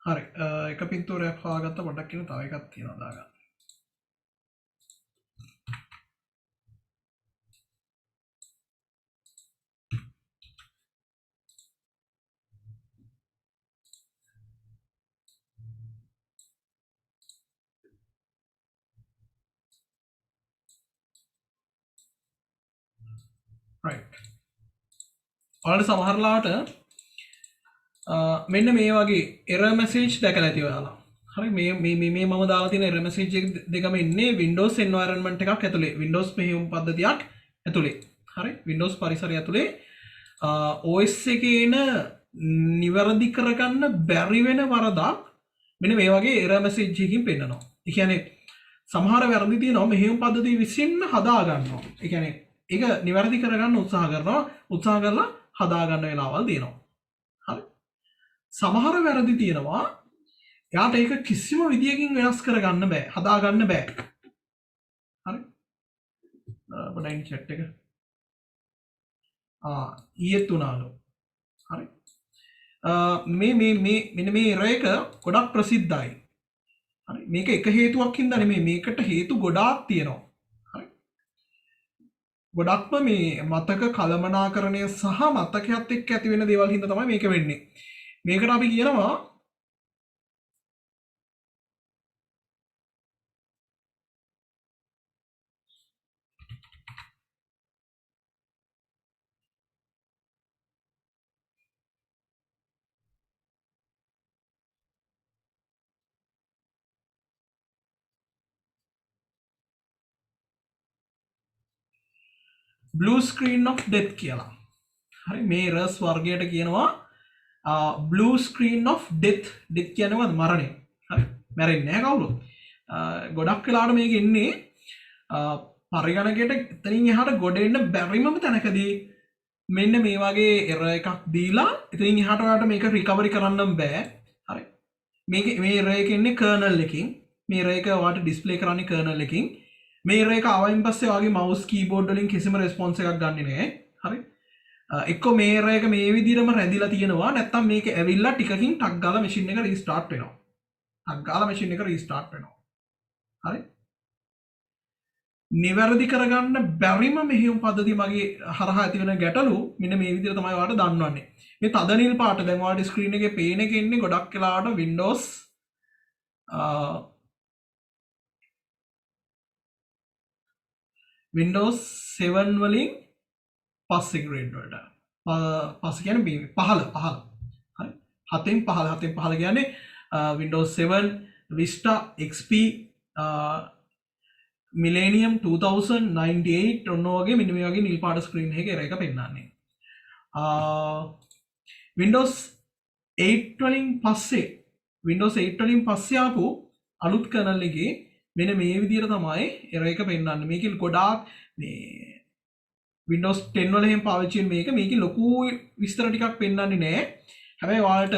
හරි. එක පින්තූරයක් හොයාගත්ත. පොඩ්ඩක් ඉන්න තව එකක් තියෙනවා දාගන්න. right ඔයාලට සමහරලාට මෙන්න මේ වගේ error message දැකලා ඇති ඔයාලා හරි මේ මම දාලා තියෙන error message දෙකම ඉන්නේ Windows environment එකක් ඇතුලේ Windows මෙහෙයුම් පද්ධතියක් ඇතුලේ හරි Windows පරිසරය ඇතුලේ OS එකේ එන නිවැරදි කරගන්න බැරි වෙන වරදක් මෙන්න මේ වගේ error message එකකින් පෙන්නනවා. ඒ කියන්නේ සමහර වැරදි තියෙනවා මෙහෙයුම් පද්ධතිය විසින්ම හදා ගන්නවා. ඒ කියන්නේ ඒක නිවැරදි කරගන්න උත්සාහ කරලා හදා ගන්න වෙලාවල් තියෙනවා. හරි. සමහර වැරදි තියෙනවා එයාට ඒක කිසිම විදියකින් වෙනස් කරගන්න බෑ. හදා ගන්න බෑ. හරි. පොඩ්ඩක් chat එක. ඊයේත් උනාලු. හරි. මෙන්න මේ error එක ගොඩක් ප්‍රසිද්ධයි. හරි. මේක එක හේතුවක් හින්දා නෙමෙයි මේකට හේතු ගොඩාක් තියෙනවා. හරි. ගොඩක්ම මේ මතක කළමනාකරණය සහ මතකයත් එක්ක ඇති වෙන දේවල් හින්දා තමයි මේක වෙන්නේ. මේකට අපි කියනවා blue screen of death කියලා. හරි මේ errors වර්ගයට කියනවා blue screen of death කියන්නේ මොකද්ද මරණය. හරි මැරෙන්නේ නැහැ කවුරුත්. ගොඩක් වෙලාවට මේක ඉන්නේ පරිගණකයට එතනින් එහාට ගොඩ එන්න බැරිමම තැනකදී මෙන්න මේ වගේ error එකක් දීලා එතනින් එහාට ඔයාලට මේක recovery කරන්න බෑ. හරි මේ error එක ඉන්නේ kernel එකකින් මේ error එක ඔයාලට display කරන්නේ kernel එකකින් මේ error එක ආවයින් පස්සේ ඔයාගේ mouse keyboard වලින් කිසිම response එකක් ගන්නෙ නැහැ. හරි එක්ක මේ error එක මේ විදිහටම රැඳිලා තියෙනවා නැත්නම් මේක ඇවිල්ලා ටිකකින් ටක් ගාලා machine එක restart වෙනවා. ටක් ගාලා machine එක restart වෙනවා. හරි නිවැරදි කරගන්න බැරිම මෙහෙයුම් පද්ධතිය මගේ හරහා ඇති වෙන ගැටලු මෙන්න මේ විදිහට තමයි ඔයාලට දන්වන්නේ. මේ තද නිල් පාට දැන් ඔයාලට ස්ක්‍රීන් එකේ පේන එක ඉන්නේ ගොඩක් වෙලාවට Windows 7 වලින් පස්සේ ග්‍රේඩ් වලට. පස්සේ කියන්නේ 15. හරි. 7න් 15 කියන්නේ Windows 7 Vista XP Millennium 2098 ඔන්න වගේ මෙන්න මේ වගේ නිල් පාට ස්ක්‍රීන් එකක error එක පෙන්නන්නේ. Windows 8 වලින් පස්සේ ආපු අලුත් kernel එකේ මෙන්න මේ විදිහට තමයි error එක පෙන්නන්නේ. මේකේ ගොඩාක් මේ Windows 10 වල එහෙම පාවිච්චි වෙන මේකේ ලොකු විස්තර ටිකක් පෙන්නන්නේ නැහැ. හැබැයි ඔයාලට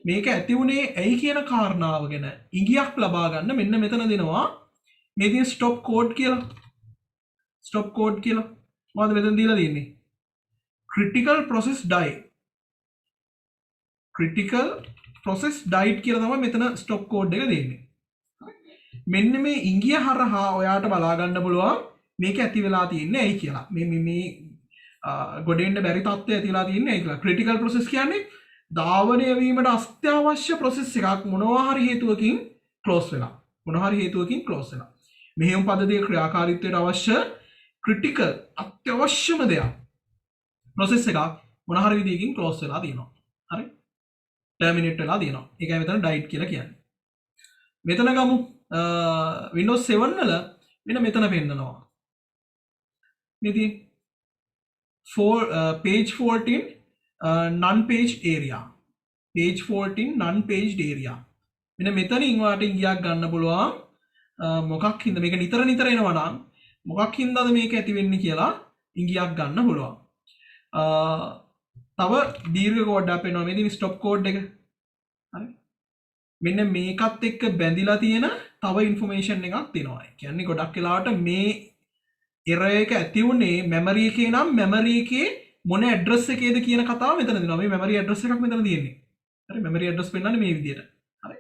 මේක ඇති වුණේ ඇයි කියන කාරණාව ගැන ඉඟියක් ලබා ගන්න මෙන්න මෙතන දෙනවා. මේ තියෙන stop code කියලා මොකද මෙතන දීලා තියෙන්නේ critical process died කියලා තමයි මෙතන stop code එක දෙන්නේ. මෙන්න මේ ඉංගිය හරහා ඔයාට බලා ගන්න පුළුවන් මේක ඇති වෙලා තියෙන්නේ ඇයි කියලා. මේ ගොඩෙන්න බැරි තත්ත්වය ඇති වෙලා තියෙන්නේ ඇයි කියලා. critical process කියන්නේ ධාවනය වීමට අත්‍යවශ්‍ය process එකක් මොනවා හරි හේතුවකින් close වෙලා. මෙහෙයුම් පද්ධතියේ ක්‍රියාකාරීත්වයට අවශ්‍ය ක්‍රිටිකල් අත්‍යවශ්‍යම දෙයක් process එකක් මොන හරි විදියකින් close වෙලා තියෙනවා. හරි? terminate වෙලා තියෙනවා. ඒකයි මෙතන died කියලා කියන්නේ. මෙතන ගමු Windows 7 වල මෙතන පෙන්නනවා. මේ තියෙන page 14 non-page area. page 14 non-paged area. මෙන්න මෙතනින් ඔයාලට ඉඟියක් ගන්න පුළුවන්. මොකක් හින්දා මේක නිතර එනවා නම් මොකක් හින්දාද මේක ඇති වෙන්නේ කියලා ඉඟියක් ගන්න පුළුවන්. තව දීර්ඝ කෝඩයක් වෙනවා මේ තියෙන ස්ටොප් කෝඩ් එක. හරි. මෙන්න මේකත් එක්ක බැඳිලා තියෙන තව ඉන්ෆර්මේෂන් එකක් තියෙනවා. ඒ කියන්නේ ගොඩක් වෙලාවට මේ error එක ඇති උනේ memory එකේ නම් memory එකේ මොන address එකේද කියන කතාව මෙතන දෙනවා. මේ memory address එකක් මෙතන තියෙන්නේ. හරි memory address පෙන්නන්නේ මේ විදිහට. හරි.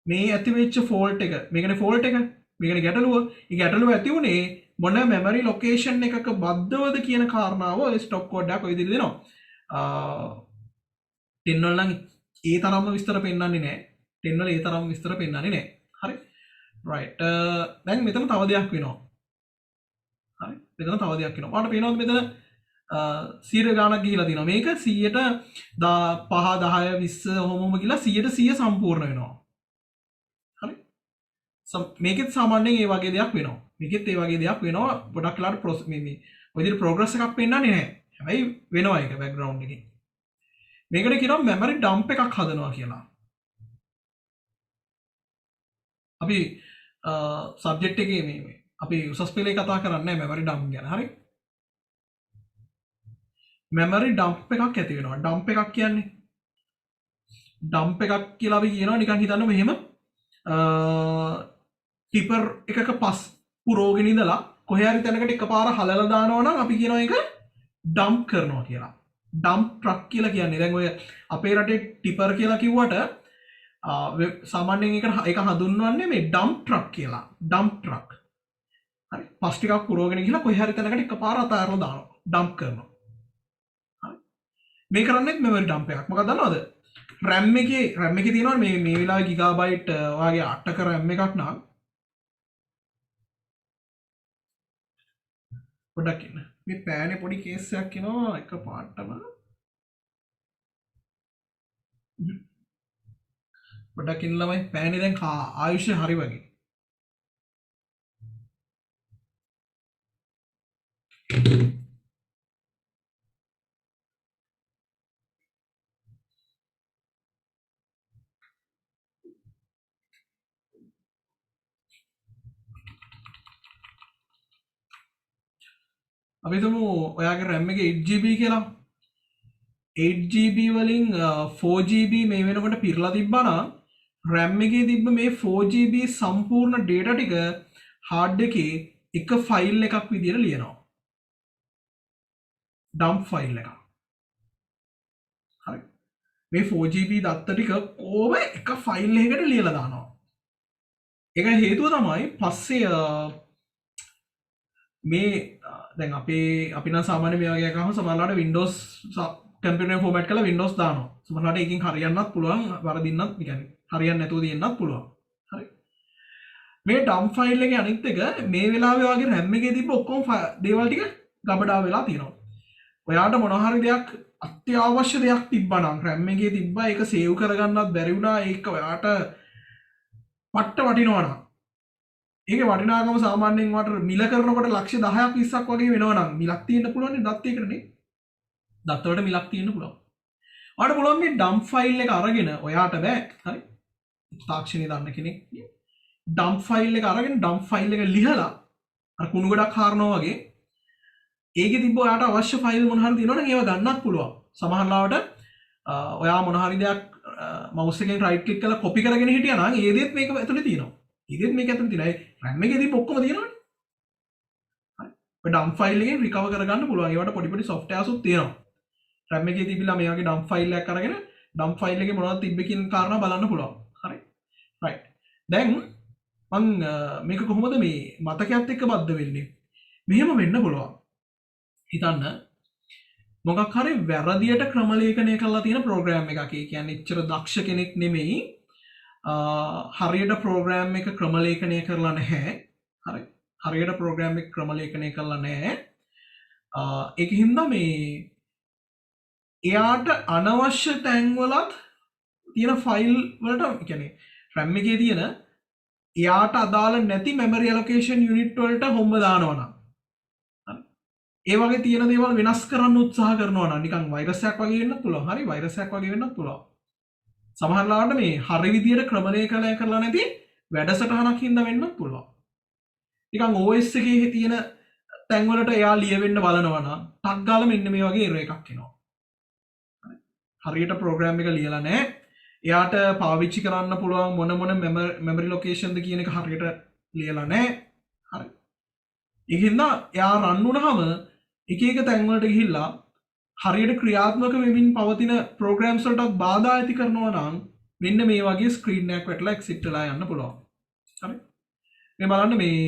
මේ ඇති වෙච්ච ෆෝල්ට් එක මේකනේ ෆෝල්ට් එක මේකනේ ගැටලුව. මේ ගැටලුව ඇති උනේ මොන මෙමරි ලොකේෂන් එකක බද්ධවද කියන කාරණාව ඔය ස්ටොප් කෝඩ් එකක් ඔය විදිහට දෙනවා. 10 වල නම් ඒ තරම්ම විස්තර පෙන්නන්නේ නැහැ. 10 වල ඒ තරම්ම විස්තර පෙන්නන්නේ නැහැ. හරි. right. දැන් මෙතන තව දෙයක් වෙනවා. හරි. මෙතන තව දෙයක් එනවා. ඔයාලට පේනවද මෙතන 100 ගාණක් ගිහිලා තියෙනවා. මේක 100ට 5 10 20 ඔහොමම ගිහිලා 100ට 100 සම්පූර්ණ වෙනවා. හරි? මේකෙත් සාමාන්‍යයෙන් ඒ වගේ දෙයක් වෙනවා. මේකෙත් ඒ වගේ දෙයක් වෙනවා. ගොඩක් වෙලාවට මේ ඔය විදිහට ප්‍රෝග්‍රස් එකක් පෙන්නන්නේ නැහැ. හැබැයි වෙනවා ඒක බෑග්ග්‍රවුන්ඩ් එකේ. මේකට කියනවා මෙමරි ඩම්ප් එකක් හදනවා කියලා. අපි සබ්ජෙක්ට් එකේ මේ අපි උසස් පෙළේ කතා කරන්නේ මෙමරි ඩම්ප් ගැන. හරි? මෙමරි ඩම්ප් එකක් ඇති වෙනවා. ඩම්ප් එකක් කියන්නේ ඩම්ප් එකක් කියලා අපි කියනවා නිකන් හිතන්න මෙහෙම ටිපර් එකක පස් පුරෝගෙන ඉඳලා කොහේ හරි තැනකට එකපාර හලලා දානවා නම් අපි කියනවා ඒක ඩම්ප් කරනවා කියලා. ඩම්ප් ට්‍රක් කියලා කියන්නේ. දැන් ඔය අපේ රටේ ටිපර් කියලා කිව්වට සාමාන්‍යයෙන් ඒක හඳුන්වන්නේ මේ ඩම්ප් ට්‍රක් කියලා. Dump truck. හරි. පස් ටිකක් පුරෝගෙන ගිහලා කොහේ හරි තැනකට එකපාර අතාරලා දානවා. ඩම්ප් කරනවා. හරි. මේ කරන්නේ මෙමරි ඩම්ප් එකක්. මොකක්ද දන්නවද? RAM එකේ තියෙනවා මේ වෙලාවේ ගිගාබයිට් වගේ 8ක RAM එකක් නම් පොඩ්ඩක් ඉන්න. මේ පෑනේ පොඩි කේස් එකක් එනවා එක පාටම. පොඩ්ඩක් ඉන්න ළමයි පෑනේ දැන් ආයුෂ හරි වගේ. අපි තුමු ඔයාගේ RAM එක 8GB කියලා 8GB වලින් 4GB මේ වෙනකොට පිරලා තිබ්බා නම් RAM එකේ තිබ්බ මේ 4GB සම්පූර්ණ data ටික hard එකේ එක ෆයිල් එකක් විදියට ලියනවා. dump ෆයිල් එකක්. හරි. මේ 4GB දත්ත ටික කොහොම එක ෆයිල් එකකට ලියලා දානවා. ඒක හේතුව තමයි පස්සේ මේ දැන් අපි නම් සාමාන්‍ය මේ වගේ එකම සමහරවිට Windows කම්පියුටර් ෆෝමැට් කරලා Windows දානවා. සමහරවිට එකකින් හරියන්නත් පුළුවන්, වරදින්නත් කියන්නේ හරියන්නේ නැතුව තියෙන්නත් පුළුවන්. හරි. මේ dump ෆයිල් එකේ අනිත් එක මේ වෙලාවේ වගේ RAM එකේ තිබ්බ ඔක්කොම දේවල් ටික ගබඩා වෙලා තියෙනවා. ඔයාට මොන හරි දෙයක් අත්‍යවශ්‍ය දෙයක් තිබ්බා නම් RAM එකේ තිබ්බා ඒක සේව් කරගන්නත් බැරි වුණා. ඒක ඔයාට පට්ට වටිනවා නම් ඒක වටිනාකම සාමාන්‍යයෙන් වට මිල කරනකොට ලක්ෂ 10ක් 20ක් වගේ වෙනවා නම් මිලක් තියෙන්න පුළුවන් නේ දත් එකනේ. දත් වලට මිලක් තියෙන්න පුළුවන්. ඔයාලට පුළුවන් මේ dump ෆයිල් එක අරගෙන ඔයාට බෑ. හරි. තාක්ෂණය දන්න කෙනෙක් dump ෆයිල් එක අරගෙන dump ෆයිල් එක ලිහලා අර කුණු ගොඩක් හරනවා වගේ ඒකේ තිබ්බ ඔයාට අවශ්‍ය ෆයිල් මොන හරි තියෙනවනම් ඒව ගන්නත් පුළුවන්. සමහර ලාවට ඔයා මොන හරි දෙයක් මවුස් එකෙන් රයිට් ක්ලික් කරලා කොපි කරගෙන හිටියා නම් ඒ දෙත් මේක ඇතුලේ තියෙනවා. ඒකෙත් මේක ඇතුලේ තියෙනවා. RAM එකේ තිබ්බ ඔක්කොම තියෙනවනේ. හරි. ඔය dump ෆයිල් එකෙන් රිකවර් කරගන්න පුළුවන්. ඒවට පොඩි පොඩි softwares උත් තියෙනවා. RAM එකේ තිබිලා මේ වගේ dump ෆයිල් එකක් අරගෙන dump ෆයිල් එකේ මොනවද තිබ්බේ කියන කාරණා බලන්න පුළුවන්. හරි. right. දැන් මම මේක කොහොමද මේ මතකයත් එක්ක බද්ධ වෙන්නේ? මෙහෙම වෙන්න පුළුවන්. හිතන්න මොකක් හරි වැරදියට ක්‍රමලේඛනය කරලා තියෙන ප්‍රෝග්‍රෑම් එකක්. ඒ කියන්නේ එච්චර දක්ෂ කෙනෙක් නෙමෙයි. හරියට ප්‍රෝග්‍රෑම් එක ක්‍රමලේඛනය කරලා නැහැ. හරි. හරියට ප්‍රෝග්‍රෑම් එක ක්‍රමලේඛනය කරලා නැහැ. ඒකින්ද මේ එයාට අනවශ්‍ය තැන්වලත් තියෙන ෆයිල් වලට කියන්නේ RAM එකේ තියෙන එයාට අදාළ නැති memory allocation unit වලට හොම්බ දානවා නම් ඒ වගේ තියෙන දේවල් වෙනස් කරන්න උත්සාහ කරනවා නම් නිකන් වෛරස් එකක් වගේ වෙන්නත් පුළුවන්. හරි වෛරස් එකක් වගේ වෙන්නත් පුළුවන්. සමහර ලාවට මේ හරි විදියට ක්‍රමලේඛනය කරලා නැති වැඩසටහනක් හින්දා වෙන්නත් පුළුවන්. නිකන් OS එකේ තියෙන තැන් වලට එයා ලියවෙන්න බලනවා නම් ටක් ගාලා මෙන්න මේ වගේ error එකක් එනවා. හරියට ප්‍රෝග්‍රෑම් එක ලියලා නැහැ. එයාට පාවිච්චි කරන්න පුළුවන් මොන memory location ද කියන එක හරියට ලියලා නැහැ. හරි. ඒකින්ද එයා රන් වුණාම එක එක තැන් වලට ගිහිල්ලා හරියට ක්‍රියාත්මක වෙමින් පවතින ප්‍රෝග්‍රෑම්ස් වලට බාධා ඇති කරනවා නම් මෙන්න මේ වගේ ස්ක්‍රීන් එකක් වැටලා එක්සිට් වෙලා යන්න පුළුවන්. හරි. මේ බලන්න මේ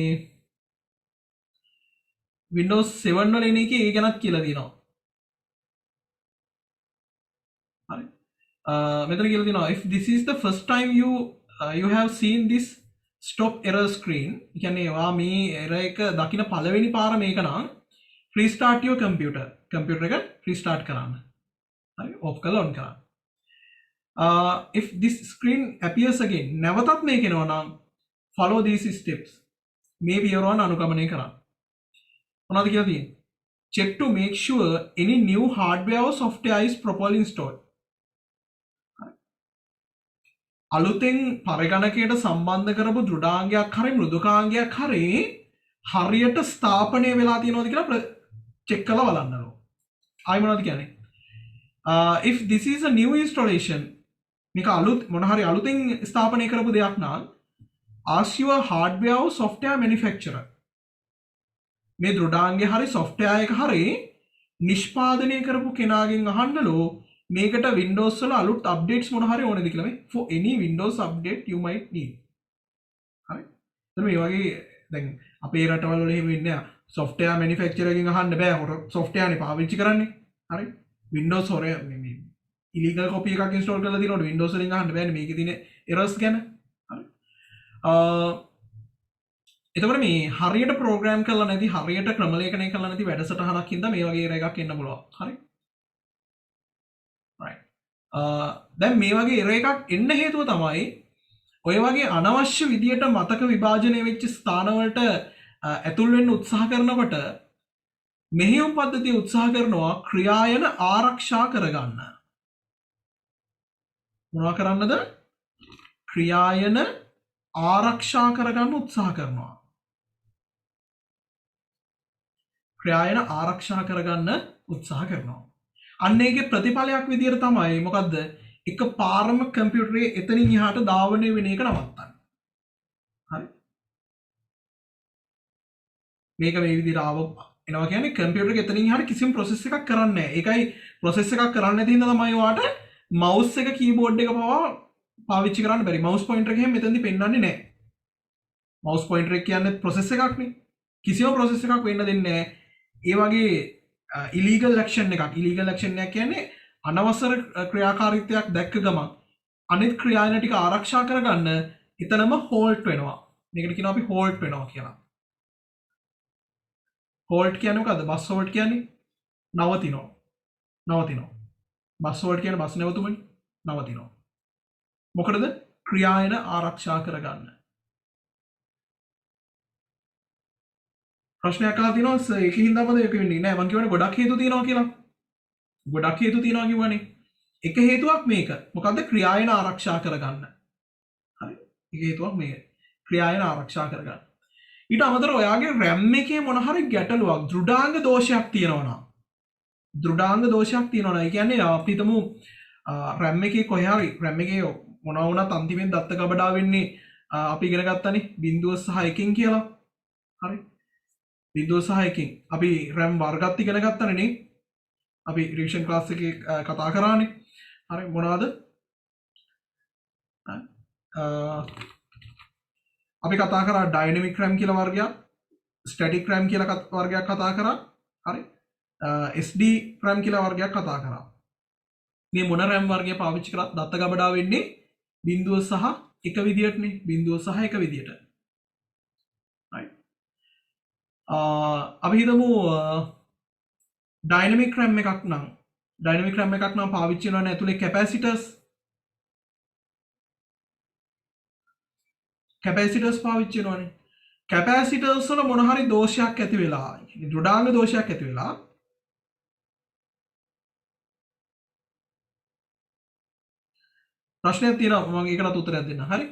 Windows 7 වල එන එකේ ඒ ගැනත් කියලා තියෙනවා. මෙතන කියලා තියෙනවා if this is the first time you have seen this stop error screen කියන්නේ ඔයා මේ error එක දකින පළවෙනි පාර මේක නම් restart your computer එක restart කරන්න. හරි off කරලා on කරන්න. If this screen appears again නැවතත් මේක එනවා නම් follow these steps මේ විවරණ අනුගමනය කරන්න. මොනවද කියලා තියෙන්නේ? Check to make sure any new hardware or software is properly installed. අලුතෙන් පරිගණකයට සම්බන්ධ කරපු දෘඩාංගයක් හරි මෘදුකාංගයක් හරි හරියට ස්ථාපනය වෙලා තියෙනවද කියලා චෙක් කරලා බලන්න ඕන. ආයි මොනවද කියන්නේ? If this is a new installation මේක අලුත් මොන හරි අලුතෙන් ස්ථාපනය කරපු දෙයක් නම් ask your hardware or software manufacturer මේ දෘඩාංගය හරි software එක හරි නිෂ්පාදනය කරපු කෙනාගෙන් අහන්නලෝ මේකට Windows වල අලුත් updates මොන හරි ඕනේද කියලා මේ for any Windows update you might need. හරි. එතන මේ වගේ දැන් අපේ රටවල් වල එහෙම වෙන්නේ නැහැ. software manufacturer එකෙන් අහන්න බෑ. හොර software නේ පාවිච්චි කරන්නේ. හරි. Windows හොර මේ illegal copy එකක් install කරලා දිනනකොට Windows වලින් අහන්න බෑනේ මේකේ තියෙන errors ගැන. හරි. එතකොට මේ හරියට ප්‍රෝග්‍රෑම් කරලා නැති හරියට ක්‍රමලේඛනය කරලා නැති වැඩසටහනක් හින්දා මේ වගේ error එකක් එන්න පුළුවන්. හරි. right. දැන් මේ වගේ error එකක් එන්න හේතුව තමයි ඔය වගේ අනවශ්‍ය විදියට මතක විභාජනය වෙච්ච ස්ථානවලට ඇතුල් වෙන්න උත්සාහ කරනකොට මෙහෙයුම් පද්ධතිය උත්සාහ කරනවා ක්‍රියායන ආරක්ෂා කරගන්න. මොනවා කරන්නද? ක්‍රියායන ආරක්ෂා කරගන්න උත්සාහ කරනවා. ක්‍රියායන ආරක්ෂා කරගන්න උත්සාහ කරනවා. අන්න ඒකේ ප්‍රතිඵලයක් විදියට තමයි මොකද්ද? එක පාරම කම්පියුටරේ එතනින් එහාට ධාවනය වෙන එක නවත්තන්න. හරි. මේක මේ විදිහට ආව එනවා කියන්නේ කම්පියුටර් එක එතනින් එහාට කිසිම ප්‍රොසෙස් එකක් කරන්නේ නැහැ. ඒකයි ප්‍රොසෙස් එකක් කරන්නේ නැති හින්දා තමයි ඔයාට මවුස් එක කීබෝඩ් එක පවා පාවිච්චි කරන්න බැරි. මවුස් පොයින්ටර් එක එහෙම මෙතනදී පෙන්වන්නේ නැහැ. මවුස් පොයින්ටර් එක කියන්නේ ප්‍රොසෙස් එකක් නේ. කිසිම ප්‍රොසෙස් එකක් වෙන්න දෙන්නේ නැහැ. ඒ වගේ ඉලීගල් ඇක්ෂන් එකක්. ඉලීගල් ඇක්ෂන් එකක් කියන්නේ අනවසර ක්‍රියාකාරීත්වයක් දැක්ක ගමන් අනිත් ක්‍රියායන ටික ආරක්ෂා කරගන්න එතනම හෝල්ට් වෙනවා. මේකට කියනවා අපි හෝල්ට් වෙනවා කියලා. හෝල්ට් කියන්නේ මොකද්ද? බස් හෝල්ට් කියන්නේ නවතිනවා. නවතිනවා. බස් හෝල්ට් කියන්නේ බස් නැවතුමනේ. නවතිනවා. මොකටද? ක්‍රියායන ආරක්ෂා කරගන්න. ප්‍රශ්නයක් අහලා තිනවා ඒකින් තමයි ඒක වෙන්නේ නෑ. මම කියවනේ ගොඩක් හේතු තියෙනවා කියලා. ගොඩක් හේතු තියෙනවා කිව්වනේ. එක හේතුවක් මේක. මොකද්ද? ක්‍රියායන ආරක්ෂා කරගන්න. හරි. එක හේතුවක් මේක. ක්‍රියායන ආරක්ෂා කරගන්න. ඊට අමතරව ඔයාගේ RAM එකේ මොන හරි ගැටලුවක් දෘඩාංග දෝෂයක් තියෙනවා නම් දෘඩාංග දෝෂයක් තියෙනවා නම් ඒ කියන්නේ අපි හිතමු RAM එකේ කොහේ හරි RAM එකේ මොනවා වුණත් අන්තිමෙන් දත්ත ගබඩා වෙන්නේ අපි ඉගෙන ගත්තනේ 0 සහ 1කින් කියලා. හරි. 0 සහ 1කින් අපි RAM වර්ගත් ඉගෙන ගත්තනේ නේ. අපි රිවිෂන් ක්ලාස් එකේ කතා කරානේ. හරි මොනවාද? අපි කතා කරා ඩයිනමික් RAM කියලා වර්ගයක්, ස්ටැටික් RAM කියලා වර්ගයක් කතා කරා. හරි. SD RAM කියලා වර්ගයක් කතා කරා. මේ මොන RAM වර්ගය පාවිච්චි කරත් දත්ත ගබඩා වෙන්නේ 0 සහ 1 විදියටනේ. 0 සහ 1 විදියට. right. අපි හිතමු ඩයිනමික් RAM එකක් නම් පාවිච්චි කරනවා ඇතුලේ කැපැසිටර්ස් පාවිච්චි කරනවානේ. කැපැසිටර්ස් වල මොන හරි දෝෂයක් ඇති වෙලා, දෘඩාංග දෝෂයක් ඇති වෙලා ප්‍රශ්නයක් තියෙනවා මම ඒකට උත්තරයක් දෙන්න. හරි.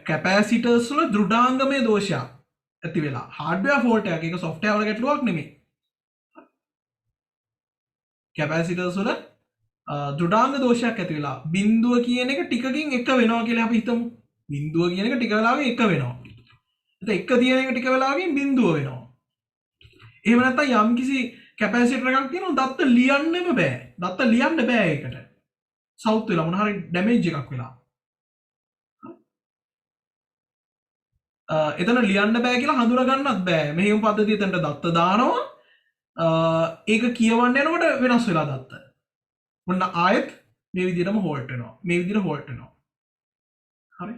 කැපැසිටර්ස් වල දෘඩාංගමය දෝෂයක් ඇති වෙලා හાર્ඩ්වෙයාර් ෆෝල්ට් එකක්. ඒක සොෆ්ට්වෙයාර් වල ගැටලුවක් නෙමෙයි. කැපැසිටර්ස් වල දෘඩාංග දෝෂයක් ඇති වෙලා බිඳුව කියන එක ටිකකින් එක වෙනවා කියලා අපි හිතමු. බිඳුව කියන එක ටික වෙලාවකින් එක වෙනවා. එතකොට එක තියෙන එක ටික වෙලාවකින් බිඳුව වෙනවා. එහෙම නැත්නම් යම්කිසි කැපැසිටර් එකක් තියෙනවා දත්ත ලියන්නෙම බෑ. දත්ත ලියන්න බෑ ඒකට. සවුත් වෙලා මොන හරි ඩැමේජ් එකක් වෙලා. එතන ලියන්න බෑ කියලා හඳුනා ගන්නත් බෑ. මෙහෙයුම් පද්ධතිය එතනට දත්ත දානවා. ඒක කියවන්න යනකොට වෙනස් වෙලා දත්ත. මොන්න ආයෙත් මේ විදිහටම හෝල්ට් වෙනවා. මේ විදිහට හෝල්ට් වෙනවා. හරි.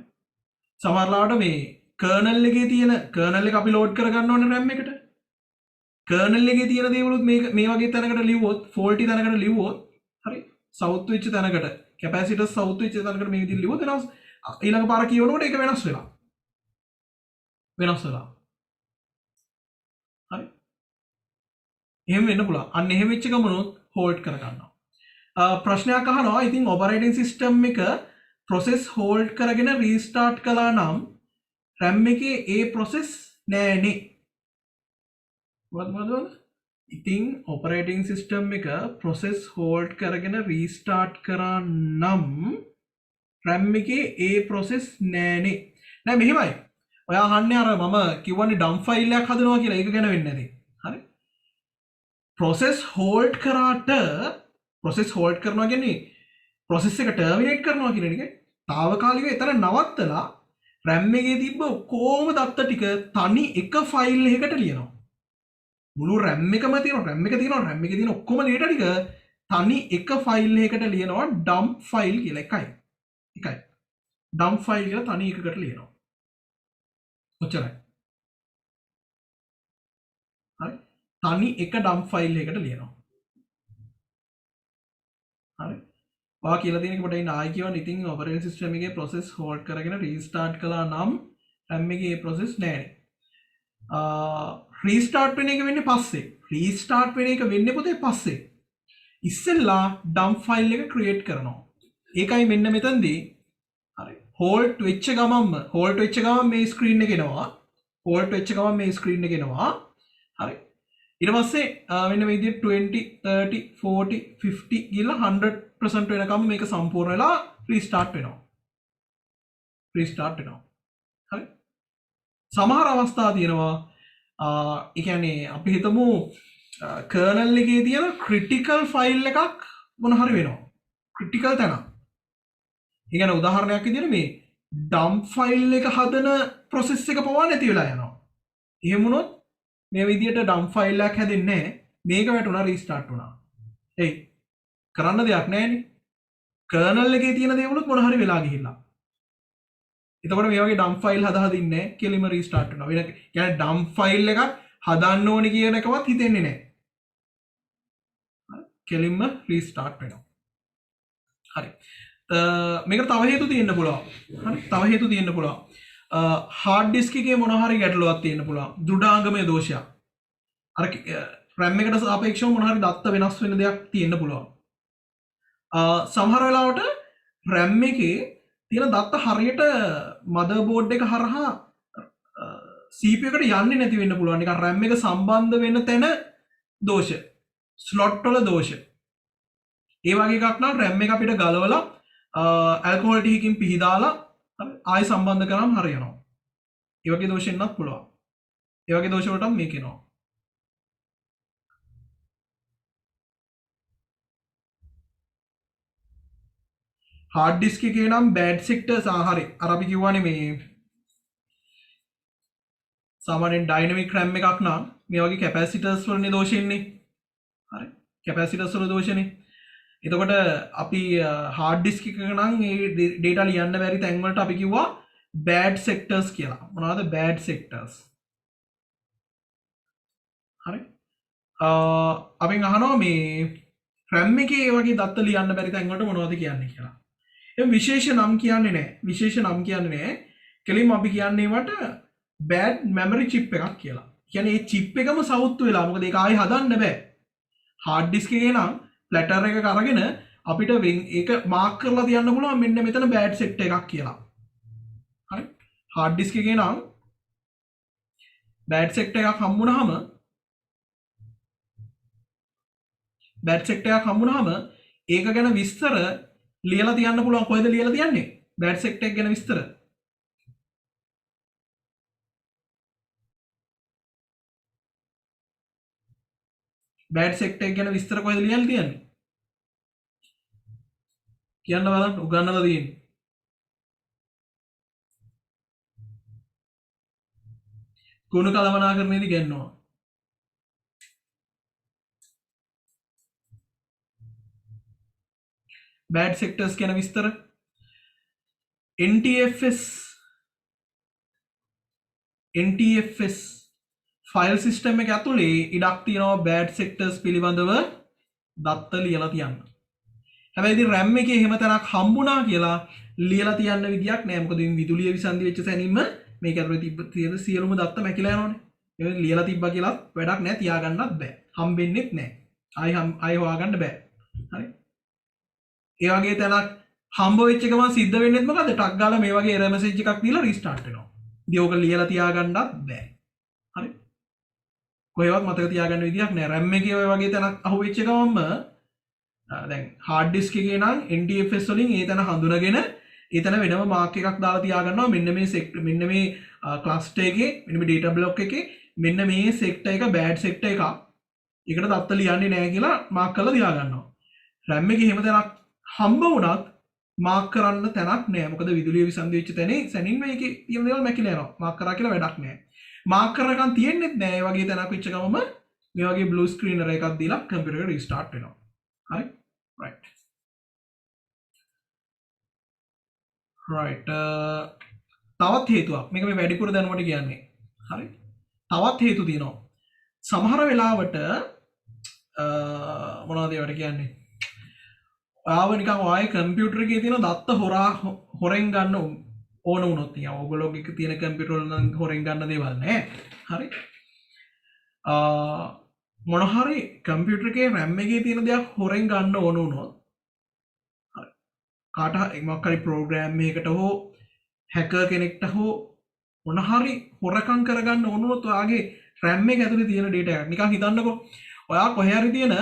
සමහරවිට මේ කර්නල් එකේ තියෙන කර්නල් එක අපි ලෝඩ් කරගන්න ඕනේ RAM එකට. කර්නල් එකේ තියෙන දේවලුත් මේ වගේ තැනකට ලිව්වොත් ෆෝල්ටි තැනකට ලිව්වොත් හරි සවුත් වෙච්ච තැනකට කැපැසිටර් සවුත් වෙච්ච තැනකට මේ විදිහට ලිව්වොත් වෙනස් ඊළඟ පාර කියවනකොට ඒක වෙනස් වෙලා හරි එහෙම වෙන්න පුළුවන්. අන්න එහෙම වෙච්ච ගමනොත් හෝල්ඩ් කරගන්නවා. ප්‍රශ්නයක් අහනවා ඉතින් ඔපරේටින් සිස්ටම් එක ප්‍රොසෙස් හෝල්ඩ් කරගෙන රීස්ටාර්ට් කළා නම් RAM එකේ ඒ ප්‍රොසෙස් නෑනේ. මොකද ඉතින් ඔපරේටින් සිස්ටම් එක ප්‍රොසෙස් හෝල්ඩ් කරගෙන රීස්ටාර්ට් කරා නම් RAM එකේ ඒ ප්‍රොසෙස් නෑනේ. නෑ මෙහෙමයි. ඔයා අහන්නේ අර මම කිව්වනේ ඩම් ෆයිල් එකක් හදනවා කියලා. ඒක ගැන වෙන්නේ නැති. හරි. ප්‍රොසෙස් හෝල්ඩ් කරාට ප්‍රොසෙස් හෝල්ඩ් කරනවා කියන්නේ ප්‍රොසෙස් එක ටර්මිනේට් කරනවා කියන එක. తాවකාලිකව එතන නවත්තලා RAM එකේ තිබ්බ කොහොම දත්ත ටික තනි එක ෆයිල් එකකට ලියනවා. මුළු RAM එකම තියෙනවා RAM එක තියෙනවා RAM එකේ තියෙන ඔක්කොම data ටික තනි එක ෆයිල් එකකට ලියනවා dump file කියලා එකයි dump file කියලා තනි එකකට ලියනවා ඔච්චරයි හරි තනි එක dump file එකකට ලියනවා හරි ඔයා කියලා තියෙන එක පොඩ්ඩක් ඉන්න ආයි කියවන්න ඉතින් operating system එකේ process hold කරගෙන restart කළා නම් RAM එකේ ඒ process නැහැ රීස්ටාර්ට් වෙන එක වෙන්නේ පස්සේ රීස්ටාර්ට් වෙන එක වෙන්නේ පොතේ පස්සේ ඉස්සෙල්ලා dump file එක create කරනවා ඒකයි මෙන්න මෙතනදී හරි hold වෙච්ච ගමන්ම මේ screen එක එනවා hold වෙච්ච ගමන් මේ screen එක එනවා හරි ඊට පස්සේ මෙන්න මේ විදිහට 20 30 40 50 ගිහලා 100% වෙනකම් මේක සම්පූර්ණ වෙලා රීස්ටාර්ට් වෙනවා හරි සමහර අවස්ථා තියෙනවා ඒ කියන්නේ අපි හිතමු කර්නල් එකේ තියෙන ක්‍රිටිකල් ෆයිල් එකක් මොන හරි වෙනවා ක්‍රිටිකල් තැන. ඒ කියන්නේ උදාහරණයක් විදිහට මේ ඩම්ප් ෆයිල් එක හදන ප්‍රොසෙස් එක පවා නැති වෙලා යනවා. එහෙම වුණොත් මේ විදිහට ඩම්ප් ෆයිල් එකක් හැදෙන්නේ මේක වැටුණා රීස්ටාර්ට් වුණා. එයි කරන්න දෙයක් නැහැනේ. කර්නල් එකේ තියෙන දේවලුත් මොන හරි වෙලා ගිහිල්ලා. එතකොට මේ වගේ ඩම්ප් ෆයිල් හදින්නේ කෙලිම රීස්ටාර්ට් වෙනවා. වෙන කියන්නේ ඩම්ප් ෆයිල් එකක් හදන්න ඕනි කියන එකවත් හිතෙන්නේ නැහැ. කෙලින්ම රීස්ටාර්ට් වෙනවා. හරි. මේකට තව හේතු තියෙන්න පුළුවන්. හරි. තව හේතු තියෙන්න පුළුවන්. හાર્ඩ් ඩිස්ක් එකේ මොන හරි ගැටලුවක් තියෙන්න පුළුවන්. දෘඩාංගමය දෝෂයක්. අර RAM එකට සාපේක්ෂව මොන හරි දත්ත වෙනස් වෙන දෙයක් තියෙන්න පුළුවන්. සමහර වෙලාවට RAM එකේ තියෙන දත්ත හරියට මදර්බෝඩ් එක හරහා CPU එකට යන්නේ නැති වෙන්න පුළුවන්. නිකන් RAM එක සම්බන්ධ වෙන තැන දෝෂ. ස්ලොට් වල දෝෂ. ඒ වගේ එකක් නම් RAM එක අපිට ගලවලා ඇල්කොහොල් ටිකකින් පිහදාලා ආයෙ සම්බන්ධ කරාම හරියනවා. ඒ වගේ දෝෂ එන්නත් පුළුවන්. ඒ වගේ දෝෂ වලටත් මේක එනවා. hard disk එකේ නම් bad sectors හරි අර අපි කිව්වනේ මේ සාමාන්‍යයෙන් dynamic RAM එකක් නම් මේ වගේ capacitors වලනේ දෝෂ එන්නේ හරි capacitors වල දෝෂනේ එතකොට අපි hard disk එකක නම් මේ data ලියන්න බැරි තැන් වලට අපි කිව්වා bad sectors කියලා මොනවද bad sectors හරි අපෙන් අහනවා මේ RAM එකේ ඒ වගේ දත්ත ලියන්න බැරි තැන් වලට මොනවද කියන්නේ කියලා විශේෂ නම් කියන්නේ නැහැ. කෙලින්ම අපි කියන්නේ වට bad memory chip එකක් කියලා. කියන්නේ මේ chip එකම සවුත් වෙලා මොකද ඒක ආයෙ හදන්න බෑ. hard disk එකේ නම් platter එකක අරගෙන අපිට ඒක mark කරලා තියන්න පුළුවන් මෙන්න මෙතන bad set එකක් කියලා. හරි. hard disk එකේ නම් bad set එකක් හම්බුනහම ඒක ගැන විස්තර ලියලා තියන්න පුළුවන් කොහෙද ලියලා තියන්නේ බෑඩ් සෙක්ටර් එක ගැන විස්තර බෑඩ් සෙක්ටර් එක ගැන විස්තර කොහෙද ලියලා තියන්නේ කියන්න බලන්න උගන්නලා තියෙන්නේ කුණු කලමනාකරණයේදී ගන්නවා bad sectors ගැන විස්තර NTFS NTFS ෆයිල් සිස්ටම් එක ඇතුලේ ඉඩක් තියෙනවා බෑඩ් සෙක්ටර්ස් පිළිබඳව දත්ත ලියලා තියන්න. හැබැයි ඉතින් RAM එකේ එහෙම තැනක් හම්බුණා කියලා ලියලා තියන්න විදියක් නෑ. මොකද ඉතින් විදුලිය විසන්ධි වෙච්ච සැනින්ම මේක ඇතුලේ තියෙන සියලුම දත්ත මැකිලා යනවනේ. ඒක ලියලා තිබ්බා කියලා වැඩක් නෑ, තියාගන්නත් බෑ. හම්බෙන්නෙත් නෑ. ආයි හොයාගන්න බෑ. හරි. ඒ වගේ තැනක් හම්බ වෙච්ච ගමන් සිද්ධ වෙන්නේත් මොකද? ටක් ගාලා මේ වගේ error message එකක් දීලා රීස්ටාර්ට් වෙනවා. ඉතින් ඕක ලියලා තියාගන්නත් බෑ. හරි. කොහෙවත් මතක තියාගන්න විදියක් නෑ. RAM එකේ ඔය වගේ තැනක් අහුවෙච්ච ගමන්ම දැන් hard disk එකේ නම් NTFS වලින් ඒ තැන හඳුනගෙන ඒ තැන වෙනම මාක් එකක් දාලා තියාගන්නවා. මෙන්න මේ sector, මෙන්න මේ cluster එකේ, මෙන්න මේ data block එකේ මෙන්න මේ sector එක bad sector එකක්. ඒකට දත්ත ලියන්නේ නෑ කියලා මාක් කරලා තියාගන්නවා. RAM එකේ එහෙම තැනක් හම්බ වුණත් මාක් කරන්න තැනක් නෑ. මොකද විදුලිය විසන්ධි වෙච්ච තැනේ සැනින් මේකේ තියෙන දේවල් මැකිලා යනවා. මාක් කරා කියලා වැඩක් නෑ. මාක් කරනකන් තියෙන්නෙත් නෑ. ඒ වගේ තැනක් වෙච්ච ගමම මේ වගේ blue screen එකක් දීලා කම්පියුටර් එක රීස්ටාර්ට් වෙනවා. හරි? right. right. තවත් හේතුවක්. මේක මේ වැඩිපුර දැනුමට කියන්නේ. හරි? තවත් හේතු තියෙනවා. සමහර වෙලාවට මොනවද ඒවට කියන්නේ? ඔයාව නිකන් ඔයාගේ කම්පියුටර් එකේ තියෙන දත්ත හොරෙන් ගන්න ඕන වුණොත් තියා ඔයගොල්ලෝගේ තියෙන කම්පියුටර් වල නම් හොරෙන් ගන්න දේවල් නෑ. හරි? මොන හරි කම්පියුටර් එකේ RAM එකේ තියෙන දෙයක් හොරෙන් ගන්න ඕන වුණොත් හරි. කාට හරි මොකක් හරි ප්‍රෝග්‍රෑම් එකකට හෝ හැකර් කෙනෙක්ට හෝ මොන හරි හොරකම් කරගන්න ඕන වුණොත් ඔයාගේ RAM එක ඇතුලේ තියෙන data එකක් නිකන් හිතන්නකෝ. ඔයා කොහේ හරි තියෙන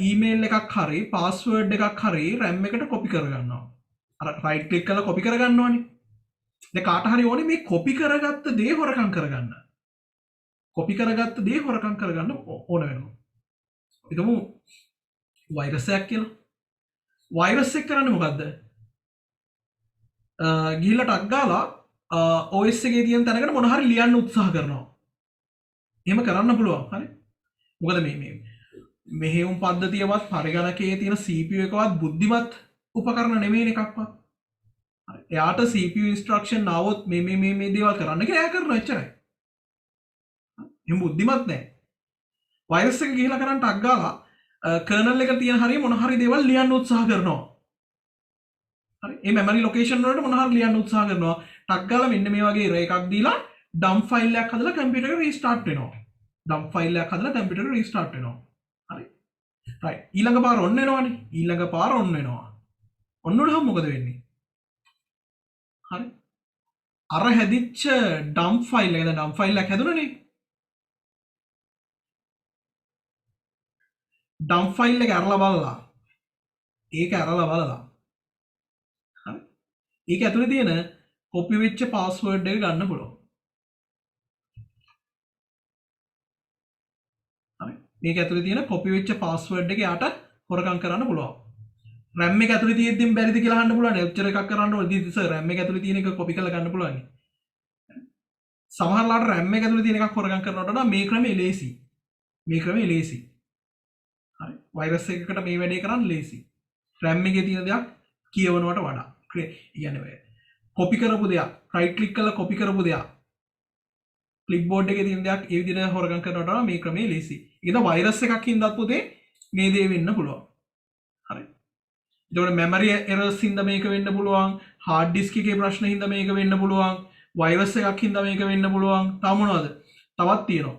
ඊමේල් එකක් හරි පාස්වර්ඩ් එකක් හරි RAM එකට කොපි කරගන්නවා. අර රයිට් ක්ලික් කරලා කොපි කරගන්නවනේ. දැන් කාට හරි ඕනේ මේ කොපි කරගත්ත දේ හොරකම් කරගන්න. කොපි කරගත්ත දේ හොරකම් කරගන්න ඕන වෙනවා. හිතමු වෛරස් එකක් කියලා. වෛරස් එක කරන්නේ මොකද්ද? ගිහිල්ලා ටක් ගාලා OS එකේ තියෙන තැනකට මොන හරි ලියන්න උත්සාහ කරනවා. එහෙම කරන්න පුළුවන්. හරි? මොකද මේ මෙහෙයුම් පද්ධතියවත් පරිගණකයේ තියෙන CPU එකවත් බුද්ධිමත් උපකරණ නෙමෙයි එකක්වත්. හරි. එයාට CPU instruction ආවොත් මේ දේවල් කරන්න කියලා එයා කරනවා එච්චරයි. එහෙම බුද්ධිමත් නැහැ. වෛරස් එක ගිහිලා කරන්න ටක් ගාලා කර්නල් එක තියෙන හරිය මොන හරි දේවල් ලියන්න උත්සාහ කරනවා. හරි. මේ memory location වලට මොන හරි ලියන්න උත්සාහ කරනවා. ටක් ගාලා මෙන්න මේ වගේ error එකක් දීලා dump file එකක් හදලා කම්පියුටර් එක restart වෙනවා. dump file එකක් හදලා කම්පියුටර් එක restart වෙනවා. හරි. right. ඊළඟ පාර ඔන්න වෙනවනේ. ඊළඟ පාර ඔන්න වෙනවා. ඔන්න වුණාම මොකද වෙන්නේ? හරි. අර හැදිච්ච dump file එක දැන් dump file එකක් හැදුණනේ. dump file එක අරලා බලලා. ඒක අරලා බලලා. හරි. ඒක ඇතුලේ තියෙන copy වෙච්ච password එක ගන්න පුළුවන්. හරි. මේක ඇතුලේ තියෙන copy වෙච්ච password එක යාට හොරකම් කරන්න පුළුවන්. RAM එක ඇතුලේ තියෙද්දිම බැරිද කියලා අහන්න පුළුවන්. එච්චර එකක් කරන්න ඕනේ. ඉතින් සර් RAM එක ඇතුලේ තියෙන එක copy කරලා ගන්න පුළුවන්. සමහරලාට RAM එක ඇතුලේ තියෙන එකක් හොරකම් කරනවට වඩා මේ ක්‍රමය ලේසි. මේ ක්‍රමය ලේසි. හරි. වෛරස් එකකට මේ වැඩේ කරන්න ලේසි. RAM එකේ තියෙන දෙයක් කියවනවට වඩා. කියන්නේ ඔය copy කරපු දෙයක්, right click කරලා copy කරපු දෙයක්, clipboard එකේ තියෙන දෙයක් ඒ විදිහට හොරගම් කරනවට වඩා මේ ක්‍රමය ලේසි. ඒක වෛරස් එකක් හින්දාත් පුතේ මේ දේ වෙන්න පුළුවන්. හරි. ඒතකොට memory errors හින්දා මේක වෙන්න පුළුවන්, hard disk එකේ ප්‍රශ්න හින්දා මේක වෙන්න පුළුවන්, වෛරස් එකක් හින්දා මේක වෙන්න පුළුවන්. තව මොනවද? තවත් තියෙනවා.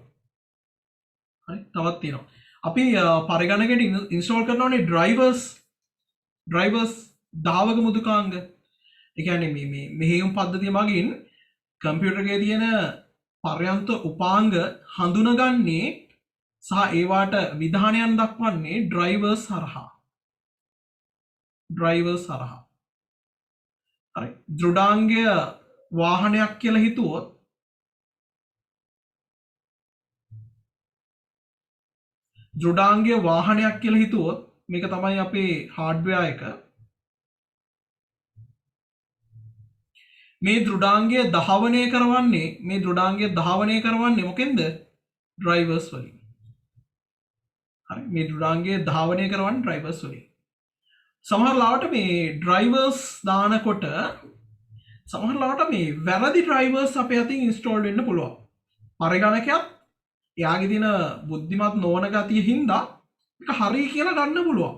හරි. තවත් තියෙනවා. අපි පරිගණකයට ඉන්ස්ටෝල් කරනවානේ drivers ධාවක මුදුකාංග. ඒ කියන්නේ මේ මෙහෙයුම් පද්ධතිය මගින් කම්පියුටර් එකේ තියෙන පර්යන්ත උපාංග හඳුනගන්නේ සහ ඒවාට විධානයන් දක්වන්නේ drivers හරහා. drivers හරහා. හරි. දෘඩාංගය වාහනයක් කියලා හිතුවොත් දෘඩාංගය වාහනයක් කියලා හිතුවොත් මේක තමයි අපේ හાર્ඩ්වෙයාර් එක. මේ දෘඩාංගය ධාවනය කරවන්නේ මොකෙන්ද? drivers වලින්. හරි. මේ දෘඩාංගය ධාවනය කරවන්නේ drivers වලින්. සමහර ලාවට මේ drivers දානකොට සමහරලාට මේ වැරදි ඩ්‍රයිවර්ස් අපේ අතින් ඉන්ස්ටෝල් වෙන්න පුළුවන්. පරිගණකයක් එයාගේ තියෙන බුද්ධිමත් නොවන ගතිය හින්දා ඒක හරි කියලා ගන්න පුළුවන්.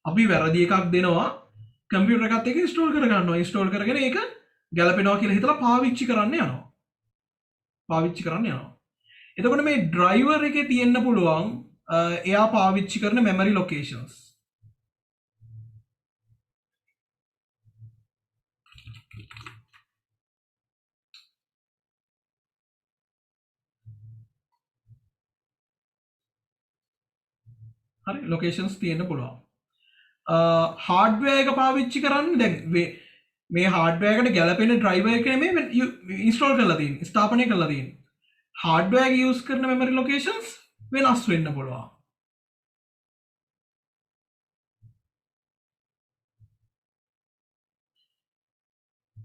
අපි වැරදි එකක් දෙනවා කම්පියුටර් එකත් එක්ක ඉන්ස්ටෝල් කරගන්නවා. ඉන්ස්ටෝල් කරගෙන ඒක ගැලපෙනවා කියලා හිතලා පාවිච්චි කරන්න යනවා. පාවිච්චි කරන්න යනවා. එතකොට මේ ඩ්‍රයිවර් එකේ තියෙන්න පුළුවන් එයා පාවිච්චි කරන මෙමරි ලොකේෂන්ස්. හරි ලොකේෂන්ස් තියෙන්න පුළුවන්. හાર્ඩ්වෙයාර් එක පාවිච්චි කරන්න දැන් මේ හાર્ඩ්වෙයාර් එකට ගැලපෙන ඩ්‍රයිවර් එක නෙමෙයි ඉන්ස්ටෝල් කරලා තියෙන්නේ, ස්ථාපනය කරලා තියෙන්නේ. හાર્ඩ්වෙයාර් එක යූස් කරන මෙමරි ලොකේෂන්ස් වෙනස් වෙන්න පුළුවන්.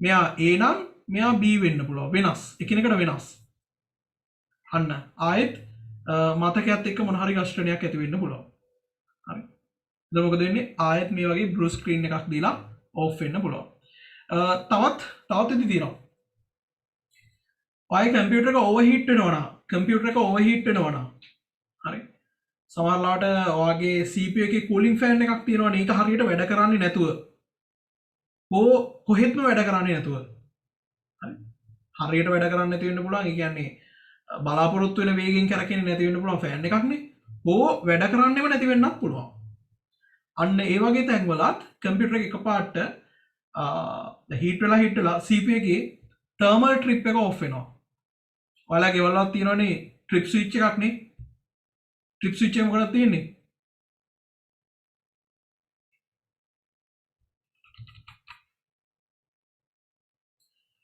මෙයා A නම් මෙයා B වෙන්න පුළුවන්. වෙනස්. එකිනෙකට වෙනස්. අන්න ආයෙත් මතකයත් එක්ක මොන හරි ඝර්ෂණයක් ඇති වෙන්න පුළුවන්. හරි. එතකොට මොකද වෙන්නේ? ආයෙත් මේ වගේ බ්ලූ ස්ක්‍රීන් එකක් දීලා ඕෆ් වෙන්න පුළුවන්. තවත් ඉදි තියෙනවා. ඔය කම්පියුටර් එක ඕවර්හීට් වෙනවා නම් හරි. සමහරලාට ඔයගේ CPU එකේ කූලින් ෆෑන් එකක් තියෙනවනේ. ඒක හරියට වැඩ කරන්නේ නැතුව. කොහෙත්ම වැඩ කරන්නේ නැතුව. හරි. හරියට වැඩ කරන්නේ නැති වෙන්න පුළුවන්. ඒ කියන්නේ බලාපොරොත්තු වෙන වේගෙන් කරකෙන්නේ නැති වෙන්න පුළුවන් ෆෑන් එකක් නේ. වැඩ කරන්නේම නැති වෙන්නත් පුළුවන්. අන්න ඒ වගේ තැන්වලත් කම්පියුටර් එක එකපාරට හීට් වෙලා CPU එකේ තර්මල් ට්‍රිප් එක ඔෆ් වෙනවා. ඔයාලා ගෙවල්වත් තියෙනවනේ ට්‍රිප් ස්විච් එකක් නේ. ට්‍රිප් ස්විච් එක මොකටද තියෙන්නේ?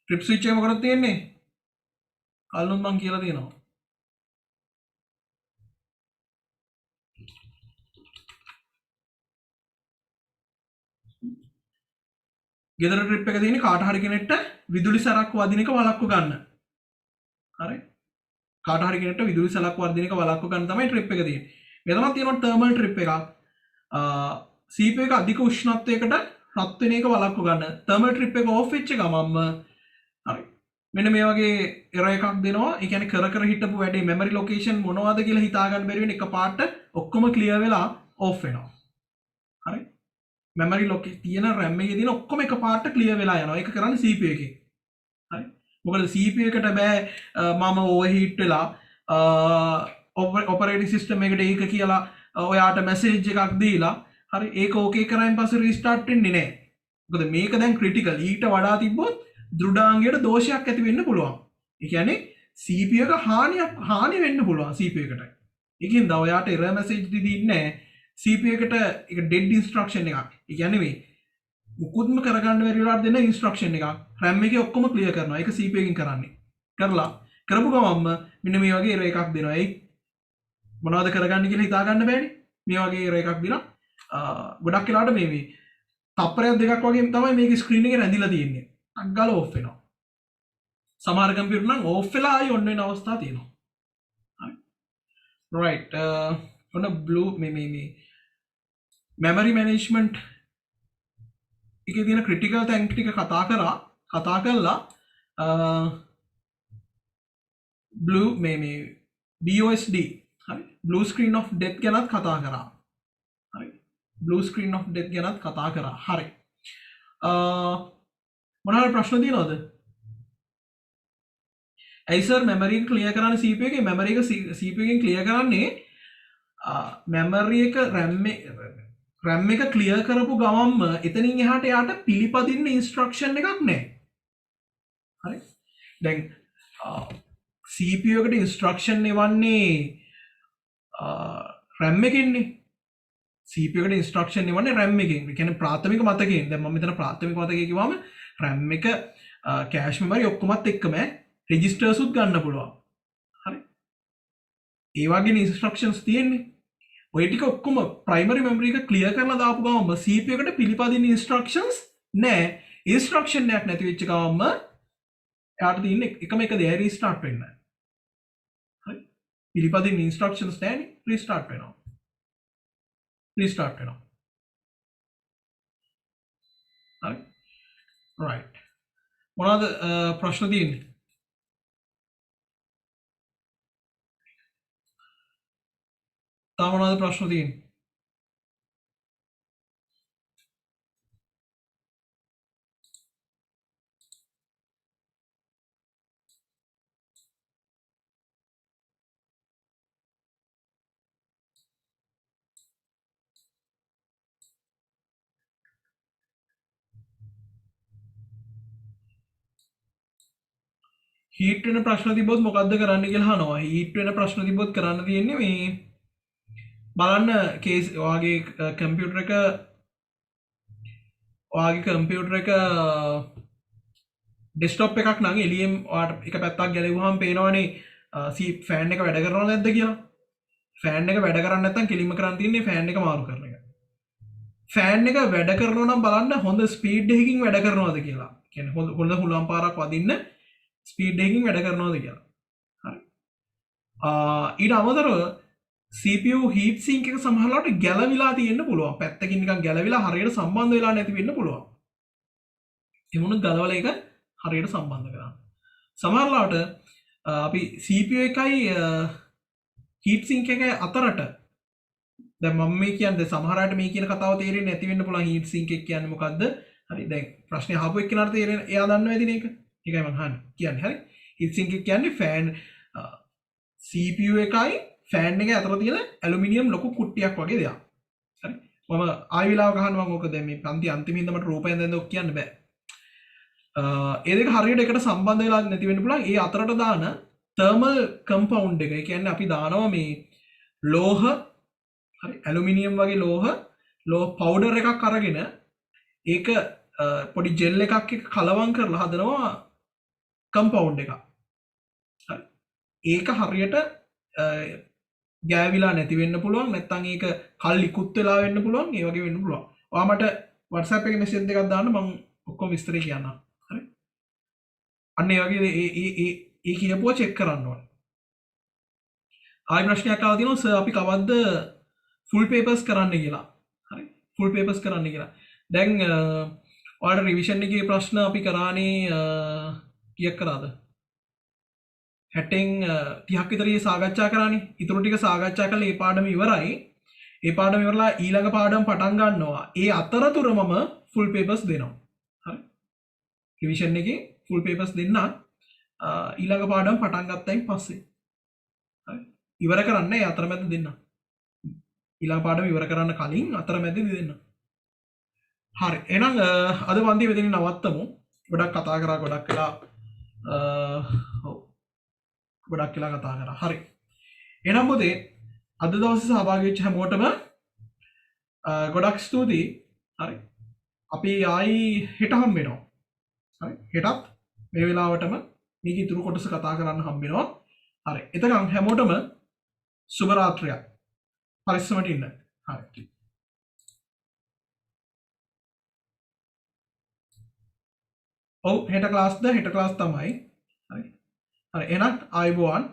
ට්‍රිප් ස්විච් එක මොකටද තියෙන්නේ? කලින් මම කියලා තියෙනවා. ගෙදර ට්‍රිප් එක තියෙන්නේ කාට හරි කෙනෙක්ට විදුලි සරක් වදින එක වළක්ව ගන්න. හරි. කාට හරි කෙනෙක්ට විදුලි සලක් වදින එක වළක්ව ගන්න තමයි ට්‍රිප් එක තියෙන්නේ. මෙතනත් තියෙනවා තර්මල් ට්‍රිප් එකක්. CPU එක අධික උෂ්ණත්වයකට රත් වෙන එක වළක්ව ගන්න. තර්මල් ට්‍රිප් එක ඕෆ් වෙච්ච ගමන්ම හරි. මෙන්න මේ වගේ එරර් එකක් දෙනවා. ඒ කියන්නේ කර හිටපු වැඩේ මෙමරි ලොකේෂන් මොනවද කියලා හිතා ගන්න බැරි වෙන එකපාරට ඔක්කොම ක්ලියර් වෙලා ඕෆ් වෙනවා. හරි. මෙමරි ලොකේ තියෙන RAM එකේ තියෙන ඔක්කොම එකපාරට ක්ලියර් වෙලා යනවා. ඒක කරන්නේ CPU එකේ. හරි. මොකද CPU එකට බෑ මම ඕවර්හීට් වෙලා ඔපරේටින් සිස්ටම් එකට ඒක කියලා ඔයාට මැසේජ් එකක් දීලා හරි ඒක ඕකේ කරායින් පස්සේ රීස්ටාර්ට් වෙන්නේ නැහැ. මොකද මේක දැන් ක්‍රිටිකල්. ඊට වඩා තිබ්බොත් දෘඩාංගයට දෝෂයක් ඇති වෙන්න පුළුවන්. ඒ කියන්නේ CPU එක හානි වෙන්න පුළුවන් CPU එකට. ඒකින්ද ඔයාට error message දෙන්නේ නැහැ. CPU එකට ඒක dead instruction එකක්. ඒ කියන්නේ මේ මුකුත්ම කරගන්න බැරි වෙලාවට දෙන instruction එකක්. RAM එකේ ඔක්කොම clear කරනවා. ඒක CPU එකෙන් කරන්නේ. කරපු ගමන්ම මෙන්න මේ වගේ error එකක් දෙනවා. ඒ මොනවද කරගන්න කියලා හිතා ගන්න බෑනේ. මේ වගේ error එකක් දිනා ගොඩක් වෙලාවට මේ තප්පරයක් දෙකක් වගේ තමයි මේක ස්ක්‍රීන් එකේ රැඳිලා තියෙන්නේ. ටක් ගාලා ඕෆ් වෙනවා. සමහර කම්පියුටර් නම් ඕෆ් වෙලා ආයි ඔන් වෙන අවස්ථා තියෙනවා. හරි. right ඔන්න blue මේ memory management එකේ තියෙන critical තැන් ටික කතා කරලා blue BOSD හරි blue screen of death ගැනත් කතා කරා. හරි. blue screen of death ගැනත් කතා කරා. හරි. මොනවාරි ප්‍රශ්න තියෙනවද? ඇයි සර් මෙමරි එක ක්ලියර් කරන්න CPU එකේ මෙමරි එක CPU එකෙන් ක්ලියර් කරන්නේ මෙමරි එක RAM එක ක්ලියර් කරපු ගමන්ම එතනින් එහාට යාට පිළිපදින්න ඉන්ස්ට්‍රක්ෂන් එකක් නැහැ. හරි. දැන් CPU එකට ඉන්ස්ට්‍රක්ෂන් එවන්නේ RAM එකෙන්නේ. CPU එකට ඉන්ස්ට්‍රක්ෂන් එවන්නේ RAM එකෙන්. ඒ කියන්නේ ප්‍රාථමික මතකයෙන්. දැන් මම මෙතන ප්‍රාථමික මතකය කිව්වම RAM එක කෑෂ් මෙමරි ඔක්කොමත් එක්කම රෙජිස්ටර්ස් උත් ගන්න පුළුවන්. හරි. ඒ වගේ ඉන්ස්ට්‍රක්ෂන්ස් තියෙන්නේ. ඔය ටික ඔක්කොම ප්‍රයිමරි මෙමරි එක ක්ලියර් කරලා දාපු ගමන්ම CPU එකට පිළිපදින ඉන්ස්ට්‍රක්ෂන්ස් නැහැ. ඉන්ස්ට්‍රක්ෂන් එකක් නැති වෙච්ච ගමන්ම එයාට තියෙන එකම එක දේ රීස්ටාර්ට් වෙන්න. හරි. පිළිපදින ඉන්ස්ට්‍රක්ෂන්ස් නැහැනේ රීස්ටාර්ට් වෙනවා. හරි. right මොනවද ප්‍රශ්න තියෙන්නේ? තා මොනවද ප්‍රශ්න තියෙන්නේ? හීට් වෙන ප්‍රශ්න තිබ්බොත් මොකද්ද කරන්න කියලා අහනවා. හීට් වෙන ප්‍රශ්න තිබ්බොත් කරන්න තියෙන්නේ මේ බලන්න කේස් ඔයාගේ කම්පියුටර් එක ඩෙස්ක්ටොප් එකක් නම් එළියෙන් ඔයාට එක පැත්තක් ගැලවුවාම පේනවනේ ෆෑන් එක වැඩ කරනවද නැද්ද කියලා. ෆෑන් එක වැඩ කරන්නේ නැත්නම් කෙලින්ම කරන්න තියෙන්නේ ෆෑන් එක මාරු කරන එක. ෆෑන් එක වැඩ කරනවා නම් බලන්න හොඳ ස්පීඩ් එකකින් වැඩ කරනවද කියලා. කියන්නේ හොඳ හුලම් පාරක් වදින්න ස්පීඩ් එකකින් වැඩ කරනවද කියලා. හරි. ඊට අමතරව CPU heat sink එක සමහරවිට ගැලවිලා තියෙන්න පුළුවන්. පැත්තකින් නිකන් ගැලවිලා හරියට සම්බන්ධ වෙලා නැති වෙන්න පුළුවන්. ඒ මොන ගලවලා ඒක හරියට සම්බන්ධ කරන්න. සමහරවිට අපි CPU එකයි heat sink එක අතරට දැන් මම මේ කියන්නේ සමහරවිට මේ කියන කතාව තේරෙන්නේ නැති වෙන්න පුළුවන් heat sink එක කියන්නේ මොකද්ද? හරි දැන් ප්‍රශ්නේ අහපු එක්කෙනාට තේරෙන එයා දන්නවා ඇතිනේ ඒක. ඒකයි මම අහන්නේ. කියන්නේ හරි. heat sink එක කියන්නේ ෆෑන් CPU එකයි ෆෑන් එක අතර තියෙන ඇලුමිනියම් ලොකු කුට්ටියක් වගේ දෙයක්. හරි. මම ආයෙ වෙලාව ගහනවා මම ඕක දැන් මේ පන්ති අන්තිමින්ද මට රූපයෙන් දැන් ඔක් කියන්න බෑ. ඒ දෙක හරියට එකට සම්බන්ධ වෙලා නැති වෙන්න පුළුවන්. ඒ අතරට දාන තර්මල් කම්පවුන්ඩ් එක. ඒ කියන්නේ අපි දානවා මේ ලෝහ හරි ඇලුමිනියම් වගේ ලෝහ පවුඩර් එකක් අරගෙන ඒක පොඩි ජෙල් එකක් එක්ක කලවම් කරලා හදනවා කම්පවුන්ඩ් එකක්. හරි. ඒක හරියට ගෑවිලා නැති වෙන්න පුළුවන් නැත්නම් ඒක කල් ඉක්ුත් වෙලා වෙන්න පුළුවන් ඒ වගේ වෙන්න පුළුවන්. ඔයා මට WhatsApp එකේ මෙසේජ් එකක් දාන්න මම ඔක්කොම විස්තරේ කියන්නම්. හරි. අන්න ඒ වගේ ඒ කියපුවා චෙක් කරන්න ඕනේ. ආයි ප්‍රශ්නයක් ආවා තියෙනවා සර් අපි කවද්ද ෆුල් පේපර්ස් කරන්න කියලා. හරි. ෆුල් පේපර්ස් කරන්න කියලා. දැන් ඔයාලට රිවිෂන් එකේ ප්‍රශ්න අපි කරානේ කීයක් කරාද? 60ක් විතර සාකච්ඡා කරානේ. ඊටු ටික සාකච්ඡා කරලා ඒ පාඩම ඉවරයි. ඒ පාඩම ඉවරලා ඊළඟ පාඩම පටන් ගන්නවා. ඒ අතරතුර මම ෆුල් පේපර්ස් දෙනවා. හරි. රිවිෂන් එකේ ෆුල් පේපර්ස් දෙන්න ඊළඟ පාඩම පටන් ගත්තයින් පස්සේ. හරි. ඉවර කරන්න ඒ අතරමැද දෙන්න. ඊළඟ පාඩම ඉවර කරන්න කලින් අතරමැදදී දෙන්න. හරි. එහෙනම් අද වන්දි මෙතනින් නවත්තමු. ගොඩක් කතා කරා ගොඩක් වෙලා ගොඩක් වෙලා කතා කරා. හරි. එහෙනම් මොදේ අද දවසේ සහභාගී වෙච්ච හැමෝටම ගොඩක් ස්තුතියි. හරි. අපි ආයි හෙට හම්බ වෙනවා. හරි. හෙටත් මේ වෙලාවටම මේක ඉතුරු කොටස කතා කරන්න හම්බ වෙනවා. හරි. එතකන් හැමෝටම සුබ රාත්‍රියක්. පරිස්සමට ඉන්න. හරි. ඔව් හෙට ක්ලාස්ද හෙට ක්ලාස් තමයි. හරි. හරි. එහෙනම් ආයුබෝවන්.